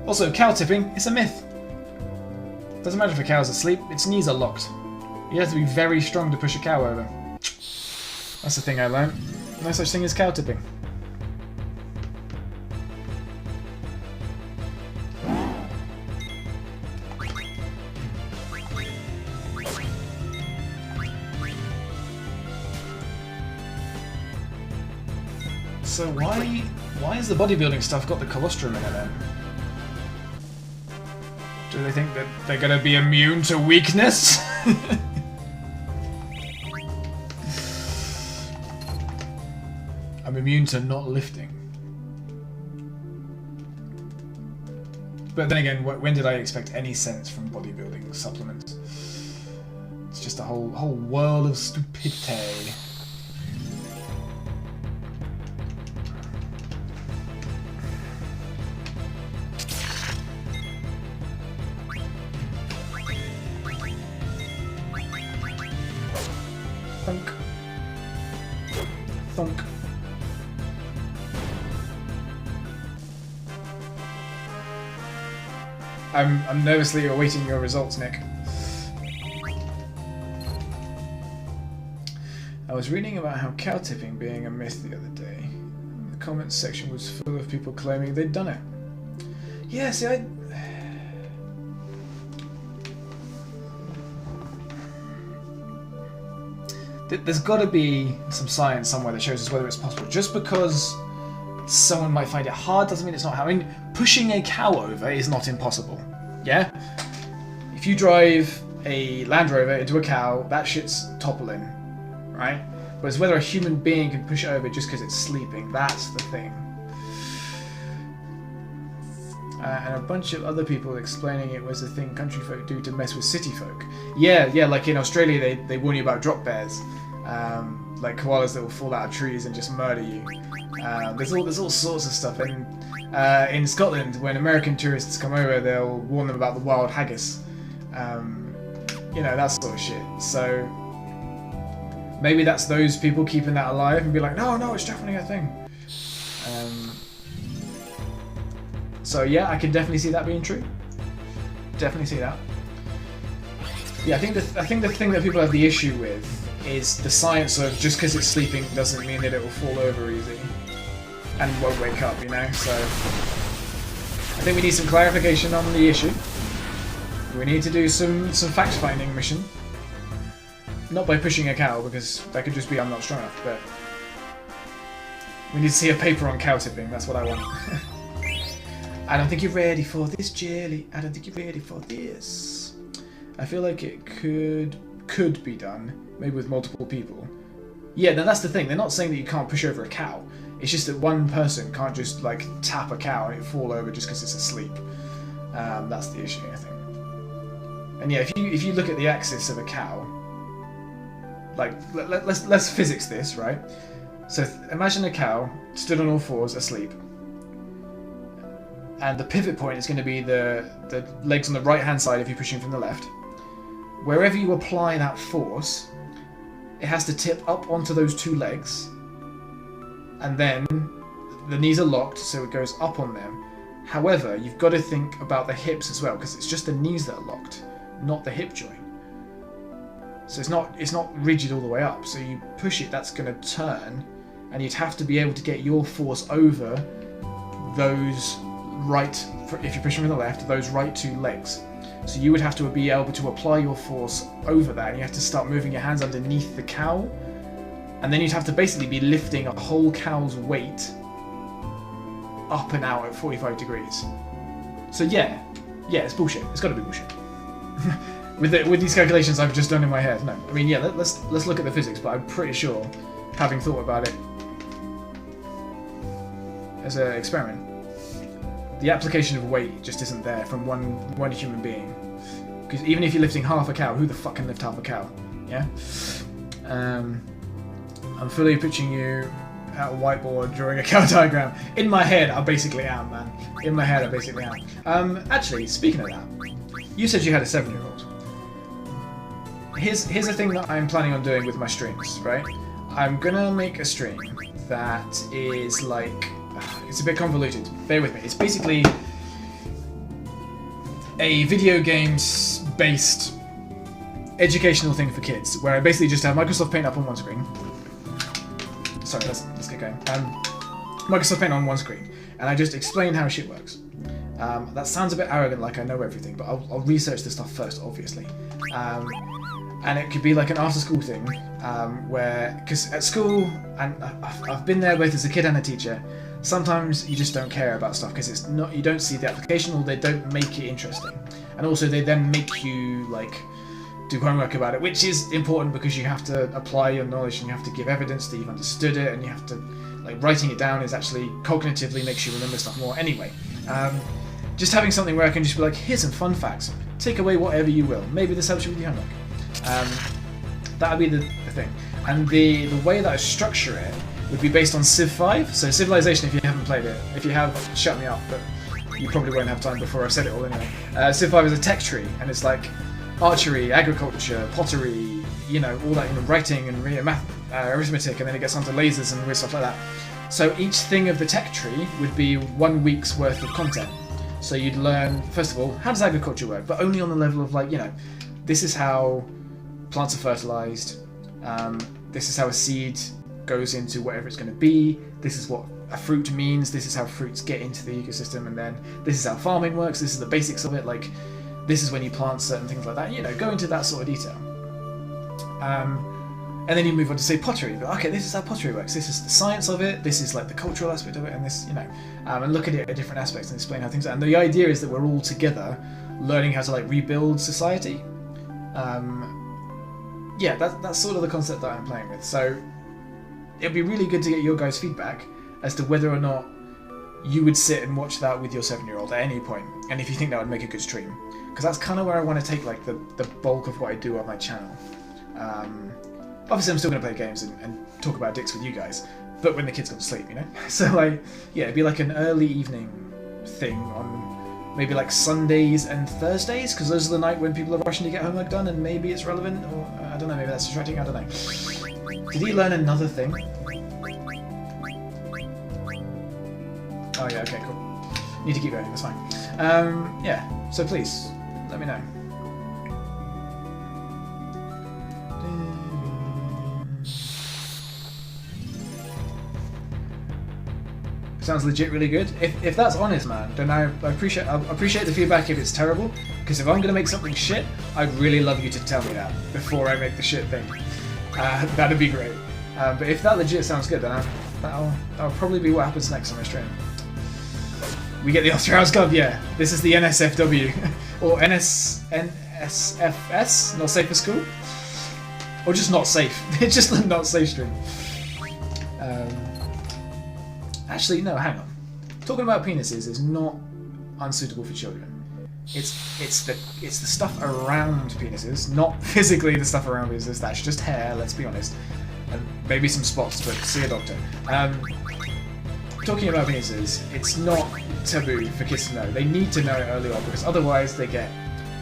Also, cow tipping is a myth. Doesn't matter if a cow's asleep, its knees are locked. You have to be very strong to push a cow over. That's the thing I learned. No such thing as cow tipping. So why has the bodybuilding stuff got the colostrum in it then? Do they think that they're gonna be immune to weakness? I'm immune to not lifting. But then again, when did I expect any sense from bodybuilding supplements? It's just a whole world of stupidity. Thunk. Thunk. I'm nervously awaiting your results, Nick. I was reading about how cow tipping being a myth the other day. The comments section was full of people claiming they'd done it. Yeah, see, there's got to be some science somewhere that shows us whether it's possible. Just because someone might find it hard doesn't mean it's not. I mean, pushing a cow over is not impossible. Yeah? If you drive a Land Rover into a cow, that shit's toppling, right? But it's whether a human being can push it over just because it's sleeping. That's the thing. And a bunch of other people explaining it was a thing country folk do to mess with city folk. Yeah, like in Australia they warn you about drop bears. Like koalas that will fall out of trees and just murder you. There's all sorts of stuff. And in Scotland, when American tourists come over, they'll warn them about the wild haggis. You know, that sort of shit. So maybe that's those people keeping that alive and be like, no, it's definitely a thing. So yeah, I can definitely see that being true. Definitely see that. Yeah, I think the thing that people have the issue with is the science of just because it's sleeping doesn't mean that it will fall over easy and won't wake up, you know. So I think we need some clarification on the issue. We need to do some fact-finding mission. Not by pushing a cow, because that could just be I'm not strong enough, but we need to see a paper on cow tipping. That's what I want. I don't think you're ready for this, Jelly. I don't think you're ready for this. I feel like it could be done, maybe with multiple people. Yeah, then that's the thing. They're not saying that you can't push over a cow. It's just that one person can't just like tap a cow and it fall over just because it's asleep. That's the issue, I think. And yeah, if you look at the axis of a cow, like let's physics this, right? So imagine a cow stood on all fours asleep. And the pivot point is going to be the legs on the right-hand side if you're pushing from the left. Wherever you apply that force, it has to tip up onto those two legs. And then the knees are locked, so it goes up on them. However, you've got to think about the hips as well, because it's just the knees that are locked, not the hip joint. So it's not rigid all the way up. So you push it, that's going to turn, and you'd have to be able to get your force over those right, if you're pushing from the left, those right two legs. So you would have to be able to apply your force over that, and you have to start moving your hands underneath the cow, and then you'd have to basically be lifting a whole cow's weight up and out at 45 degrees. So yeah, it's bullshit. It's got to be bullshit. with these calculations I've just done in my head. No, I mean, yeah, let's look at the physics, but I'm pretty sure, having thought about it as an experiment, the application of weight just isn't there from one human being. Because even if you're lifting half a cow, who the fuck can lift half a cow? Yeah? I'm fully picturing you at a whiteboard drawing a cow diagram. In my head, I basically am, man. In my head, I basically am. Actually, speaking of that, You said you had a 7-year-old. Here's the thing that I'm planning on doing with my streams, right? I'm gonna make a stream that is like... It's a bit convoluted. Bear with me. It's basically a video games-based educational thing for kids, where I basically just have Microsoft Paint up on one screen. Sorry, let's get going. Microsoft Paint on one screen, and I just explain how shit works. That sounds a bit arrogant, like I know everything, but I'll research this stuff first, obviously. And it could be like an after-school thing, where, because at school, and I've been there both as a kid and a teacher, sometimes you just don't care about stuff because it's not, you don't see the application, or they don't make it interesting. And also they then make you like do homework about it, which is important because you have to apply your knowledge and you have to give evidence that you've understood it, and you have to, like, writing it down is actually cognitively makes you remember stuff more anyway. Just having something where I can just be like, here's some fun facts, take away whatever you will, maybe this helps you with your homework. That would be the thing. And the way that I structure it would be based on Civ 5. So Civilization, if you haven't played it, if you have, shut me up, but you probably won't have time before I've said it all anyway. Civ 5 is a tech tree, and it's like archery, agriculture, pottery, you know, all that, you know, writing and math, arithmetic, and then it gets onto lasers and weird stuff like that. So each thing of the tech tree would be 1 week's worth of content. So you'd learn, first of all, how does agriculture work, but only on the level of, like, you know, this is how plants are fertilized, this is how a seed goes into whatever it's going to be, this is what a fruit means, this is how fruits get into the ecosystem, and then this is how farming works, this is the basics of it, like, this is when you plant certain things like that, you know, go into that sort of detail. And then you move on to say pottery. Okay, this is how pottery works. This is the science of it. This is like the cultural aspect of it, and this, you know, and look at it at different aspects and explain how things are. And the idea is that we're all together learning how to like rebuild society. Yeah, that's sort of the concept that I'm playing with. So it'd be really good to get your guys' feedback as to whether or not you would sit and watch that with your 7-year-old at any point, and if you think that would make a good stream, because that's kind of where I want to take like the bulk of what I do on my channel. Obviously, I'm still going to play games and talk about dicks with you guys, but when the kids go to sleep, you know? So, like, yeah, it'd be like an early evening thing on maybe like Sundays and Thursdays, because those are the night when people are rushing to get homework done, and maybe it's relevant, or I don't know, maybe that's distracting, I don't know. Did he learn another thing? Oh, yeah, okay, cool. Need to keep going, that's fine. Yeah, so please, let me know. Sounds legit really good. If that's honest, man, then I appreciate the feedback if it's terrible, because if I'm gonna make something shit, I'd really love you to tell me that before I make the shit thing. That'd be great. But if that legit sounds good, then that'll probably be what happens next on my stream. We get the Ultra House Club, yeah. This is the NSFW or NSFS, not safe for school, or just not safe. It's just the not safe stream. Actually, no, hang on. Talking about penises is not unsuitable for children. It's the stuff around penises, not physically the stuff around penises. That's just hair. Let's be honest, and maybe some spots, but see a doctor. Talking about penises, it's not taboo for kids to know. They need to know it early on, because otherwise they get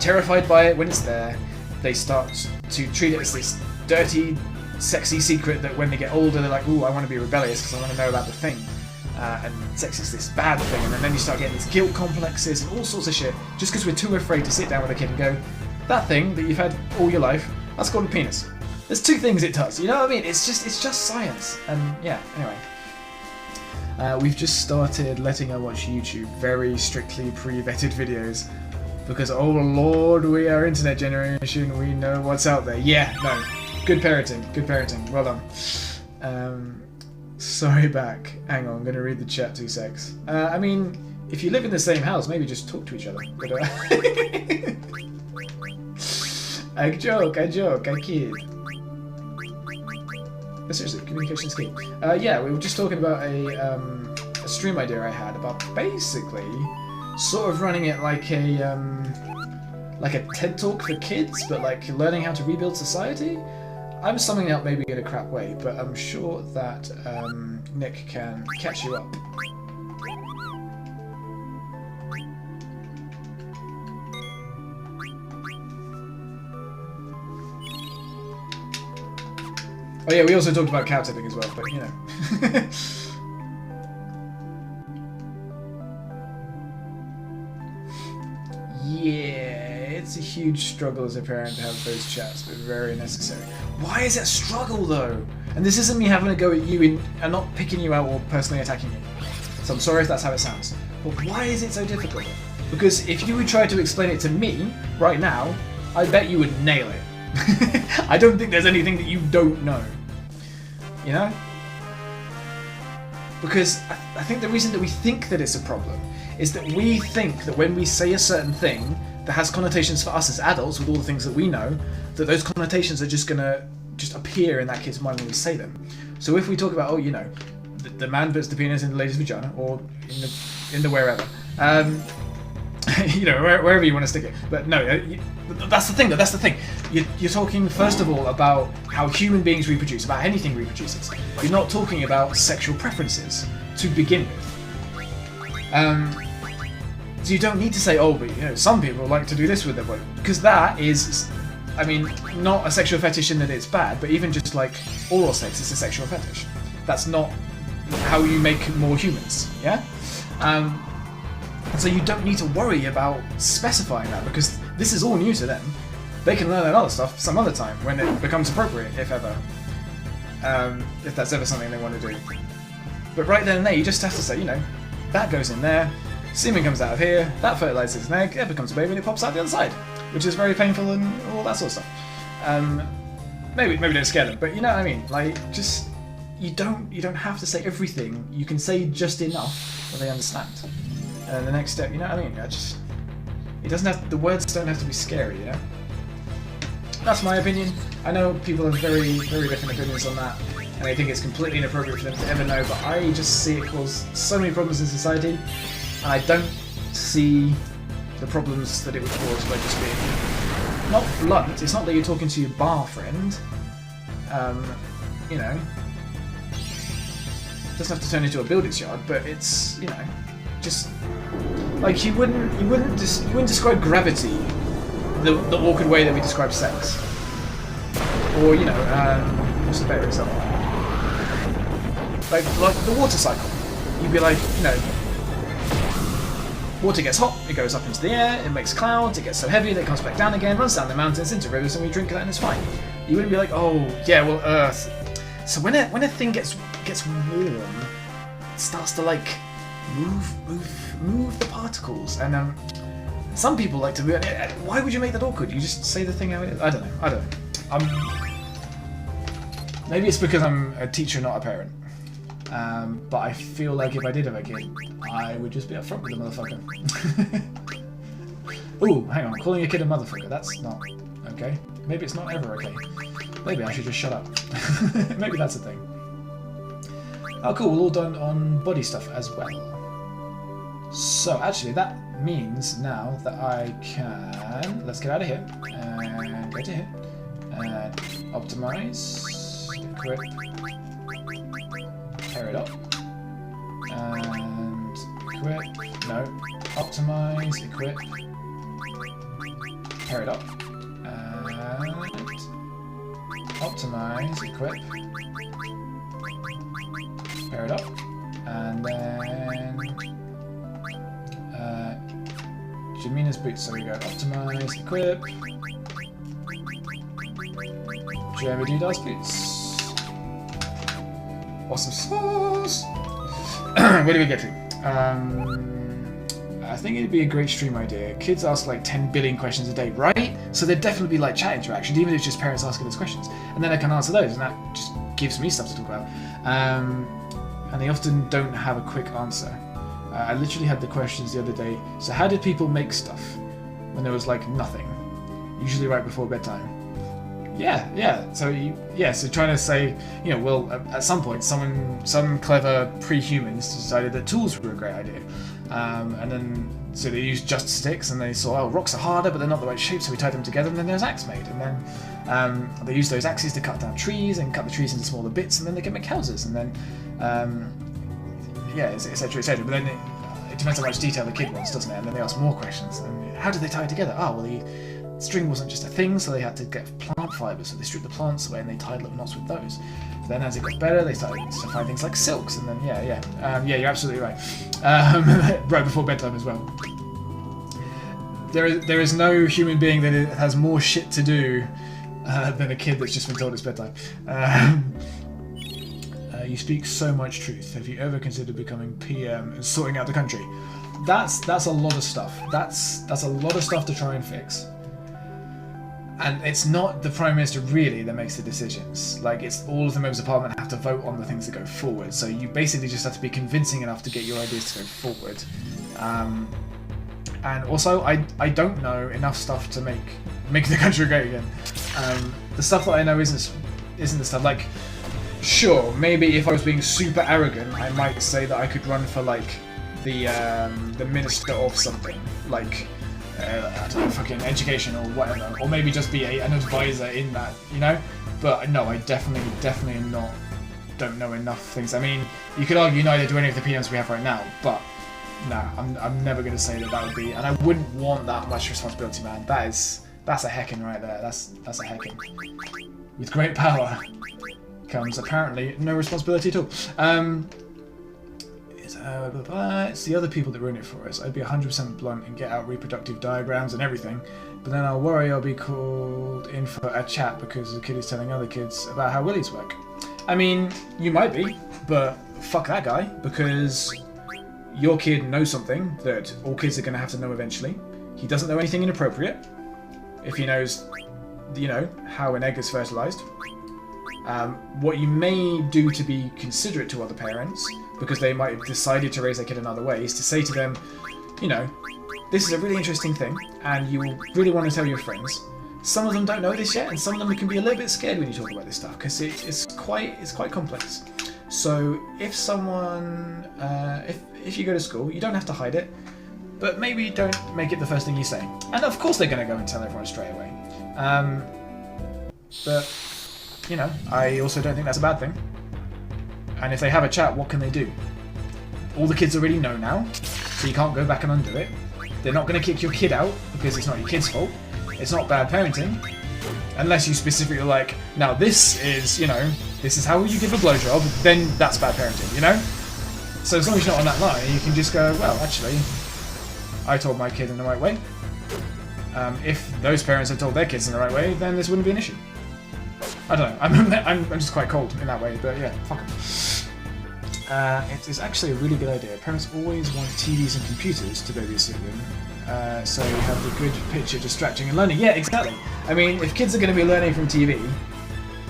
terrified by it when it's there. They start to treat it as this dirty, sexy secret that when they get older, they're like, ooh, I want to be rebellious because I want to know about the thing. And sex is this bad thing, and then you start getting these guilt complexes and all sorts of shit, just because we're too afraid to sit down with a kid and go, that thing that you've had all your life, that's called a penis. There's two things it does, you know what I mean? It's just science. And yeah, anyway. We've just started letting her watch YouTube, very strictly pre-vetted videos, because oh lord, we are internet generation, we know what's out there. Yeah, no, good parenting, well done. Sorry back. Hang on, I'm gonna read the chat 2 secs. I mean, if you live in the same house, maybe just talk to each other. But, I joke, I kid. But seriously, communication's key. Yeah, we were just talking about a stream idea I had about basically sort of running it like a TED Talk for kids, but like learning how to rebuild society. I'm summing it up maybe in a crap way, but I'm sure that Nick can catch you up. Oh yeah, we also talked about cow tipping as well, but you know. Yeah, it's a huge struggle as a parent to have those chats, but very necessary. Why is it a struggle though? And this isn't me having a go at you and not picking you out or personally attacking you. So I'm sorry if that's how it sounds. But why is it so difficult? Because if you would try to explain it to me right now, I bet you would nail it. I don't think there's anything that you don't know. You know? Because I think the reason that we think that it's a problem is that we think that when we say a certain thing that has connotations for us as adults with all the things that we know, that those connotations are just gonna appear in that kid's mind when we say them. So if we talk about, oh, you know, the man puts the penis in the lady's vagina, or in the wherever, you know, wherever you want to stick it. But no, that's the thing. That's the thing. You're talking first of all about how human beings reproduce, about anything reproduces. You're not talking about sexual preferences to begin with. So you don't need to say, oh, but you know, some people like to do this with their body, because that is, I mean, not a sexual fetish in that it's bad, but even just like oral sex is a sexual fetish. That's not how you make more humans, yeah? So you don't need to worry about specifying that, because this is all new to them. They can learn that other stuff some other time when it becomes appropriate, if ever. If that's ever something they want to do. But right then and there, you just have to say, you know, that goes in there, semen comes out of here, that fertilizes an egg, it becomes a baby, and it pops out the other side, which is very painful and all that sort of stuff. Maybe don't scare them, but you know what I mean. Like, just you don't have to say everything. You can say just enough that they understand. And then the next step, you know what I mean? It doesn't have, the words don't have to be scary, you know? That's my opinion. I know people have very, very different opinions on that, and I think it's completely inappropriate for them to ever know, but I just see it cause so many problems in society, and I don't see the problems that it would cause by just being not blunt. It's not that you're talking to your bar friend, you know, it doesn't have to turn into a builder's yard, but it's, you know, just like you wouldn't describe gravity the awkward way that we describe sex, or you know, what's the better example? Like the water cycle. You'd be like, you know, water gets hot, it goes up into the air, it makes clouds, it gets so heavy that it comes back down again, runs down the mountains into rivers, and we drink that and it's fine. You wouldn't be like, oh yeah, well, Earth. So when a thing gets warm, it starts to like move the particles, and some people like to move. Why would you make that awkward? You just say the thing how it is. I don't know. Maybe it's because I'm a teacher, not a parent. But I feel like if I did have a kid, I would just be upfront with the motherfucker. Ooh, hang on. Calling a kid a motherfucker, that's not okay. Maybe it's not ever okay. Maybe I should just shut up. Maybe that's a thing. Oh cool, we're all done on body stuff as well. So actually that means now that I can... Let's get out of here and go to here and optimize, equip, pair it up, and equip, no, optimize, equip, pair it up, and optimize, equip, pair it up, and then Jamina's boots, so we go optimize, equip, Jeremy does boots. Awesome sauce! Where do we get to? I think it'd be a great stream idea. Kids ask like 10 billion questions a day, right? So there'd definitely be like chat interaction, even if it's just parents asking us questions. And then I can answer those, and that just gives me stuff to talk about. And they often don't have a quick answer. I literally had the questions the other day. So how did people make stuff when there was like nothing? Usually right before bedtime. Yeah. So so trying to say, you know, well, at some point, some clever pre-humans decided that tools were a great idea, and then so they used just sticks, and they saw, oh, rocks are harder, but they're not the right shape, so we tied them together, and then there's axe made, and then they used those axes to cut down trees and cut the trees into smaller bits, and then they can make houses, and then etc. But then it depends how much detail the kid wants, doesn't it? And then they ask more questions. And how do they tie it together? Oh, well, string wasn't just a thing, so they had to get plant fibers, so they stripped the plants away and they tied little knots with those. Then as it got better, they started to find things like silks, and then yeah, you're absolutely right. Right before bedtime as well. There is no human being that has more shit to do than a kid that's just been told it's bedtime. You speak so much truth. Have you ever considered becoming PM and sorting out the country? That's a lot of stuff. That's a lot of stuff to try and fix. And it's not the Prime Minister really that makes the decisions. Like, it's all of the members of Parliament have to vote on the things that go forward. So you basically just have to be convincing enough to get your ideas to go forward. And also, I don't know enough stuff to make the country great again. The stuff that I know isn't the stuff like. Sure, maybe if I was being super arrogant, I might say that I could run for like the minister of something, like I don't know, fucking education or whatever, or maybe just be an advisor in that, you know. But no, I definitely don't know enough things. I mean, you could argue neither do any of the PMs we have right now, but nah, I'm never gonna say that would be, and I wouldn't want that much responsibility, man. That's a heckin' right there. That's a heckin'. With great power comes apparently no responsibility at all. It's the other people that ruin it for us. I'd be 100% blunt and get out reproductive diagrams and everything, but then I'll worry I'll be called in for a chat because the kid is telling other kids about how willies work. I mean, you might be, but fuck that guy, because your kid knows something that all kids are going to have to know eventually. He doesn't know anything inappropriate. If he knows, you know, how an egg is fertilized. What you may do to be considerate to other parents, because they might have decided to raise their kid another way, is to say to them, you know, this is a really interesting thing, and you really want to tell your friends. Some of them don't know this yet, and some of them can be a little bit scared when you talk about this stuff, because it's quite complex. So if someone, if you go to school, you don't have to hide it, but maybe don't make it the first thing you say. And of course they're going to go and tell everyone straight away. But you know, I also don't think that's a bad thing. And if they have a chat, what can they do? All the kids already know now, so you can't go back and undo it. They're not going to kick your kid out because it's not your kid's fault. It's not bad parenting, unless you specifically like, now this is, you know, this is how you give a blowjob, then that's bad parenting, you know? So as long as you're not on that line, you can just go, well, actually, I told my kid in the right way. If those parents had told their kids in the right way, then this wouldn't be an issue. I don't know, I'm just quite cold in that way, but yeah, fuck them. It is actually a really good idea. Parents always want TVs and computers to babysit them, so you have the good picture distracting and learning. Yeah, exactly. I mean, if kids are going to be learning from TV,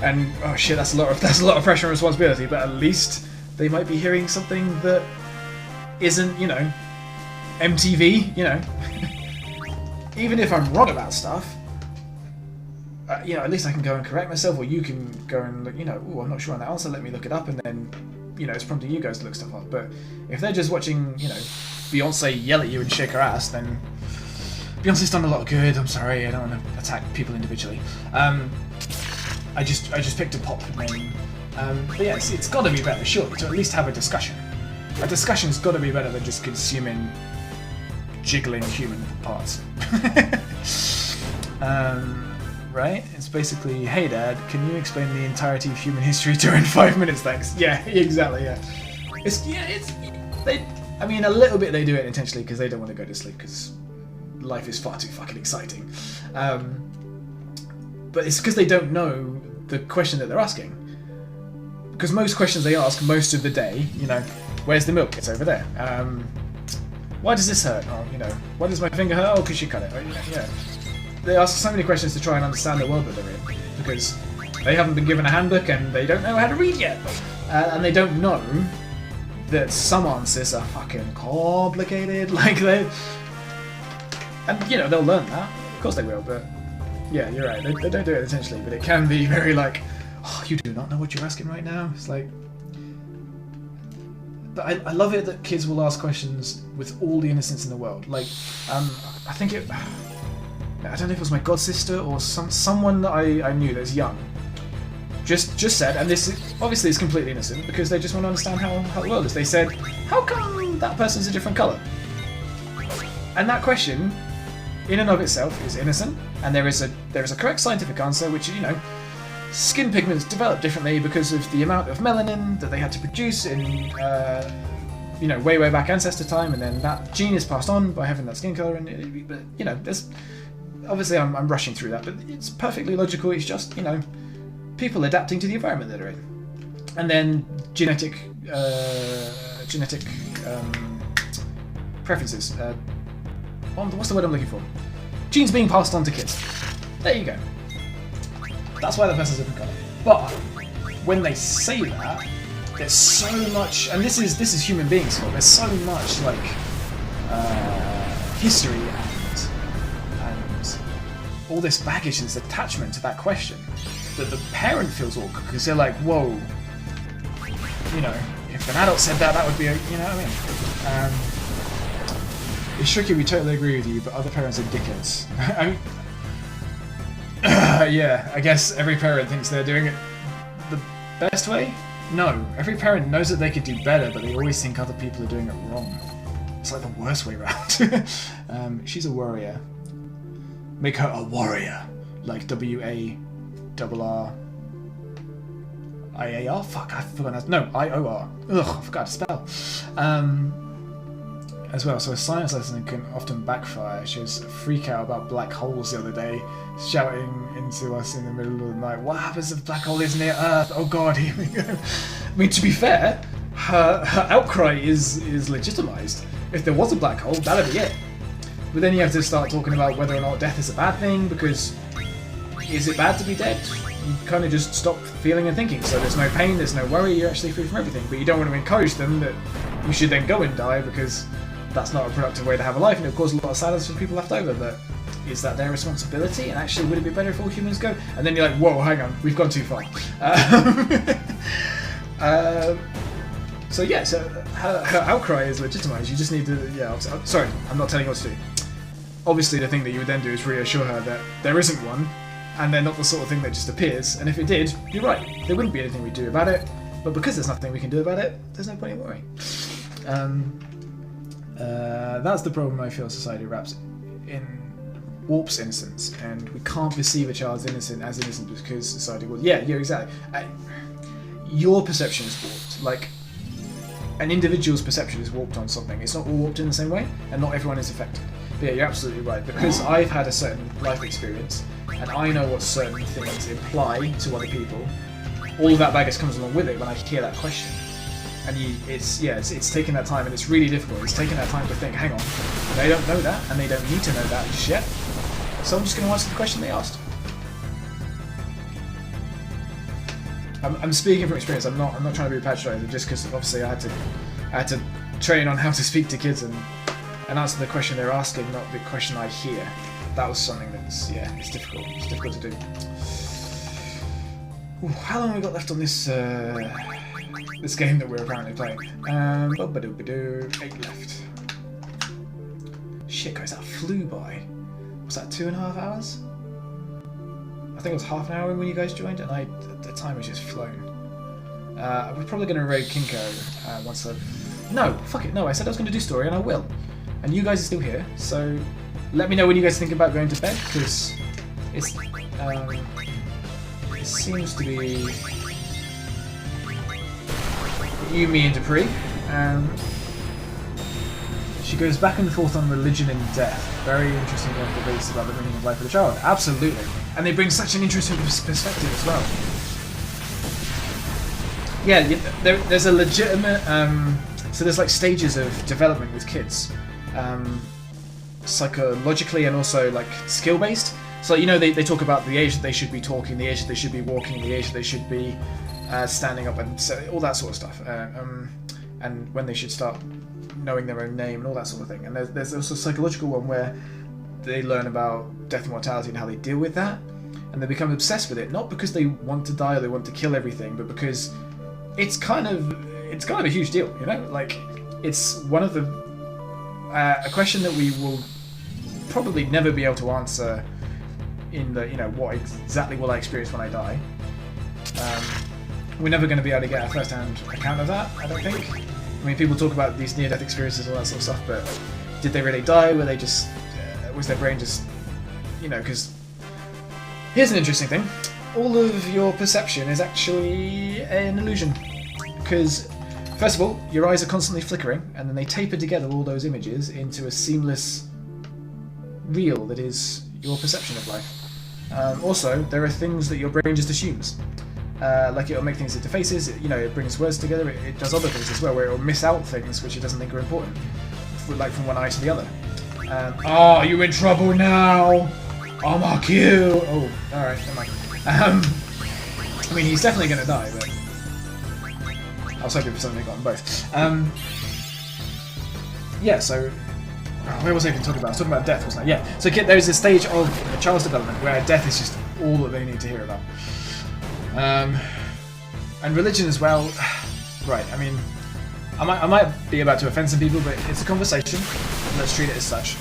and oh shit, that's a lot of pressure and responsibility, but at least they might be hearing something that isn't, you know, MTV, you know. Even if I'm wrong about stuff, you know, at least I can go and correct myself, or you can go and look, you know, oh, I'm not sure on that answer, let me look it up, and then, you know, it's prompting you guys to look stuff up. But if they're just watching, you know, Beyonce yell at you and shake her ass, then Beyonce's done a lot of good. I'm sorry, I don't want to attack people individually. I just picked a pop name. But yeah, it's got to be better, surely, to at least have a discussion. A discussion's got to be better than just consuming jiggling human parts. Right? It's basically, hey Dad, can you explain the entirety of human history to in 5 minutes, thanks? Yeah, exactly, yeah. I mean, a little bit they do it intentionally because they don't want to go to sleep because life is far too fucking exciting. But it's because they don't know the question that they're asking. Because most questions they ask most of the day, you know, where's the milk? It's over there. Why does this hurt? Oh, you know, why does my finger hurt? Oh, because you cut it. Oh, yeah. They ask so many questions to try and understand the world that they're in, because they haven't been given a handbook and they don't know how to read yet. And they don't know that some answers are fucking complicated, like they... And, you know, they'll learn that. Of course they will, but... Yeah, you're right. They don't do it intentionally, but it can be very like, oh, you do not know what you're asking right now? It's like... But I love it that kids will ask questions with all the innocence in the world. Like, I think it... I don't know if it was my god sister or someone that I knew that's young. Just said, and this obviously is completely innocent because they just want to understand how the world is. They said, how come that person's a different colour? And that question, in and of itself, is innocent. And there is a correct scientific answer, which is, you know, skin pigments develop differently because of the amount of melanin that they had to produce in, you know, way back ancestor time, and then that gene is passed on by having that skin color. And but you know, there's obviously I'm rushing through that, but it's perfectly logical. It's just, you know, people adapting to the environment that they're in, and then genetic preferences. What's the word I'm looking for? Genes being passed on to kids. There you go. That's why the person's a different colour. But when they say that, there's so much, and this is human beings. There's so much like history and all this baggage, this attachment to that question, that the parent feels awkward because they're like, whoa, you know, if an adult said that, that would be, you know what I mean? It's tricky. We totally agree with you, but other parents are dickheads. I mean. Yeah, I guess every parent thinks they're doing it the best way? No, every parent knows that they could do better, but they always think other people are doing it wrong. It's like the worst way around. She's a warrior. Make her a warrior. Like W-A-R-R-I-A-R? Fuck, I forgot that. No, I-O-R. Ugh, I forgot to spell. As well, so a science lesson can often backfire. She was a freak out about black holes the other day, shouting into us in the middle of the night, "What happens if a black hole is near Earth? Oh god, here we go." I mean, to be fair, her outcry is legitimised. If there was a black hole, that'd be it. But then you have to start talking about whether or not death is a bad thing, because is it bad to be dead? You kind of just stop feeling and thinking, so there's no pain, there's no worry, you're actually free from everything. But you don't want to encourage them that you should then go and die, because that's not a productive way to have a life, and it'll cause a lot of sadness for people left over. But is that their responsibility? And actually, would it be better if all humans go? And then you're like, whoa, hang on, we've gone too far. So yeah, so her outcry is legitimised. You just need to, yeah, sorry, I'm not telling you what to do. Obviously, the thing that you would then do is reassure her that there isn't one, and they're not the sort of thing that just appears. And if it did, you're right, there wouldn't be anything we do about it. But because there's nothing we can do about it, there's no point in worrying. That's the problem I feel society warps innocence, and we can't perceive a child's innocent as innocent because society will. Yeah, exactly. Your perception is warped. Like, an individual's perception is warped on something. It's not all warped in the same way, and not everyone is affected. But yeah, you're absolutely right. Because I've had a certain life experience, and I know what certain things imply to other people, all of that baggage comes along with it when I hear that question. And it's taking that time, and it's really difficult. It's taking that time to think, hang on, they don't know that, and they don't need to know that just yet. So I'm just going to answer the question they asked. I'm speaking from experience. I'm not trying to be patronising, just because obviously I had to train on how to speak to kids and answer the question they're asking, not the question I hear. That was something that's it's difficult. It's difficult to do. Ooh, how long have we got left on this this game that we're apparently playing? 8 left. Shit, guys, that flew by. Was that 2.5 hours? I think it was half an hour when you guys joined, and the time has just flown. We're probably going to raid Kinko once I've... No, fuck it, no, I said I was going to do story, and I will. And you guys are still here, so let me know when you guys think about going to bed, because it's... it seems to be... you, me, and Dupree. She goes back and forth on religion and death. Very interesting debates about the meaning of life for the child. Absolutely. And they bring such an interesting perspective as well. Yeah, there's a legitimate... so there's like stages of development with kids. Psychologically and also like skill-based. So, you know, they talk about the age that they should be talking, the age that they should be walking, the age that they should be standing up, and so, all that sort of stuff. And when they should start knowing their own name and all that sort of thing. And there's also a psychological one where they learn about death and mortality and how they deal with that, and they become obsessed with it, not because they want to die or they want to kill everything, but because it's kind of a huge deal, you know? Like, it's one of the a question that we will probably never be able to answer in the, you know, what exactly will I experience when I die. We're never going to be able to get a first-hand account of that, I don't think. I mean, people talk about these near-death experiences and all that sort of stuff, but did they really die? Were they just... was their brain just... You know, because Here's an interesting thing. All of your perception is actually an illusion. Because, first of all, your eyes are constantly flickering, and then they taper together all those images into a seamless reel that is your perception of life. Also, there are things that your brain just assumes. Like it'll make things into faces, it brings words together, it does other things as well, where it'll miss out things which it doesn't think are important. Like from one eye to the other. Oh, you in trouble now! I'll mark you! Oh, alright, never mind. I mean, he's definitely gonna die, but... I was hoping for something that got them both. Yeah, so... Where was I even talking about? I was talking about death, wasn't I? Yeah, so there's a stage of a child's development where death is just all that they need to hear about. And religion as well... Right, I mean... I might be about to offend some people, but it's a conversation. Let's treat it as such.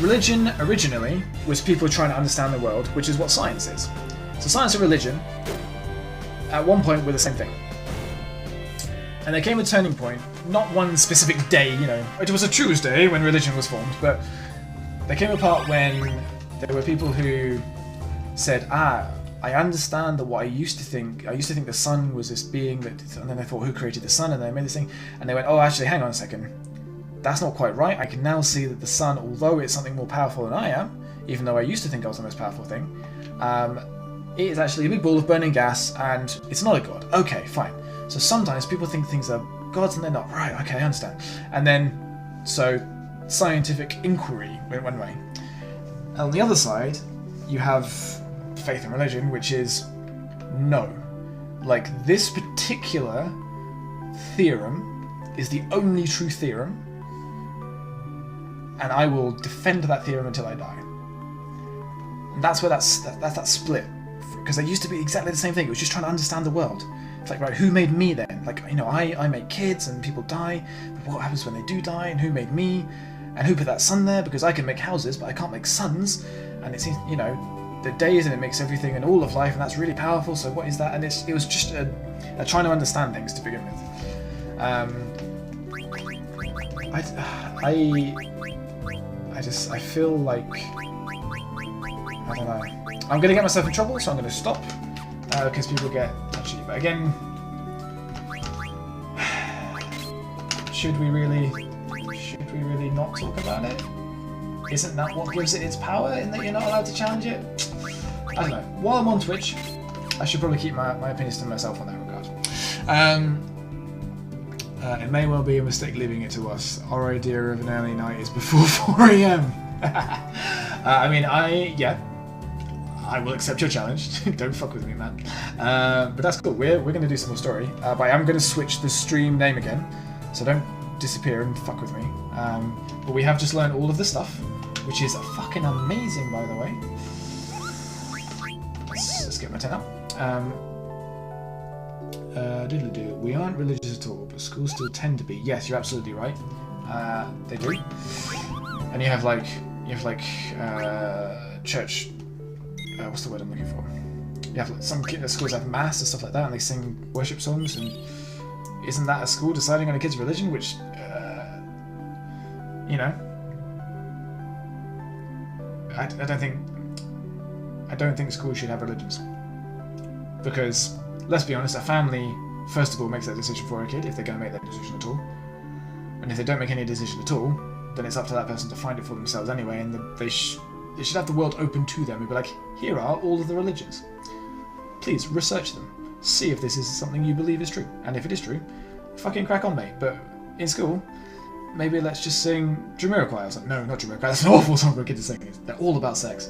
Religion, originally, was people trying to understand the world, which is what science is. So science and religion, at one point, were the same thing. And there came a turning point, not one specific day, it was a Tuesday when religion was formed, but there came a part when there were people who said, I understand that what I used to think the sun was this being that, and then I thought, who created the sun? And then I made this thing, and they went, oh, actually, hang on a second. That's not quite right. I can now see that the sun, although it's something more powerful than I am, even though I used to think I was the most powerful thing, it is actually a big ball of burning gas, and it's not a god. Okay, fine. So sometimes people think things are gods and they're not. Right, okay, I understand. And then, so scientific inquiry went one way. On the other side, you have faith and religion, which is no. Like, this particular theorem is the only true theorem, and I will defend that theorem until I die. And that's where that's that split. Because they used to be exactly the same thing. It was just trying to understand the world. It's like, right, who made me then? Like, I make kids and people die, but what happens when they do die, and who made me? And who put that sun there? Because I can make houses, but I can't make suns. And it seems, the days, and it makes everything and all of life, and that's really powerful, so what is that? And it was just a trying to understand things to begin with. I feel like, I don't know. I'm going to get myself in trouble, so I'm going to stop, because people get touchy. But again, should we really not talk about it? Isn't that what gives it its power, in that you're not allowed to challenge it? I don't know. While I'm on Twitch, I should probably keep my opinions to myself on that regard. It may well be a mistake leaving it to us. Our idea of an early night is before 4 AM. I mean, I will accept your challenge. Don't fuck with me, man. But that's cool. We're going to do some more story. But I am going to switch the stream name again, so don't disappear and fuck with me. But we have just learned all of the stuff, which is fucking amazing, by the way. Let's get my 10 up. Doodle-doo. We aren't religious at all, but schools still tend to be. Yes, you're absolutely right. They do. And you have church. What's the word I'm looking for? You have some schools have mass and stuff like that, and they sing worship songs. And isn't that a school deciding on a kid's religion? Which, I don't think schools should have religions, because let's be honest, a family first of all makes that decision for a kid if they're going to make that decision at all, and if they don't make any decision at all, then it's up to that person to find it for themselves anyway, and they should have the world open to them and be like, here are all of the religions, please research them, see if this is something you believe is true, and if it is true, fucking crack on, mate. But in school, maybe let's just sing Jamiroquai. I was like, no, not Jamiroquai, that's an awful song for a kid to sing. They're all about sex.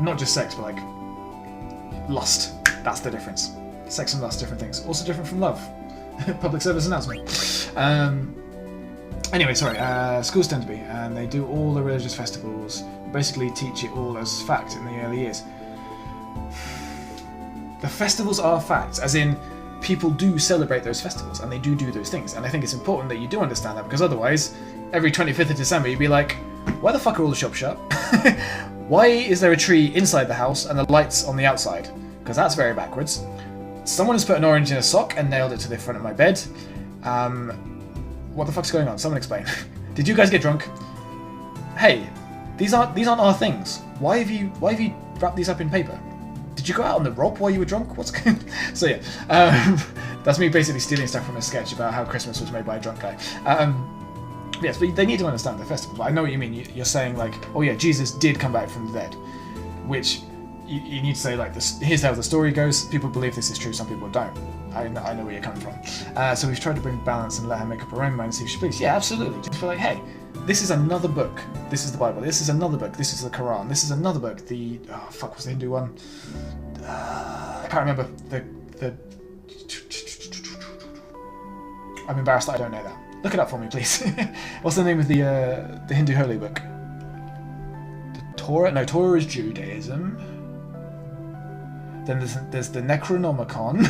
Not just sex, but like lust. That's the difference. Sex and lust, different things. Also different from love. Public service announcement. Anyway, sorry. Schools tend to be, and they do all the religious festivals. Basically, teach it all as fact in the early years. The festivals are facts, as in people do celebrate those festivals, and they do those things. And I think it's important that you do understand that, because otherwise, every 25th of December, you'd be like, why the fuck are all the shops shut? Why is there a tree inside the house and the lights on the outside? Because that's very backwards. Someone has put an orange in a sock and nailed it to the front of my bed. What the fuck's going on? Someone explain. Did you guys get drunk? Hey, These aren't our things. Why have you wrapped these up in paper? Did you go out on the rob while you were drunk? What's going? So yeah, that's me basically stealing stuff from a sketch about how Christmas was made by a drunk guy. Yes, but they need to understand the festival. I know what you mean. You're saying like, oh yeah, Jesus did come back from the dead, which you need to say like this. Here's how the story goes. People believe this is true. Some people don't. I know where you're coming from. So we've tried to bring balance and let her make up her own mind and see if she believes. Yeah, absolutely. Just feel like, hey, this is another book. This is the Bible. This is another book. This is the Quran. This is another book. What's the Hindu one? I can't remember. I'm embarrassed that I don't know that. Look it up for me, please. What's the name of the Hindu holy book? The Torah? No, Torah is Judaism. Then there's the Necronomicon.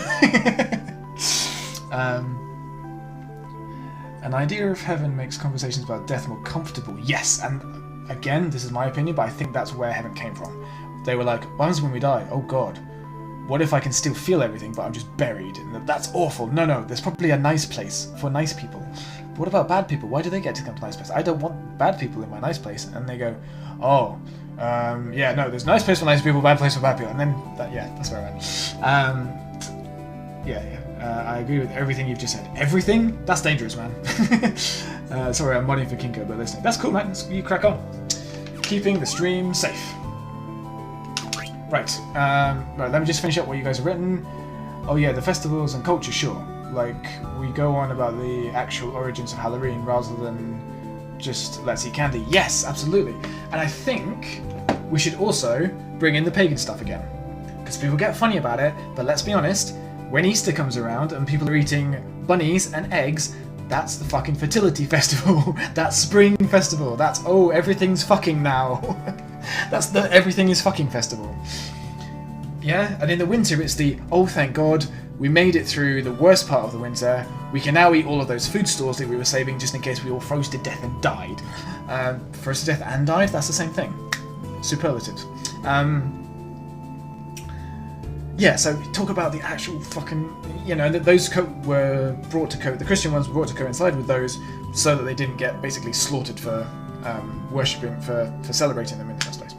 An idea of heaven makes conversations about death more comfortable. Yes, and again, this is my opinion, but I think that's where heaven came from. They were like, what happens when we die? Oh God. What if I can still feel everything, but I'm just buried? And that's awful. No, there's probably a nice place for nice people. But what about bad people? Why do they get to come to a nice place? I don't want bad people in my nice place. And they go, oh, yeah, no, there's a nice place for nice people, bad place for bad people. And then, that's where I went. I agree with everything you've just said. Everything? That's dangerous, man. Sorry, I'm modding for Kinko, but listening. That's cool, man. You crack on. Keeping the stream safe. Right, let me just finish up what you guys have written. Oh yeah, the festivals and culture, sure. Like, we go on about the actual origins of Halloween rather than just let's eat candy. Yes, absolutely. And I think we should also bring in the pagan stuff again. Because people get funny about it, but let's be honest, when Easter comes around and people are eating bunnies and eggs, that's the fucking fertility festival. That's spring festival. That's, oh, everything's fucking now. That's the everything is fucking festival. Yeah, and in the winter it's the, oh thank God, we made it through the worst part of the winter. We can now eat all of those food stores that we were saving just in case we all froze to death and died. Froze to death and died? That's the same thing. Superlatives. Yeah, so talk about the actual fucking, those were brought to the Christian ones were brought to coincide with those so that they didn't get basically slaughtered for worshipping, for celebrating them in the first place.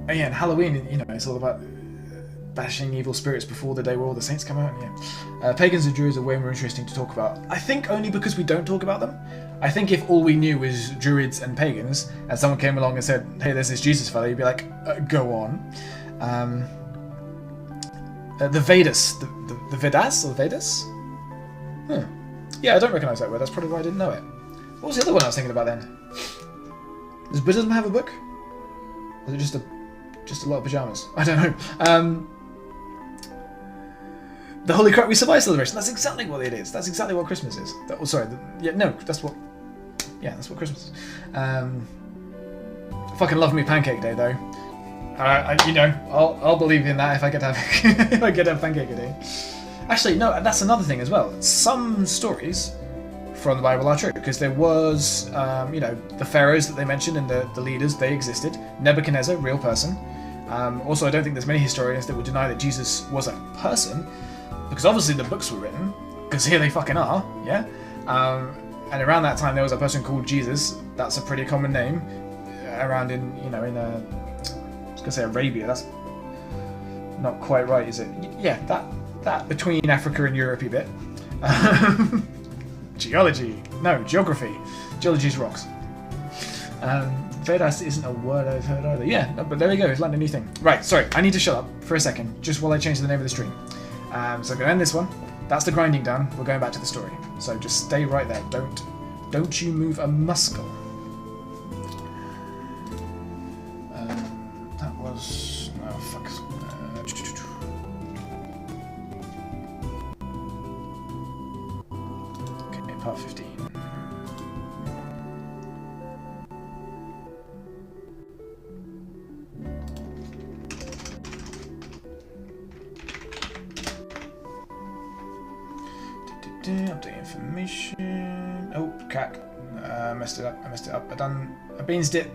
And Halloween, it's all about bashing evil spirits before the day where all the saints come out. Yeah, pagans and Druids are way more interesting to talk about. I think only because we don't talk about them. I think if all we knew was Druids and pagans, and someone came along and said, "Hey, there's this Jesus fella," you'd be like, "Go on." The Vedas, the Vedas or Vedas? Yeah, I don't recognise that word. That's probably why I didn't know it. What was the other one I was thinking about then? Does Buddhism have a book? Or is it just a lot of pajamas? I don't know. The Holy Crap We Survive celebration. That's exactly what it is. That's exactly what Christmas is. That's what Christmas is. Fucking love me Pancake Day though. I'll believe in that if I get to have if I get to have Pancake Day. Actually, no, that's another thing as well. Some stories from the Bible are true because there was, the pharaohs that they mentioned and the leaders, they existed. Nebuchadnezzar, real person. Also, I don't think there's many historians that would deny that Jesus was a person, because obviously the books were written, because here they fucking are, yeah? And around that time there was a person called Jesus. That's a pretty common name around in I was gonna say Arabia. That's not quite right, is it? Yeah, that between Africa and Europe a bit. Geology. No, geography. Geology's rocks. Vedas isn't a word I've heard either. Yeah, no, but there we go, it's like a new thing. Right, sorry, I need to shut up for a second, just while I change the name of the stream. So I'm going to end this one. That's the grinding done. We're going back to the story. So just stay right there. Don't you move a muscle. That was... Oh, fuck. Okay, part 15. Update information. Oh, cack. I messed it up. I beansed it.